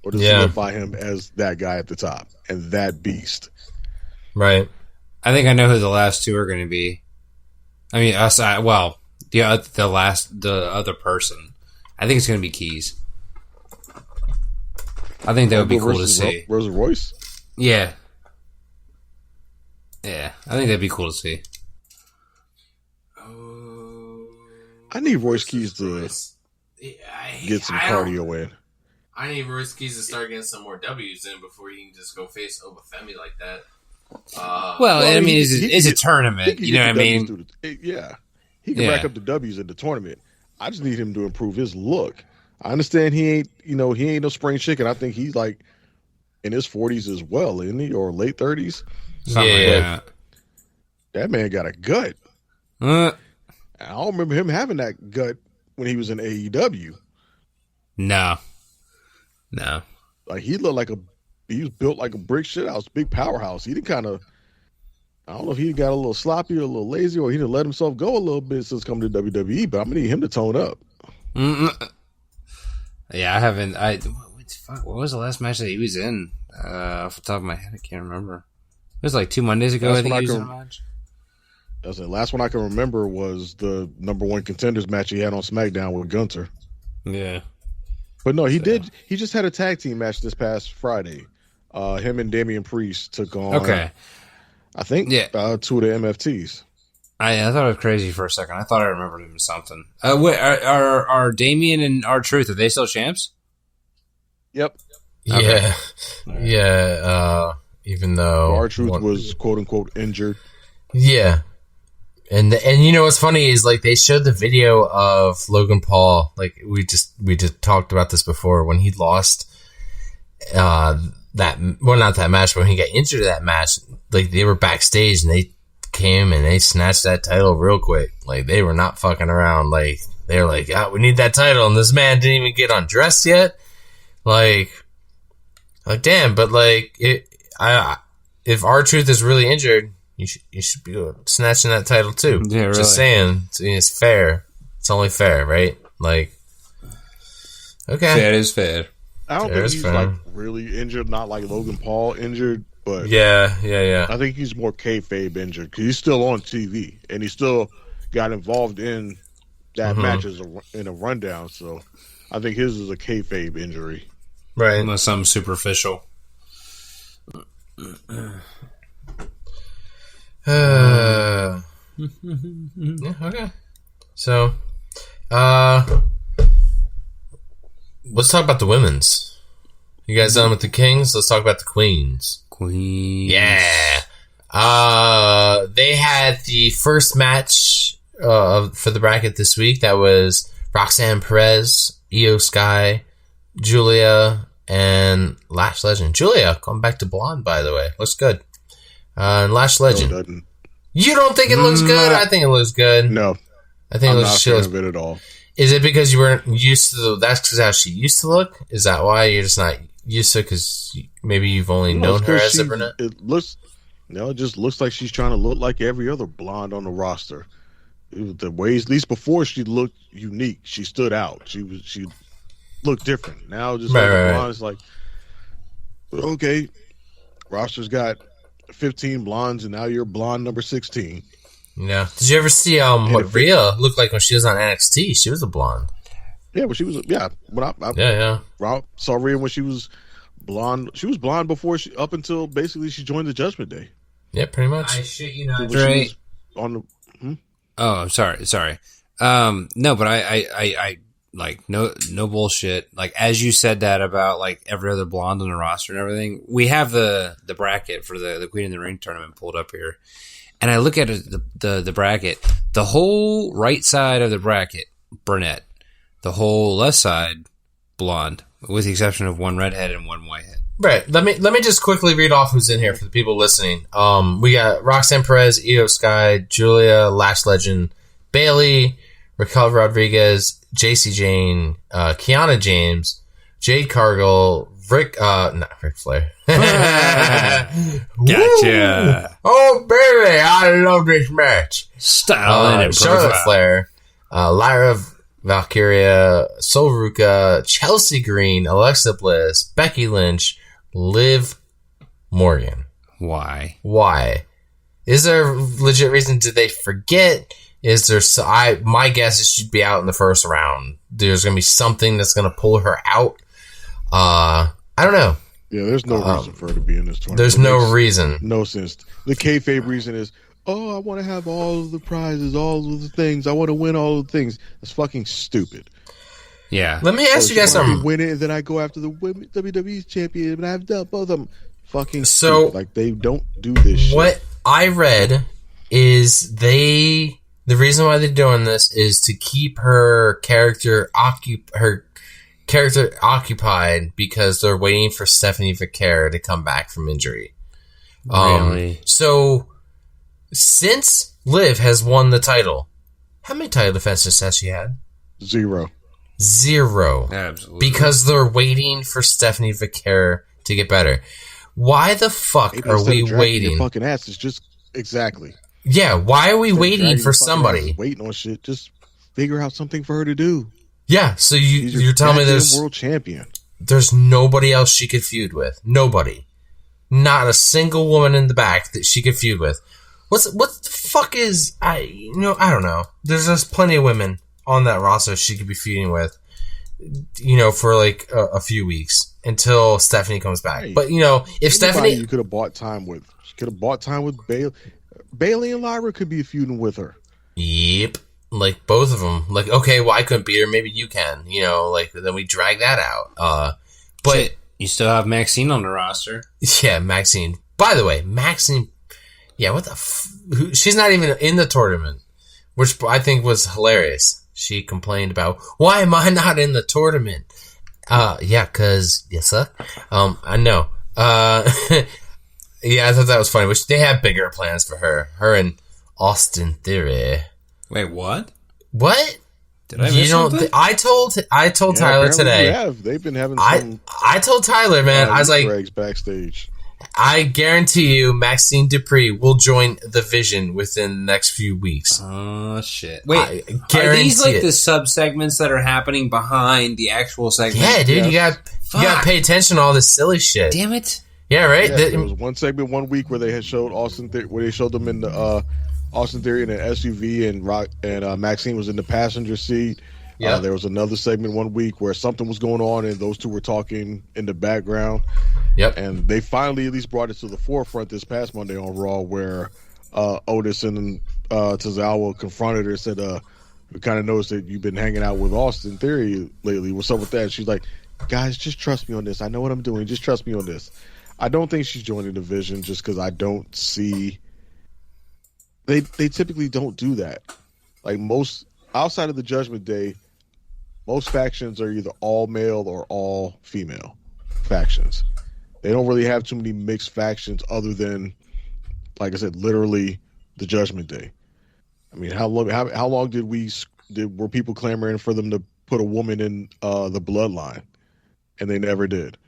or to solidify him as that guy at the top and that beast. Right. I think I know who the last two are going to be. I mean, the other person. I think it's going to be Keys. I think that would be cool to see. Versus Royce? Yeah. Yeah, I think that'd be cool to see. I need Royce Keys to get some cardio in. I need Royce Keys to start getting some more W's in before he can just go face Obafemi like that. I mean, it's a tournament. You know what I mean? He can rack up the W's in the tournament. I just need him to improve his look. I understand he ain't no spring chicken. I think he's like in his 40s as well, isn't he? Or late 30s? Yeah. That man got a gut. I don't remember him having that gut when he was in AEW. No. Like he was built like a brick shit house, big powerhouse. He did kind of, I don't know if he got a little sloppy or a little lazy or he didn't let himself go a little bit since coming to WWE, but I'm going to need him to tone up. Yeah, I haven't. What was the last match that he was in? Off the top of my head, I can't remember. It was like 2 Mondays ago, I think he was in a match. That's the last one I can remember was the number one contenders match he had on SmackDown with Gunther. Yeah. But no, he did. He just had a tag team match this past Friday. Him and Damian Priest took on, I think, 2 of the MFTs. I thought it was crazy for a second. I thought I remembered him something. Wait, are Damian and R-Truth, are they still champs? Yep. Yeah. Okay. Yeah. Even though R-Truth was quote unquote injured. Yeah. And you know what's funny is like they showed the video of Logan Paul, like we just talked about this before, when he lost not that match, but when he got injured in that match, like they were backstage and they came and they snatched that title real quick. Like they were not fucking around. Like they were like, we need that title, and this man didn't even get undressed yet. Like damn, but like if R-Truth is really injured, you should be snatching that title too. Yeah, really. Just saying, it's fair. It's only fair, right? Like, okay, fair is fair. I don't think he's like really injured, not like Logan Paul injured, but yeah. I think he's more kayfabe injured because he's still on TV and he still got involved in that match in a rundown. So I think his is a kayfabe injury, right? Unless something superficial. Yeah, okay. So, let's talk about the women's. You guys done with the kings? Let's talk about the queens. Yeah. They had the first match for the bracket this week. That was Roxanne Perez, Io Sky, Julia, and Lash Legend. Julia, coming back to blonde, by the way. Looks good. And Lash Legend. You don't think it looks good? I think it looks good. No. I think I'm it not looks a fan of it at all. Is it because you weren't used to that's because how she used to look? Is that why you're just not used to it because maybe you've only known her as a brunette? It just looks like she's trying to look like every other blonde on the roster. The ways, at least before she looked unique, she stood out. She looked different. Now just blonde is like, okay, roster's got 15 blondes and now you're blonde number 16. Yeah. Did you ever see what Rhea looked like when she was on NXT? She was a blonde. Yeah, but she was When I saw Rhea when she was blonde. She was blonde before up until basically she joined the Judgment Day. Yeah, pretty much. I shit you not. Right. On the. Oh, sorry. No, but I like no bullshit. Like as you said that about like every other blonde on the roster and everything. We have the bracket for the Queen in the Ring tournament pulled up here. And I look at the bracket, the whole right side of the bracket, brunette. The whole left side, blonde, with the exception of one redhead and one whitehead. Right. Let me just quickly read off who's in here for the people listening. We got Roxanne Perez, Io Sky, Julia, Lash Legend, Bailey, Raquel Rodriguez, JC Jane, Kiana James, Jade Cargill, Ric Flair. Gotcha. Oh, baby, I love this match. Style and Charlotte Flair, Lyra Valkyria, Sol Ruka, Chelsea Green, Alexa Bliss, Becky Lynch, Liv Morgan. Why? Is there a legit reason? Did they forget? Is there? My guess is she'd be out in the first round. There's going to be something that's going to pull her out. I don't know. Yeah, there's no reason for her to be in this tournament. There's no reason. No sense. The kayfabe reason is, I want to have all of the prizes, all of the things. I want to win all of the things. That's fucking stupid. Yeah. Let me ask you guys something. Win it, and then I go after the WWE champion, and I've done both of them. Fucking stupid. Like, they don't do this shit. What I read is the reason why they're doing this is to keep her character occupied because they're waiting for Stephanie Vaquer to come back from injury. Really? So, since Liv has won the title, how many title defenses has she had? Zero. Absolutely. Because they're waiting for Stephanie Vaquer to get better. Why the fuck are we waiting? Your fucking ass is just exactly. Yeah, why are we waiting for somebody? Waiting on shit. Just figure out something for her to do. Yeah, so you're telling me there's world champion. There's nobody else she could feud with. Nobody. Not a single woman in the back that she could feud with. What the fuck is I don't know. There's just plenty of women on that roster she could be feuding with. For like a few weeks until Stephanie comes back. Hey, but if Stephanie, you could have bought time with. She could have bought time with Bailey. Bailey and Lyra could be feuding with her. Yep. Like, both of them. Like, okay, well, I couldn't beat her. Maybe you can. Then we drag that out. But shit, you still have Maxine on the roster. Yeah, Maxine. By the way, Maxine, yeah, what the she's not even in the tournament, which I think was hilarious. She complained about, why am I not in the tournament? Yeah, because you suck. I know. Yeah, I thought that was funny. Which they have bigger plans for her. Her and Austin Theory. Wait, what? What? Did I miss something? I told Tyler today. They've been having I told Tyler, man. I was like, backstage. I guarantee you, Maxine Dupree will join the Vision within the next few weeks. Oh, shit. Wait, are these like the sub-segments that are happening behind the actual segment? Yeah, dude, you got to pay attention to all this silly shit. Damn it. Yeah, right? Yeah, there was one segment one week where they had showed where they showed them in the Austin Theory in an SUV and Maxine was in the passenger seat. Yeah. There was another segment one week where something was going on and those two were talking in the background. Yep. And they finally at least brought it to the forefront this past Monday on Raw where Otis and Tozawa confronted her and said, we kind of noticed that you've been hanging out with Austin Theory lately. What's up with that? And she's like, guys, just trust me on this. I know what I'm doing. Just trust me on this. I don't think she's joining the Vision just because I don't see... They typically don't do that. Like most... Outside of the Judgment Day, most factions are either all male or all female factions. They don't really have too many mixed factions other than, like I said, literally the Judgment Day. I mean, how long were people clamoring for them to put a woman in the Bloodline, and they never did.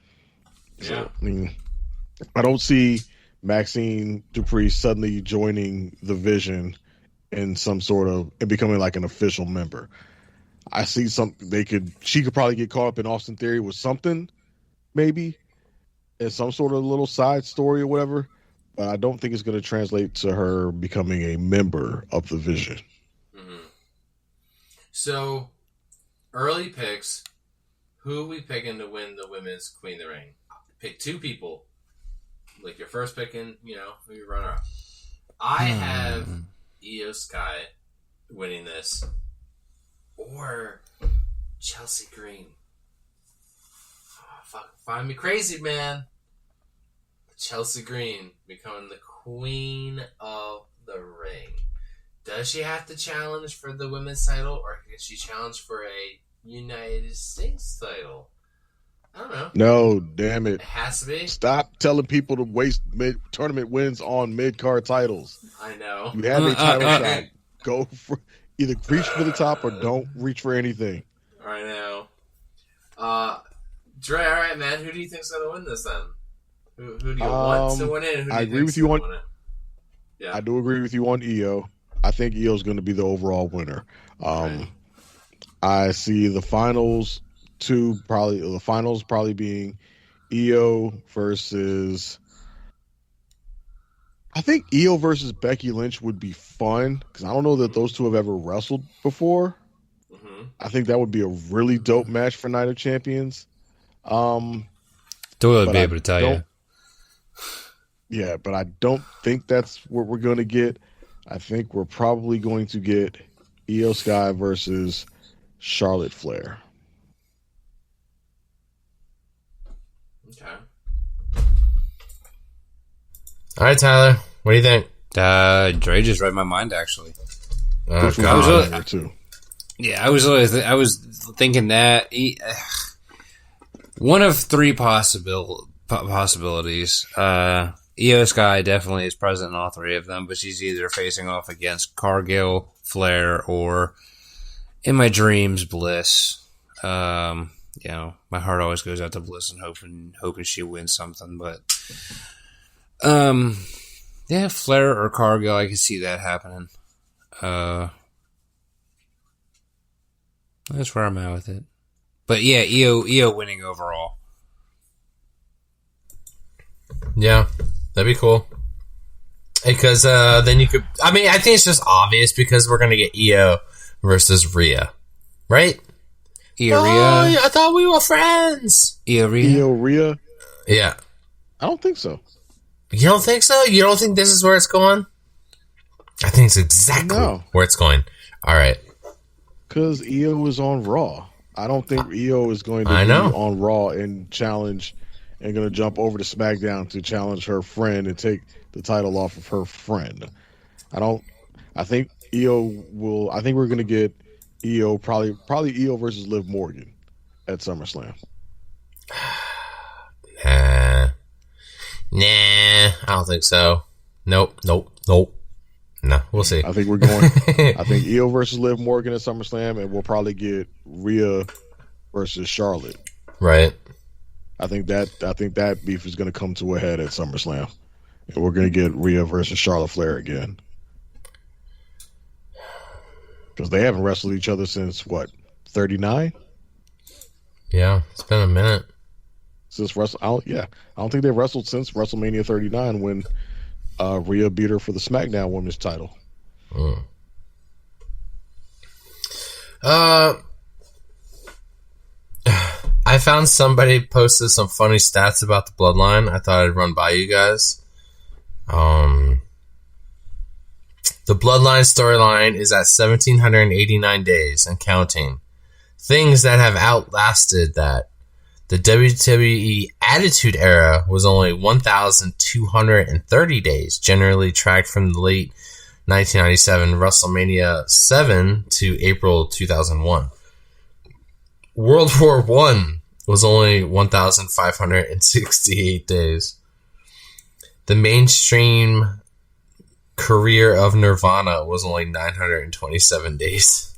Yeah. So, I mean, I don't see Maxine Dupree suddenly joining the Vision in some sort of and becoming like an official member. I see she could probably get caught up in Austin Theory with something, maybe, in some sort of little side story or whatever. But I don't think it's going to translate to her becoming a member of the Vision. Mm-hmm. So, early picks. Who are we picking to win the Women's Queen of the Ring? Pick two people. Like your first pick and, who your runner up. I have Io Sky winning this. Or Chelsea Green. Oh, fuck, find me crazy, man. Chelsea Green becoming the Queen of the Ring. Does she have to challenge for the women's title, or can she challenge for a United States title? I don't know. No, damn it. It has to be. Stop telling people to waste tournament wins on mid-card titles. I know. You have a title shot. Go for either reach for the top or don't reach for anything. I know. Dre, all right, man. Who do you think's going to win this then? Who do you want to win it? And who do I you agree with you on. win it? Yeah. I do agree with you on Io. I think Io's going to be the overall winner. Right. I see the finals probably being Io versus. I think Io versus Becky Lynch would be fun because I don't know that those two have ever wrestled before. Mm-hmm. I think that would be a really dope match for Night of Champions. Doyle would be able to tell you. Yeah, but I don't think that's what we're going to get. I think we're probably going to get Io Sky versus Charlotte Flair. Okay. All right, Tyler. What do you think? Dre just read my mind, actually. Oh, God. I was thinking that one of three possibilities. Io Sky definitely is present in all three of them, but she's either facing off against Cargill, Flair, or in my dreams, Bliss. My heart always goes out to Bliss and hoping she wins something, but Flair or Cargill, I can see that happening. That's where I'm at with it. But yeah, Io winning overall. Yeah, that'd be cool. Because then you could... I mean, I think it's just obvious because we're going to get Io versus Rhea. Right? Rhea? Oh, I thought we were friends. Rhea? Yeah. I don't think so. You don't think so? You don't think this is where it's going? I think it's exactly where it's going. All right. Because Io is on Raw. I don't think Io is going to be on Raw and challenge and going to jump over to SmackDown to challenge her friend and take the title off of her friend. I think Io will. I think we're going to get Io probably Io versus Liv Morgan at SummerSlam. Nah, I don't think so. Nope. No, we'll see. I think we're going. I think Io versus Liv Morgan at SummerSlam, and we'll probably get Rhea versus Charlotte. Right. I think that beef is going to come to a head at SummerSlam, and we're going to get Rhea versus Charlotte Flair again, because they haven't wrestled each other since what, 39? Yeah, it's been a minute since I don't think they've wrestled since WrestleMania 39 when Rhea beat her for the SmackDown Women's title. I found somebody posted some funny stats about the Bloodline. I thought I'd run by you guys. The Bloodline storyline is at 1,789 days and counting. Things that have outlasted that. The WWE Attitude Era was only 1,230 days, generally tracked from the late 1997 WrestleMania 7 to April 2001. World War I was only 1,568 days. The mainstream career of Nirvana was only 927 days.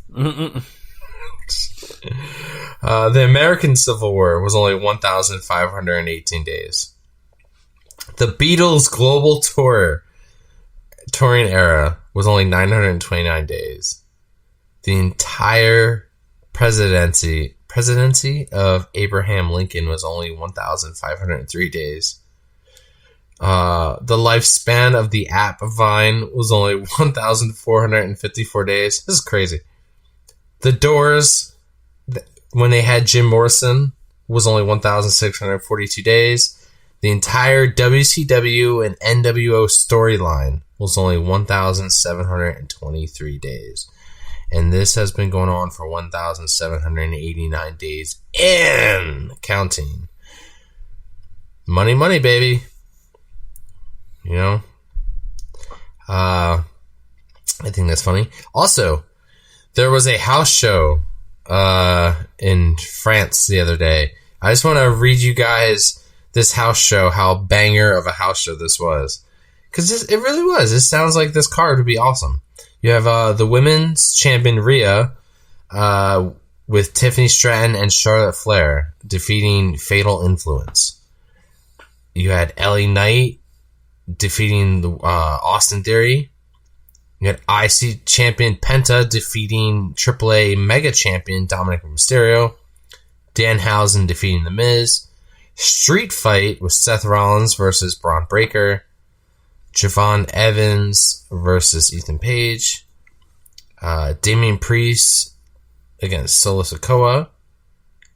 The American Civil War was only 1,518 days. The Beatles' global touring era was only 929 days. The entire presidency of Abraham Lincoln was only 1,503 days. The lifespan of the app Vine was only 1,454 days. This is crazy. The Doors, when they had Jim Morrison, was only 1,642 days. The entire WCW and NWO storyline was only 1,723 days. And this has been going on for 1,789 days and counting. Money, money, baby. You know? I think that's funny. Also, there was a house show in France the other day. I just want to read you guys this house show, how banger of a house show this was. Because it really was. It sounds like this card would be awesome. You have the women's champion Rhea with Tiffany Stratton and Charlotte Flair defeating Fatal Influence. You had LA Knight defeating the Austin Theory. You had IC champion Penta defeating AAA Mega champion Dominic Mysterio. Danhausen defeating The Miz. Street Fight with Seth Rollins versus Braun Breaker. Javon Evans versus Ethan Page. Damian Priest against Solo Sikoa.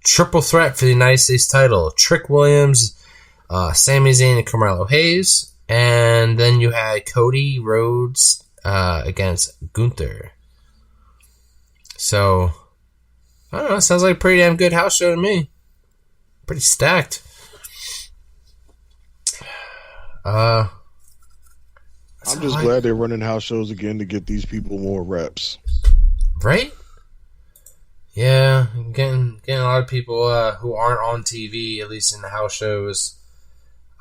Triple threat for the United States title. Trick Williams, Sami Zayn, and Carmelo Hayes. And then you had Cody Rhodes against Gunther. So, I don't know. Sounds like a pretty damn good house show to me. Pretty stacked. I'm just glad they're running house shows again to get these people more reps. Right? Yeah, getting a lot of people who aren't on TV, at least in the house shows.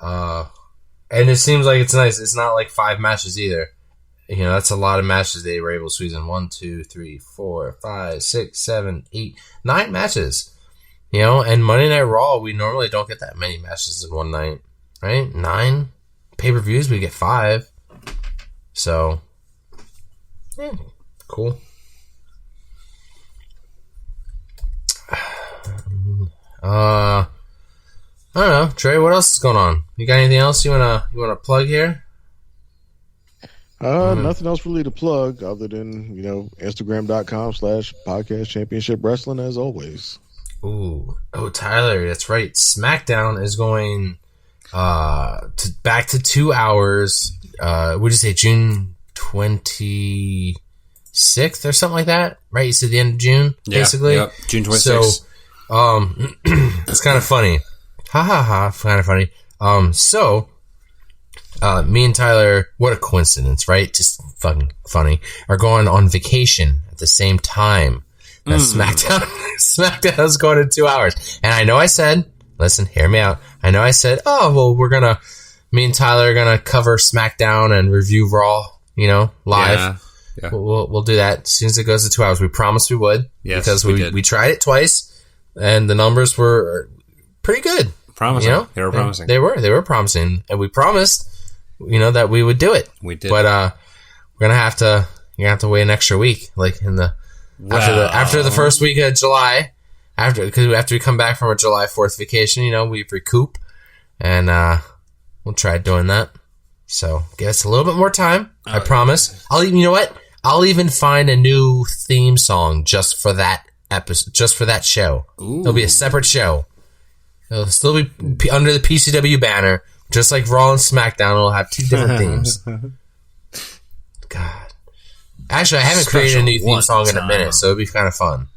And it seems like it's nice. It's not like 5 matches either. You know, that's a lot of matches they were able to squeeze in. 1, 2, 3, 4, 5, 6, 7, 8, 9 matches. You know, and Monday Night Raw, we normally don't get that many matches in one night. Right? 9 pay-per-views, we get 5. So, yeah, cool. I don't know, Trey. What else is going on? You got anything else you wanna plug here? Nothing else really to plug other than Instagram.com/podcast championship wrestling as always. Oh, Tyler, that's right. SmackDown is going back to 2 hours. Would you say June 26th or something like that? Right? You said the end of June, basically. Yeah, June 26th. So, it's kind of funny. Kind of funny. Me and Tyler, what a coincidence, right? Just fucking funny. Are going on vacation at the same time that SmackDown. SmackDown is going in 2 hours, and I know I said, listen, hear me out. I know I said, oh well, me and Tyler are gonna cover SmackDown and review Raw, live. Yeah. We'll do that as soon as it goes to 2 hours. We promised we would, because we tried it twice, and the numbers were pretty good. promising. You know? They were promising. They were promising, and we promised, that we would do it. We did. But you're gonna have to wait an extra week, like after the first week of July, after we come back from our July 4th vacation, we recoup, and we'll try doing that. So give us a little bit more time. I promise. I'll even find a new theme song just for that episode, just for that show. Ooh. It'll be a separate show. It'll still be under the PCW banner, just like Raw and SmackDown. It'll have two different themes. God. Actually, I haven't created a new theme song in a minute, so it'll be kind of fun.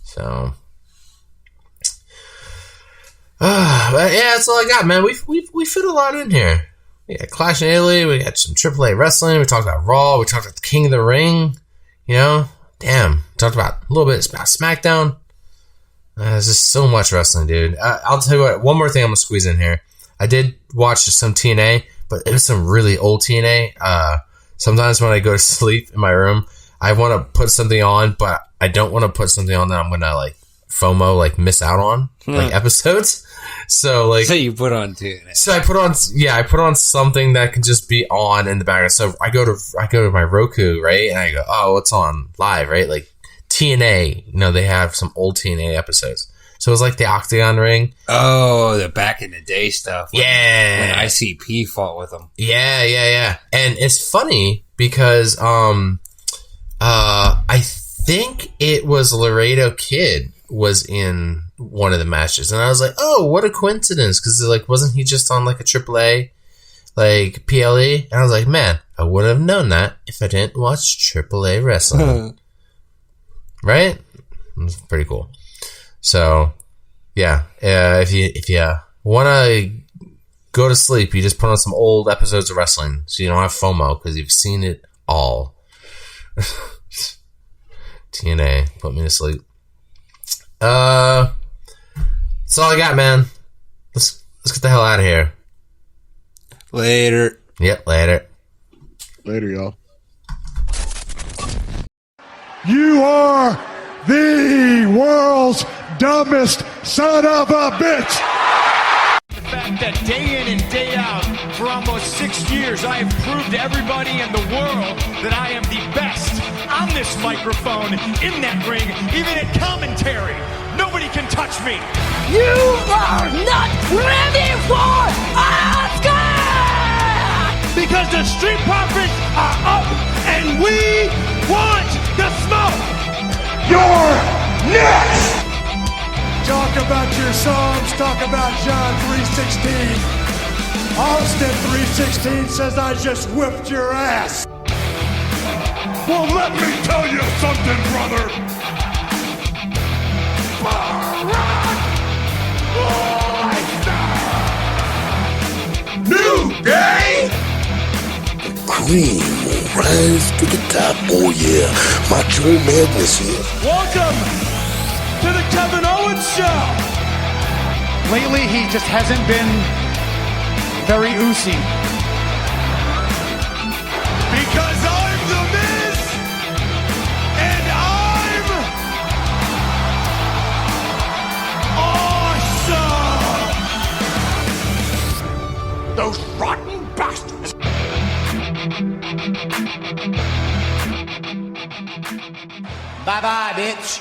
So, but yeah, that's all I got, man. We fit a lot in here. We got Clash in Italy. We got some AAA wrestling. We talked about Raw. We talked about the King of the Ring. Damn. Talked about a little bit about SmackDown. There's just so much wrestling, dude. I'll tell you what. One more thing I'm gonna squeeze in here. I did watch some TNA, but it was some really old TNA. Sometimes when I go to sleep in my room, I want to put something on, but I don't want to put something on that I'm going to FOMO, miss out on, episodes. So you put on TNA. So I put on something that can just be on in the background. So I go to my Roku, right? And I go, oh, what's on live, right? Like TNA, they have some old TNA episodes. So it was like the Octagon Ring. Oh, the back in the day stuff. When ICP fought with them. Yeah. And it's funny because I think it was Laredo Kid was in one of the matches. And I was like, oh, what a coincidence. Because wasn't he just on a AAA, PLE? And I was like, man, I wouldn't have known that if I didn't watch AAA wrestling. Right? It was pretty cool. So, yeah, if you want to go to sleep, you just put on some old episodes of wrestling so you don't have FOMO because you've seen it all. TNA, put me to sleep. That's all I got, man. Let's get the hell out of here. Later. Yep, later. Later, y'all. You are the world's dumbest son of a bitch. The fact that day in and day out for almost 6 years I have proved to everybody in the world that I am the best on this microphone, in that ring, even at commentary. Nobody can touch me. You are not ready for Oscar! Because the Street Profits are up and we want the smoke. You're next! Talk about your Psalms, talk about John 3:16. Austin 3:16 says I just whipped your ass. Well, let me tell you something, brother. New day! Cream will rise to the top. Oh yeah, Macho Madness here. Welcome to the Kevin Owens Show. Lately, he just hasn't been very oozy. Because I'm the Miz, and I'm awesome. Those rotten bastards. Bye-bye, bitch.